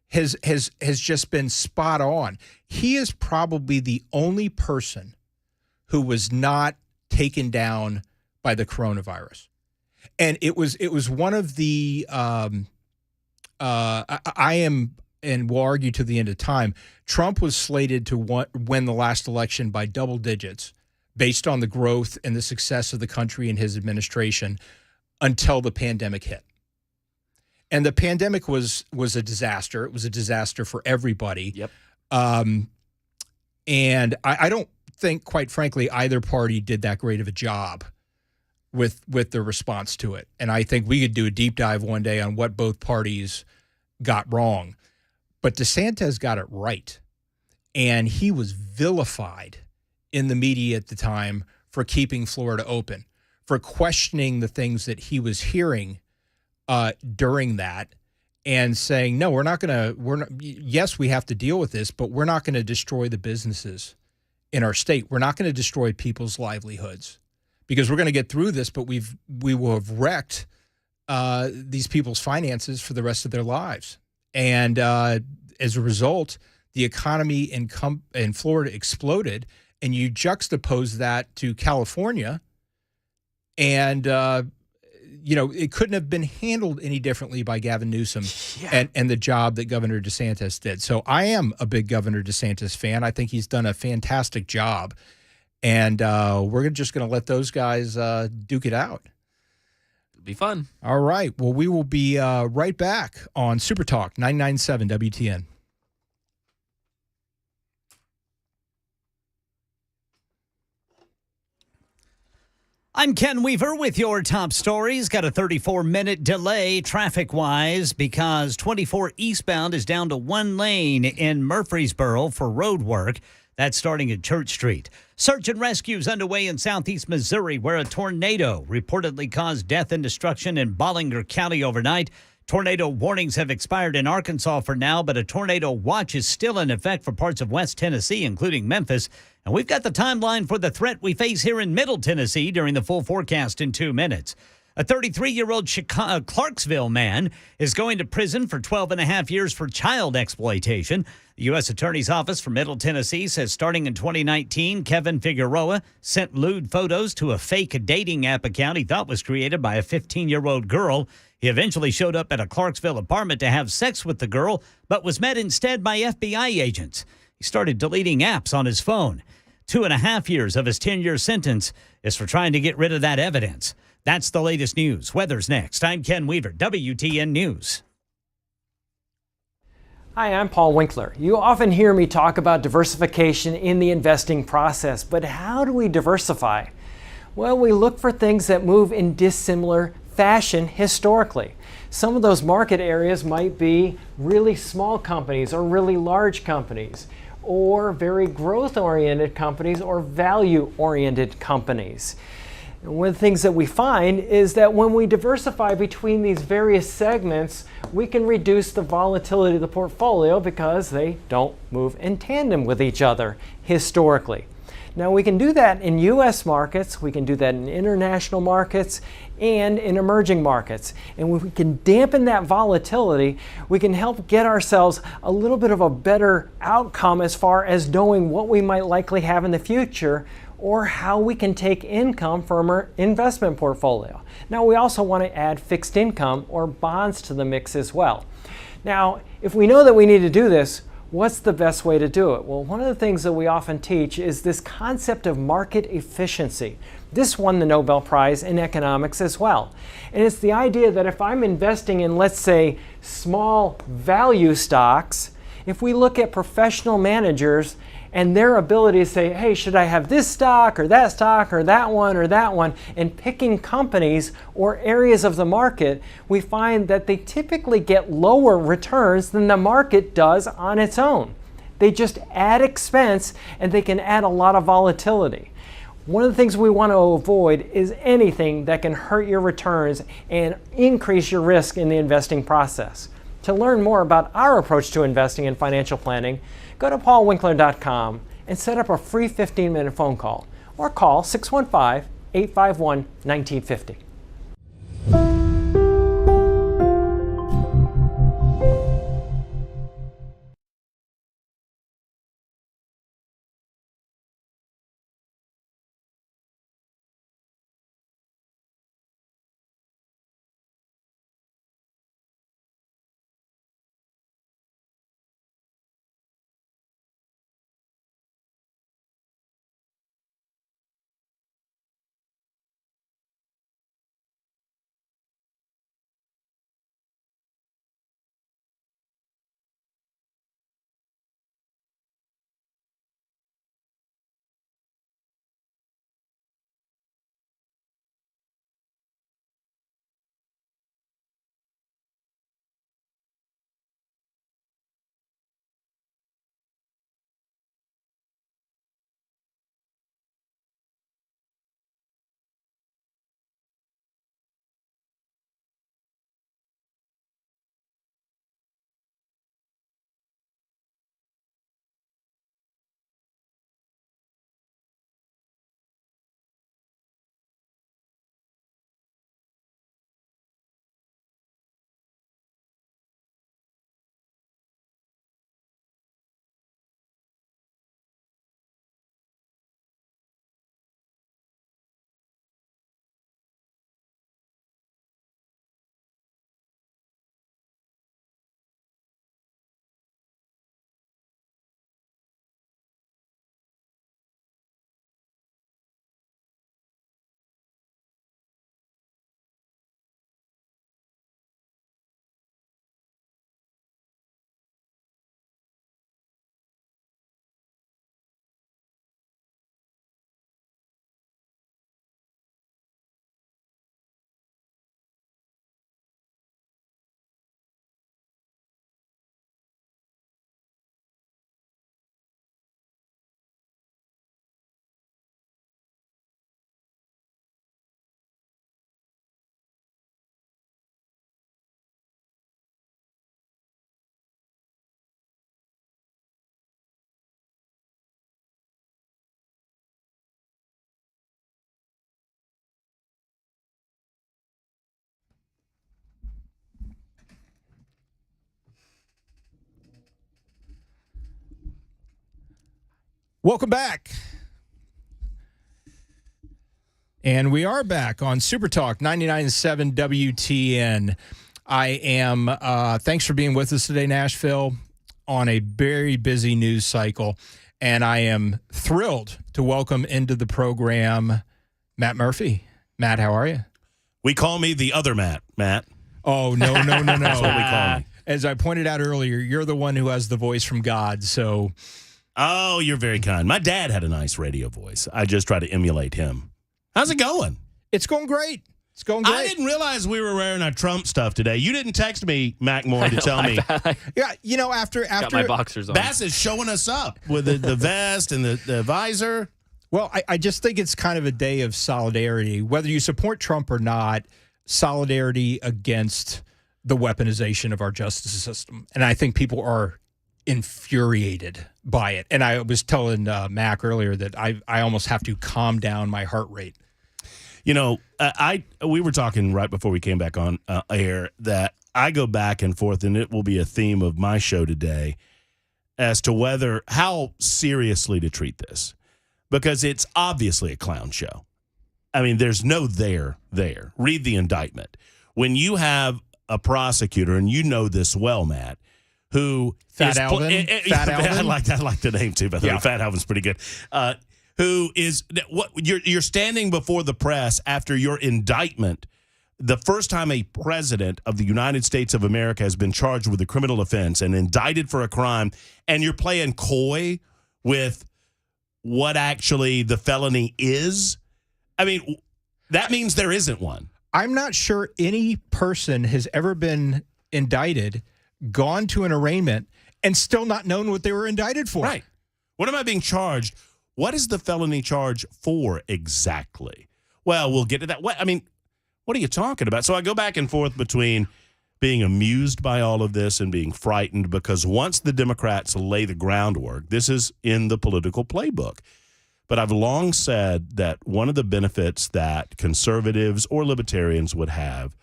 has just been spot on. He is probably the only person who was not taken down by the coronavirus. And it was one of the I am, and we'll argue to the end of time, Trump was slated to win the last election by double digits based on the growth and the success of the country and his administration until the pandemic hit. And the pandemic was a disaster. It was a disaster for everybody. Yep. And I don't think, quite frankly, either party did that great of a job with their response to it. And I think we could do a deep dive one day on what both parties got wrong. But DeSantis got it right. And he was vilified in the media at the time for keeping Florida open, for questioning the things that he was hearing during that and saying, no, yes, we have to deal with this, but we're not going to destroy the businesses in our state. We're not going to destroy people's livelihoods because we're going to get through this, but we will have wrecked these people's finances for the rest of their lives. And as a result, the economy in Florida exploded, and you juxtapose that to California, and it couldn't have been handled any differently by Gavin Newsom and the job that Governor DeSantis did. So I am a big Governor DeSantis fan. I think he's done a fantastic job, and we're just going to let those guys duke it out. It'll be fun. All right. Well, we will be right back on Supertalk 99.7 WTN. I'm Ken Weaver with your top stories. Got a 34-minute delay traffic-wise because 24 eastbound is down to one lane in Murfreesboro for road work. That's starting at Church Street. Search and rescue is underway in southeast Missouri where a tornado reportedly caused death and destruction in Bollinger County overnight. Tornado warnings have expired in Arkansas for now, but a tornado watch is still in effect for parts of West Tennessee, including Memphis. And we've got the timeline for the threat we face here in Middle Tennessee during the full forecast in 2 minutes. A 33-year-old Clarksville man is going to prison for 12 and a half years for child exploitation. The U.S. Attorney's Office for Middle Tennessee says starting in 2019, Kevin Figueroa sent lewd photos to a fake dating app account he thought was created by a 15-year-old girl. He eventually showed up at a Clarksville apartment to have sex with the girl, but was met instead by FBI agents. He started deleting apps on his phone. 2.5 years of his 10-year sentence is for trying to get rid of that evidence. That's the latest news. Weather's next. I'm Ken Weaver, WTN News. Hi, I'm Paul Winkler. You often hear me talk about diversification in the investing process, but how do we diversify? Well, we look for things that move in dissimilar fashion historically. Some of those market areas might be really small companies or really large companies, or very growth-oriented companies or value-oriented companies. And one of the things that we find is that when we diversify between these various segments, we can reduce the volatility of the portfolio because they don't move in tandem with each other historically. Now, we can do that in U.S. markets, we can do that in international markets, and in emerging markets. And when we can dampen that volatility, we can help get ourselves a little bit of a better outcome as far as knowing what we might likely have in the future or how we can take income from our investment portfolio. Now, we also want to add fixed income or bonds to the mix as well. Now, if we know that we need to do this, what's the best way to do it? Well, one of the things that we often teach is this concept of market efficiency. This won the Nobel Prize in economics as well. And it's the idea that if I'm investing in, let's say, small value stocks, if we look at professional managers and their ability to say, hey, should I have this stock or that one, and picking companies or areas of the market, we find that they typically get lower returns than the market does on its own. They just add expense and they can add a lot of volatility. One of the things we want to avoid is anything that can hurt your returns and increase your risk in the investing process. To learn more about our approach to investing and financial planning, go to paulwinkler.com and set up a free 15-minute phone call or call 615-851-1950. Welcome back. And we are back on Supertalk 99.7 WTN. I am, thanks for being with us today, Nashville, on a very busy news cycle. And I am thrilled to welcome into the program Matt Murphy. Matt, how are you? We call me the other Matt. Matt. Oh, no. That's what we call me. As I pointed out earlier, you're the one who has the voice from God, so... Oh, you're very kind. My dad had a nice radio voice. I just try to emulate him. How's it going? It's going great. It's going great. I didn't realize we were wearing our Trump stuff today. You didn't text me, Mackmore, to tell me. Yeah, after got my boxers on. Bassett's showing us up with the vest and the visor. Well, I just think it's kind of a day of solidarity. Whether you support Trump or not, solidarity against the weaponization of our justice system. And I think people are infuriated by it. And I was telling Mac earlier that I almost have to calm down my heart rate. You know, we were talking right before we came back on air that I go back and forth, and it will be a theme of my show today as to how seriously to treat this, because it's obviously a clown show. I mean, there's no there. Read the indictment. When you have a prosecutor, and you know this well, Matt, who Fat Alvin. I like the name too. By the way, Fat Alvin's pretty good. Who is what you're standing before the press after your indictment, the first time a president of the United States of America has been charged with a criminal offense and indicted for a crime, and you're playing coy with what actually the felony is. I mean, that means there isn't one. I'm not sure any person has ever been indicted, gone to an arraignment, and still not known what they were indicted for. Right. What am I being charged? What is the felony charge for exactly? Well, we'll get to that. What are you talking about? So I go back and forth between being amused by all of this and being frightened, because once the Democrats lay the groundwork, this is in the political playbook. But I've long said that one of the benefits that conservatives or libertarians would have,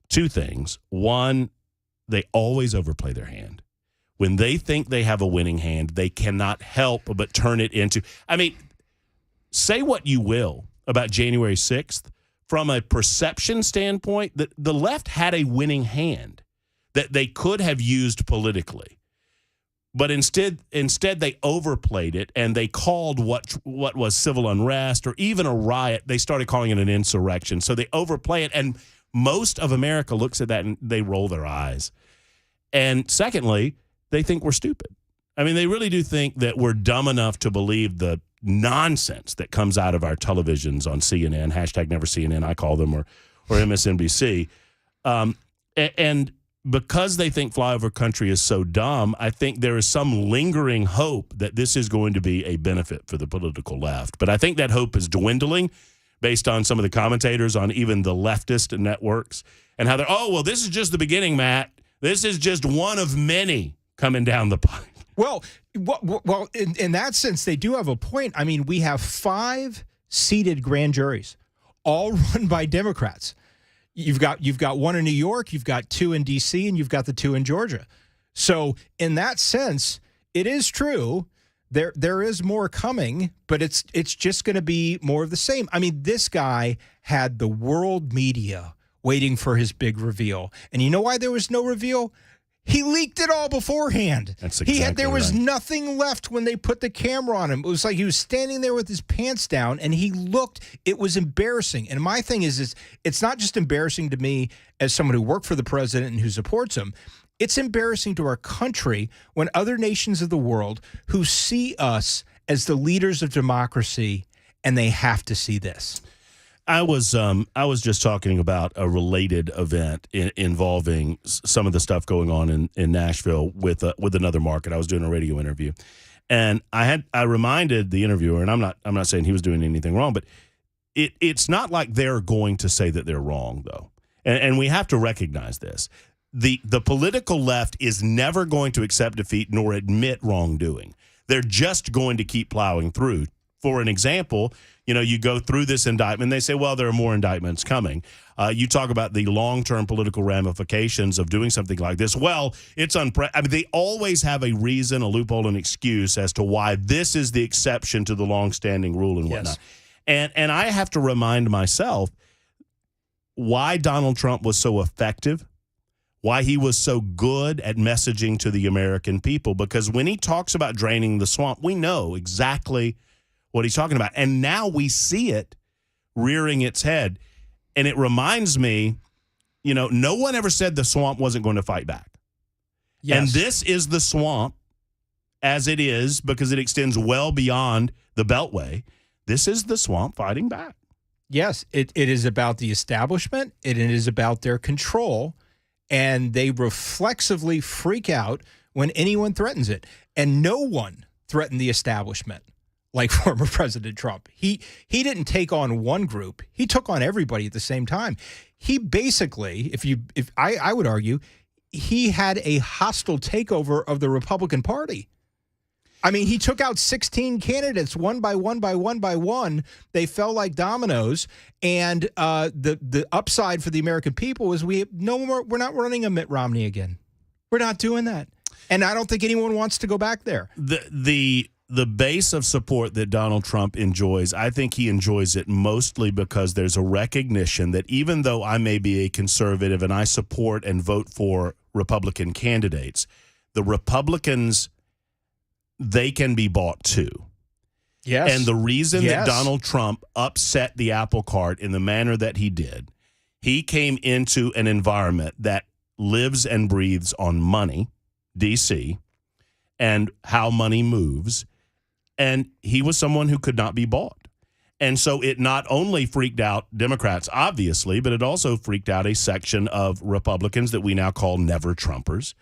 two things. One, they always overplay their hand. When they think they have a winning hand, they cannot help but turn it into, say what you will about January 6th. From a perception standpoint, the left had a winning hand that they could have used politically. But instead they overplayed it, and they called what was civil unrest or even a riot, they started calling it an insurrection. So they overplay it, and most of America looks at that and they roll their eyes. And secondly, they think we're stupid. I mean, they really do think that we're dumb enough to believe the nonsense that comes out of our televisions on CNN, #NeverCNN, I call them, or MSNBC. And because they think flyover country is so dumb, I think there is some lingering hope that this is going to be a benefit for the political left. But I think that hope is dwindling based on some of the commentators on even the leftist networks and how they're, this is just the beginning, Matt. This is just one of many coming down the pipe. Well, in that sense, they do have a point. I mean, we have 5 seated grand juries, all run by Democrats. You've got one in New York, you've got 2 in D.C., and you've got the 2 in Georgia. So in that sense, it is true. There is more coming, but it's just going to be more of the same. I mean, this guy had the world media waiting for his big reveal. And you know why there was no reveal? He leaked it all beforehand. That's exactly there was right. nothing left when they put the camera on him. It was like he was standing there with his pants down, and it was embarrassing. And my thing is it's not just embarrassing to me as someone who worked for the president and who supports him. It's embarrassing to our country when other nations of the world who see us as the leaders of democracy, and they have to see this. I was just talking about a related event involving some of the stuff going on in Nashville with another market. I was doing a radio interview, and I reminded the interviewer, and I'm not saying he was doing anything wrong, but it's not like they're going to say that they're wrong though, and we have to recognize this. The political left is never going to accept defeat nor admit wrongdoing. They're just going to keep plowing through for an example, you go through this indictment, they say, well, there are more indictments coming. You talk about the long-term political ramifications of doing something like this. Well, it's they always have a reason, a loophole, an excuse as to why this is the exception to the long-standing rule and whatnot. And I have to remind myself why Donald Trump was so effective, why he was so good at messaging to the American people, because when he talks about draining the swamp, we know exactly what he's talking about. And now we see it rearing its head. And it reminds me, no one ever said the swamp wasn't going to fight back. Yes. And this is the swamp as it is, because it extends well beyond the Beltway. This is the swamp fighting back. Yes, it is about the establishment. It is about their control. And they reflexively freak out when anyone threatens it. And no one threatened the establishment like former President Trump. He didn't take on one group. He took on everybody at the same time. He basically, I would argue, he had a hostile takeover of the Republican Party. I mean, he took out 16 candidates one by one by one by one. They fell like dominoes. And the upside for the American people is we're not running a Mitt Romney again. We're not doing that. And I don't think anyone wants to go back there. The base of support that Donald Trump enjoys, I think he enjoys it mostly because there's a recognition that even though I may be a conservative and I support and vote for Republican candidates, the Republicans, they can be bought too. Yes. And the reason that Donald Trump upset the apple cart in the manner that he did, he came into an environment that lives and breathes on money, D.C., and how money moves. And he was someone who could not be bought. And so it not only freaked out Democrats, obviously, but it also freaked out a section of Republicans that we now call never-Trumpers.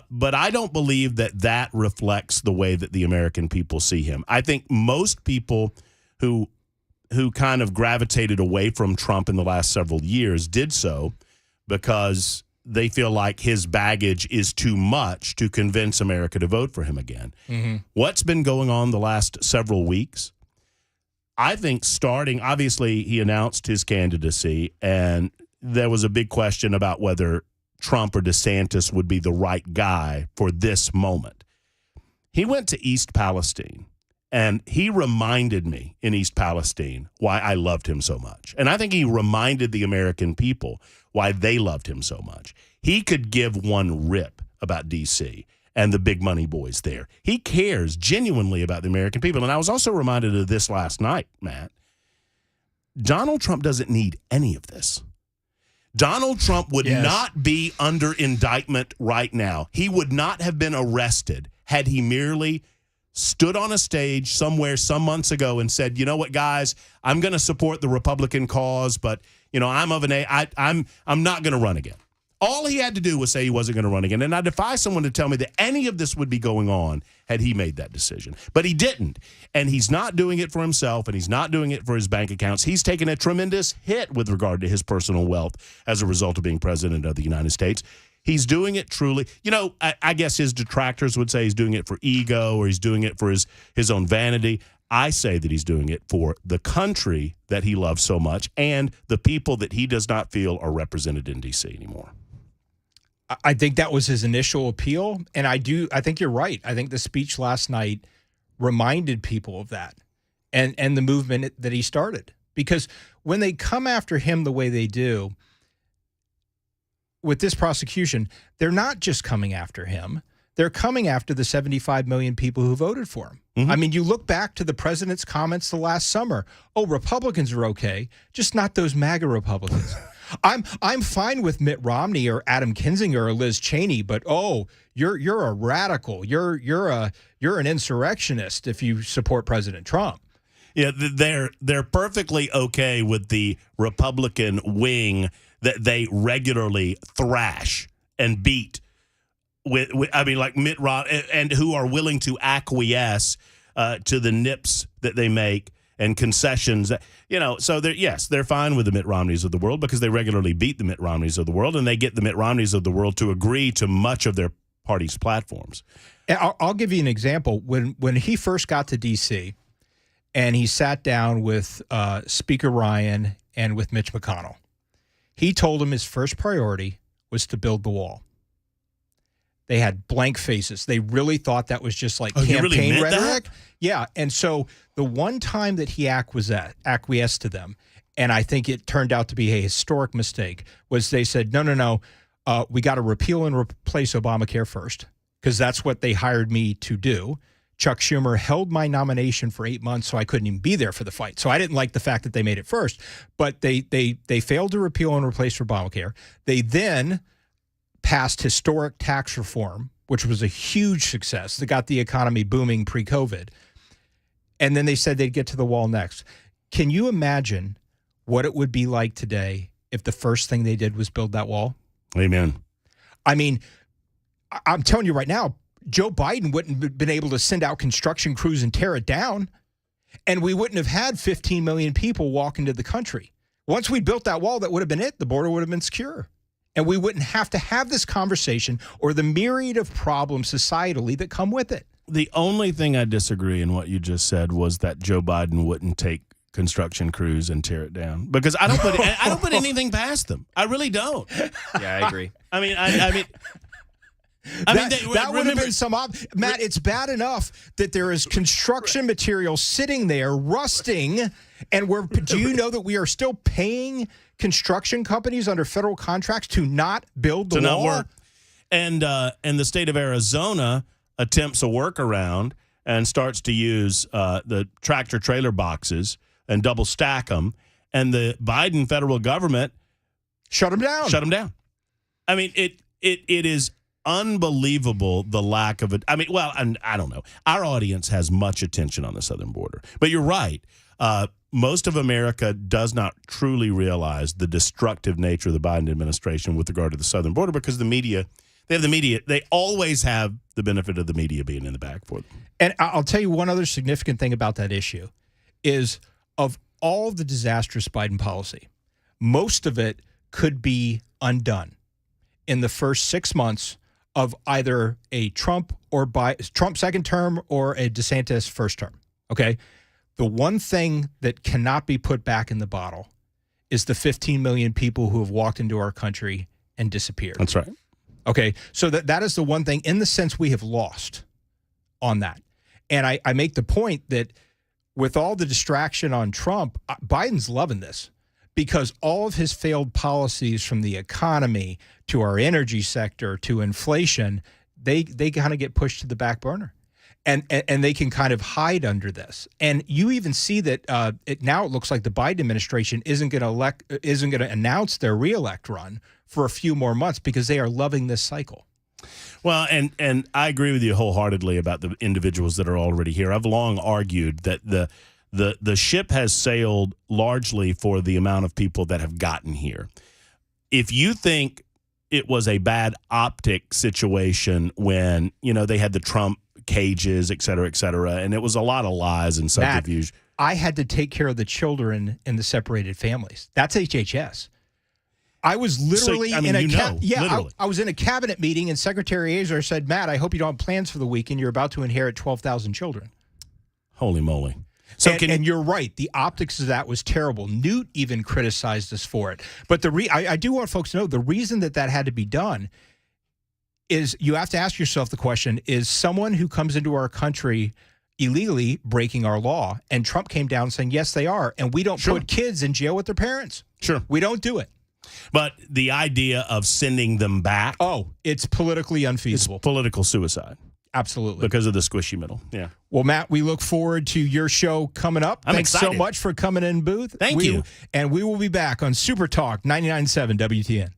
But I don't believe that reflects the way that the American people see him. I think most people who kind of gravitated away from Trump in the last several years did so because they feel like his baggage is too much to convince America to vote for him again. Mm-hmm. What's been going on the last several weeks? I think obviously he announced his candidacy, and there was a big question about whether Trump or DeSantis would be the right guy for this moment. He went to East Palestine, and he reminded me in East Palestine why I loved him so much. And I think he reminded the American people why they loved him so much. He could give one rip about D.C. and the big money boys there. He cares genuinely about the American people. And I was also reminded of this last night, Matt. Donald Trump doesn't need any of this. Donald Trump would not be under indictment right now. He would not have been arrested had he merely stood on a stage somewhere some months ago and said, you know what, guys, I'm going to support the Republican cause, but, I'm not going to run again. All he had to do was say he wasn't going to run again. And I defy someone to tell me that any of this would be going on had he made that decision. But he didn't. And he's not doing it for himself, and he's not doing it for his bank accounts. He's taken a tremendous hit with regard to his personal wealth as a result of being president of the United States. He's doing it truly. I guess his detractors would say he's doing it for ego or he's doing it for his own vanity. I say that he's doing it for the country that he loves so much and the people that he does not feel are represented in D.C. anymore. I think that was his initial appeal, and I think you're right. I think the speech last night reminded people of that and the movement that he started. Because when they come after him the way they do with this prosecution, they're not just coming after him. They're coming after the 75 million people who voted for him. Mm-hmm. I mean, you look back to the president's comments the last summer. Oh, Republicans are okay, just not those MAGA Republicans. I'm fine with Mitt Romney or Adam Kinzinger or Liz Cheney, but you're a radical. You're an insurrectionist if you support President Trump. Yeah, they're perfectly okay with the Republican wing that they regularly thrash and beat like Mitt Romney, and who are willing to acquiesce to the nips that they make and concessions. So they're fine with the Mitt Romneys of the world because they regularly beat the Mitt Romneys of the world, and they get the Mitt Romneys of the world to agree to much of their party's platforms. I'll give you an example. When he first got to D.C., and he sat down with Speaker Ryan and with Mitch McConnell. He told him his first priority was to build the wall. They had blank faces. They really thought that was just like campaign really rhetoric. That? Yeah. And so the one time that he acquiesced to them, and I think it turned out to be a historic mistake, was they said, no, we got to repeal and replace Obamacare first, because that's what they hired me to do. Chuck Schumer held my nomination for 8 months, so I couldn't even be there for the fight. So I didn't like the fact that they made it first. But they failed to repeal and replace Obamacare. They then passed historic tax reform, which was a huge success that got the economy booming pre-COVID. And then they said they'd get to the wall next. Can you imagine what it would be like today if the first thing they did was build that wall? Amen. I mean, I'm telling you right now, Joe Biden wouldn't have been able to send out construction crews and tear it down, and we wouldn't have had 15 million people walk into the country. Once we built that wall, that would have been it. The border would have been secure, and we wouldn't have to have this conversation or the myriad of problems societally that come with it. The only thing I disagree in what you just said was that Joe Biden wouldn't take construction crews and tear it down, because I don't put anything past them. I really don't. Yeah, I agree. I mean, that would have been some Matt, it's bad enough that there is construction material sitting there rusting, and do you know that we are still paying construction companies under federal contracts to not build the wall? Not work. And the state of Arizona attempts a workaround and starts to use the tractor trailer boxes and double stack them, and the Biden federal government shut them down. I mean, it is unbelievable, the lack of it. I mean, well, and I don't know. Our audience has much attention on the southern border, but you're right. Most of America does not truly realize the destructive nature of the Biden administration with regard to the southern border, because they always have the benefit of the media being in the back for them. And I'll tell you one other significant thing about that issue is, of all the disastrous Biden policy, most of it could be undone in the first 6 months of either a Trump second term or a DeSantis first term. Okay. The one thing that cannot be put back in the bottle is the 15 million people who have walked into our country and disappeared. That's right. Okay. So that is the one thing, in the sense we have lost on that. And I make the point that with all the distraction on Trump, Biden's loving this, because all of his failed policies, from the economy to our energy sector to inflation, they kind of get pushed to the back burner, and they can kind of hide under this. And you even see that now it looks like the Biden administration isn't going to announce their reelect run for a few more months, because they are loving this cycle. Well, and I agree with you wholeheartedly about the individuals that are already here. I've long argued that the ship has sailed largely for the amount of people that have gotten here. If you think it was a bad optic situation when, they had the Trump cages, et cetera, and it was a lot of lies and subterfuge. I had to take care of the children in the separated families. That's HHS. I was literally I was in a cabinet meeting, and Secretary Azar said, "Matt, I hope you don't have plans for the weekend. You're about to inherit 12,000 children." Holy moly. So and you're right. The optics of that was terrible. Newt even criticized us for it. But I do want folks to know the reason that had to be done is you have to ask yourself the question, is someone who comes into our country illegally breaking our law? And Trump came down saying, yes, they are. And we don't put kids in jail with their parents. Sure. We don't do it. But the idea of sending them back. Oh, it's politically unfeasible. It's political suicide. Absolutely. Because of the squishy middle. Yeah. Well, Matt, we look forward to your show coming up. Thanks excited. So much for coming in, booth. Thank you. And we will be back on Supertalk 99.7 WTN.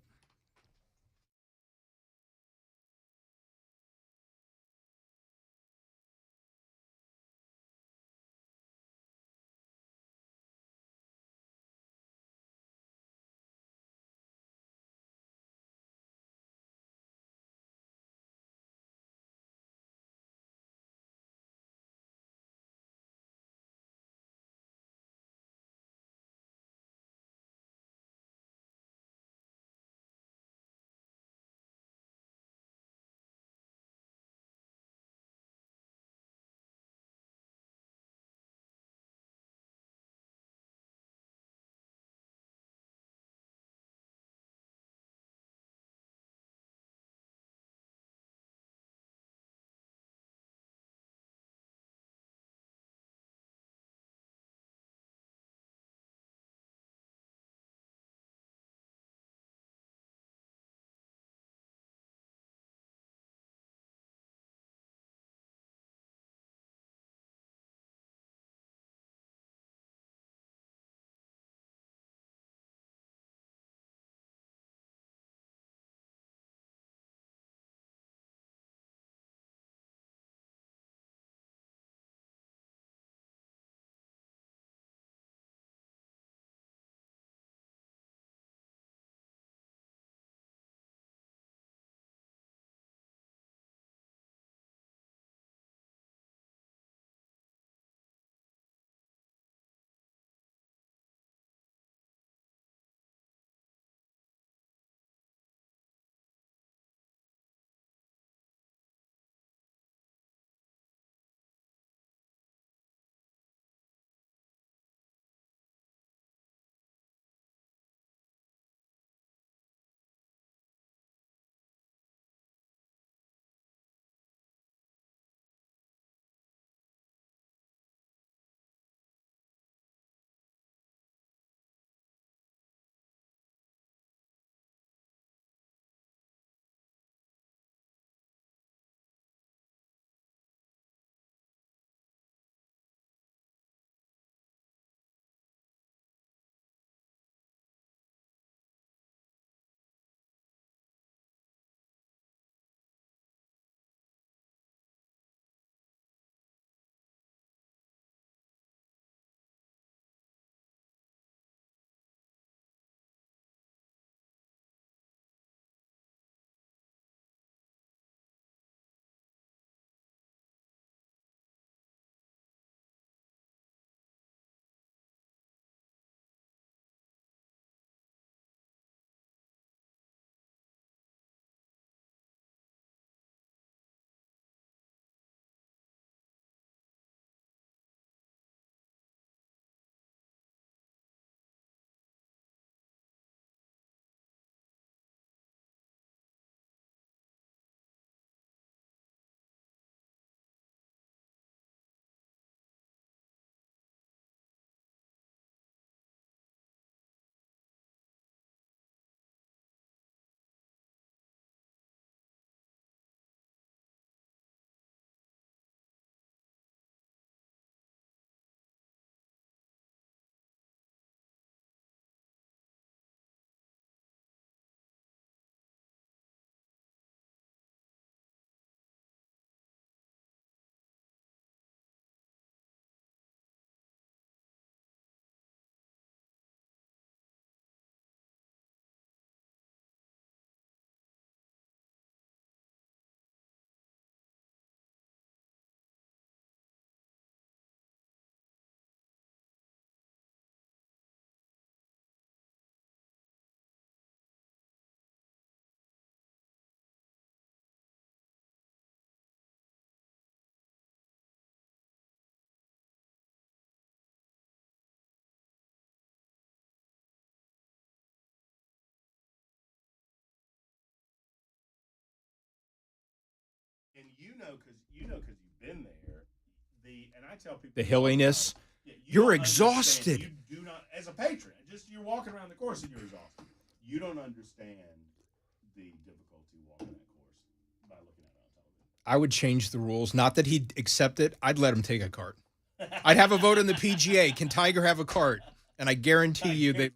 You know, because you've been there. And I tell people The hilliness. You're exhausted. You do not, as a patron, just you're walking around the course and you're exhausted. You don't understand the difficulty walking that course by looking at it on television. I would change the rules. Not that he'd accept it. I'd let him take a cart. I'd have a vote in the PGA. Can Tiger have a cart? And I guarantee you that.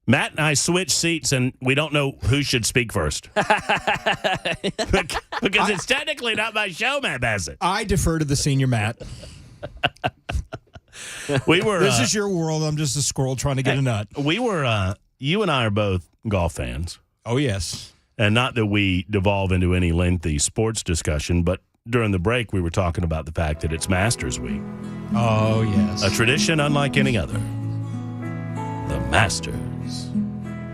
Matt and I switched seats, and we don't know who should speak first. Because it's technically not my show, Matt Bassett. I defer to the senior Matt. This is your world. I'm just a squirrel trying to get a nut. You and I are both golf fans. Oh, yes. And not that we devolve into any lengthy sports discussion, but during the break, we were talking about the fact that it's Masters Week. Oh, yes. A tradition unlike any other. The Masters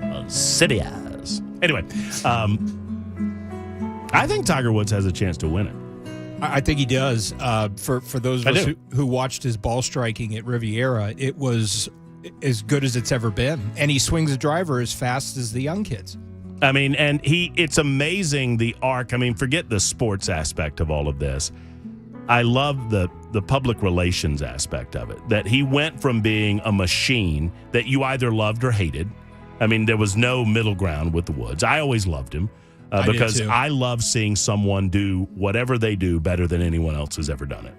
on City Eyes. Anyway, I think Tiger Woods has a chance to win it. I think he does. For those of us who watched his ball striking at Riviera, it was as good as it's ever been. And he swings a driver as fast as the young kids. I mean, and it's amazing the arc. I mean, forget the sports aspect of all of this. I love the public relations aspect of it, that he went from being a machine that you either loved or hated. I mean, there was no middle ground with the Woods. I always loved him because I love seeing someone do whatever they do better than anyone else has ever done it.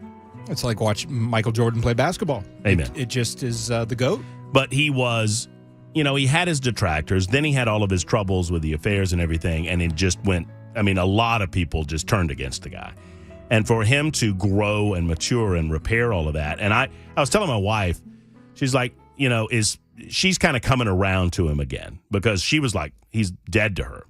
It's like watching Michael Jordan play basketball. Amen. It just is the GOAT. But he was, he had his detractors. Then he had all of his troubles with the affairs and everything, and it just went, a lot of people just turned against the guy. And for him to grow and mature and repair all of that. And I was telling my wife, she's like, she's kind of coming around to him again because she was like, he's dead to her.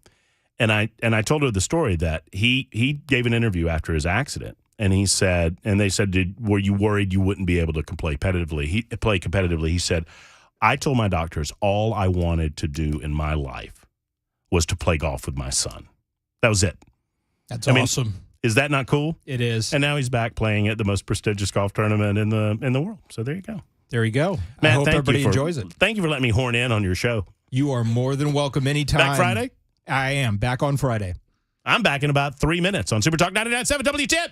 And I told her the story that he gave an interview after his accident. And he said, and they said, were you worried you wouldn't be able to play competitively? He said, I told my doctors all I wanted to do in my life was to play golf with my son. That was it. That's awesome. Is that not cool? It is. And now he's back playing at the most prestigious golf tournament in the world. So there you go. There you go. Matt, I hope everybody enjoys it. Thank you for letting me horn in on your show. You are more than welcome anytime. Back Friday? I am. Back on Friday. I'm back in about 3 minutes on Supertalk 99.7 WTIP.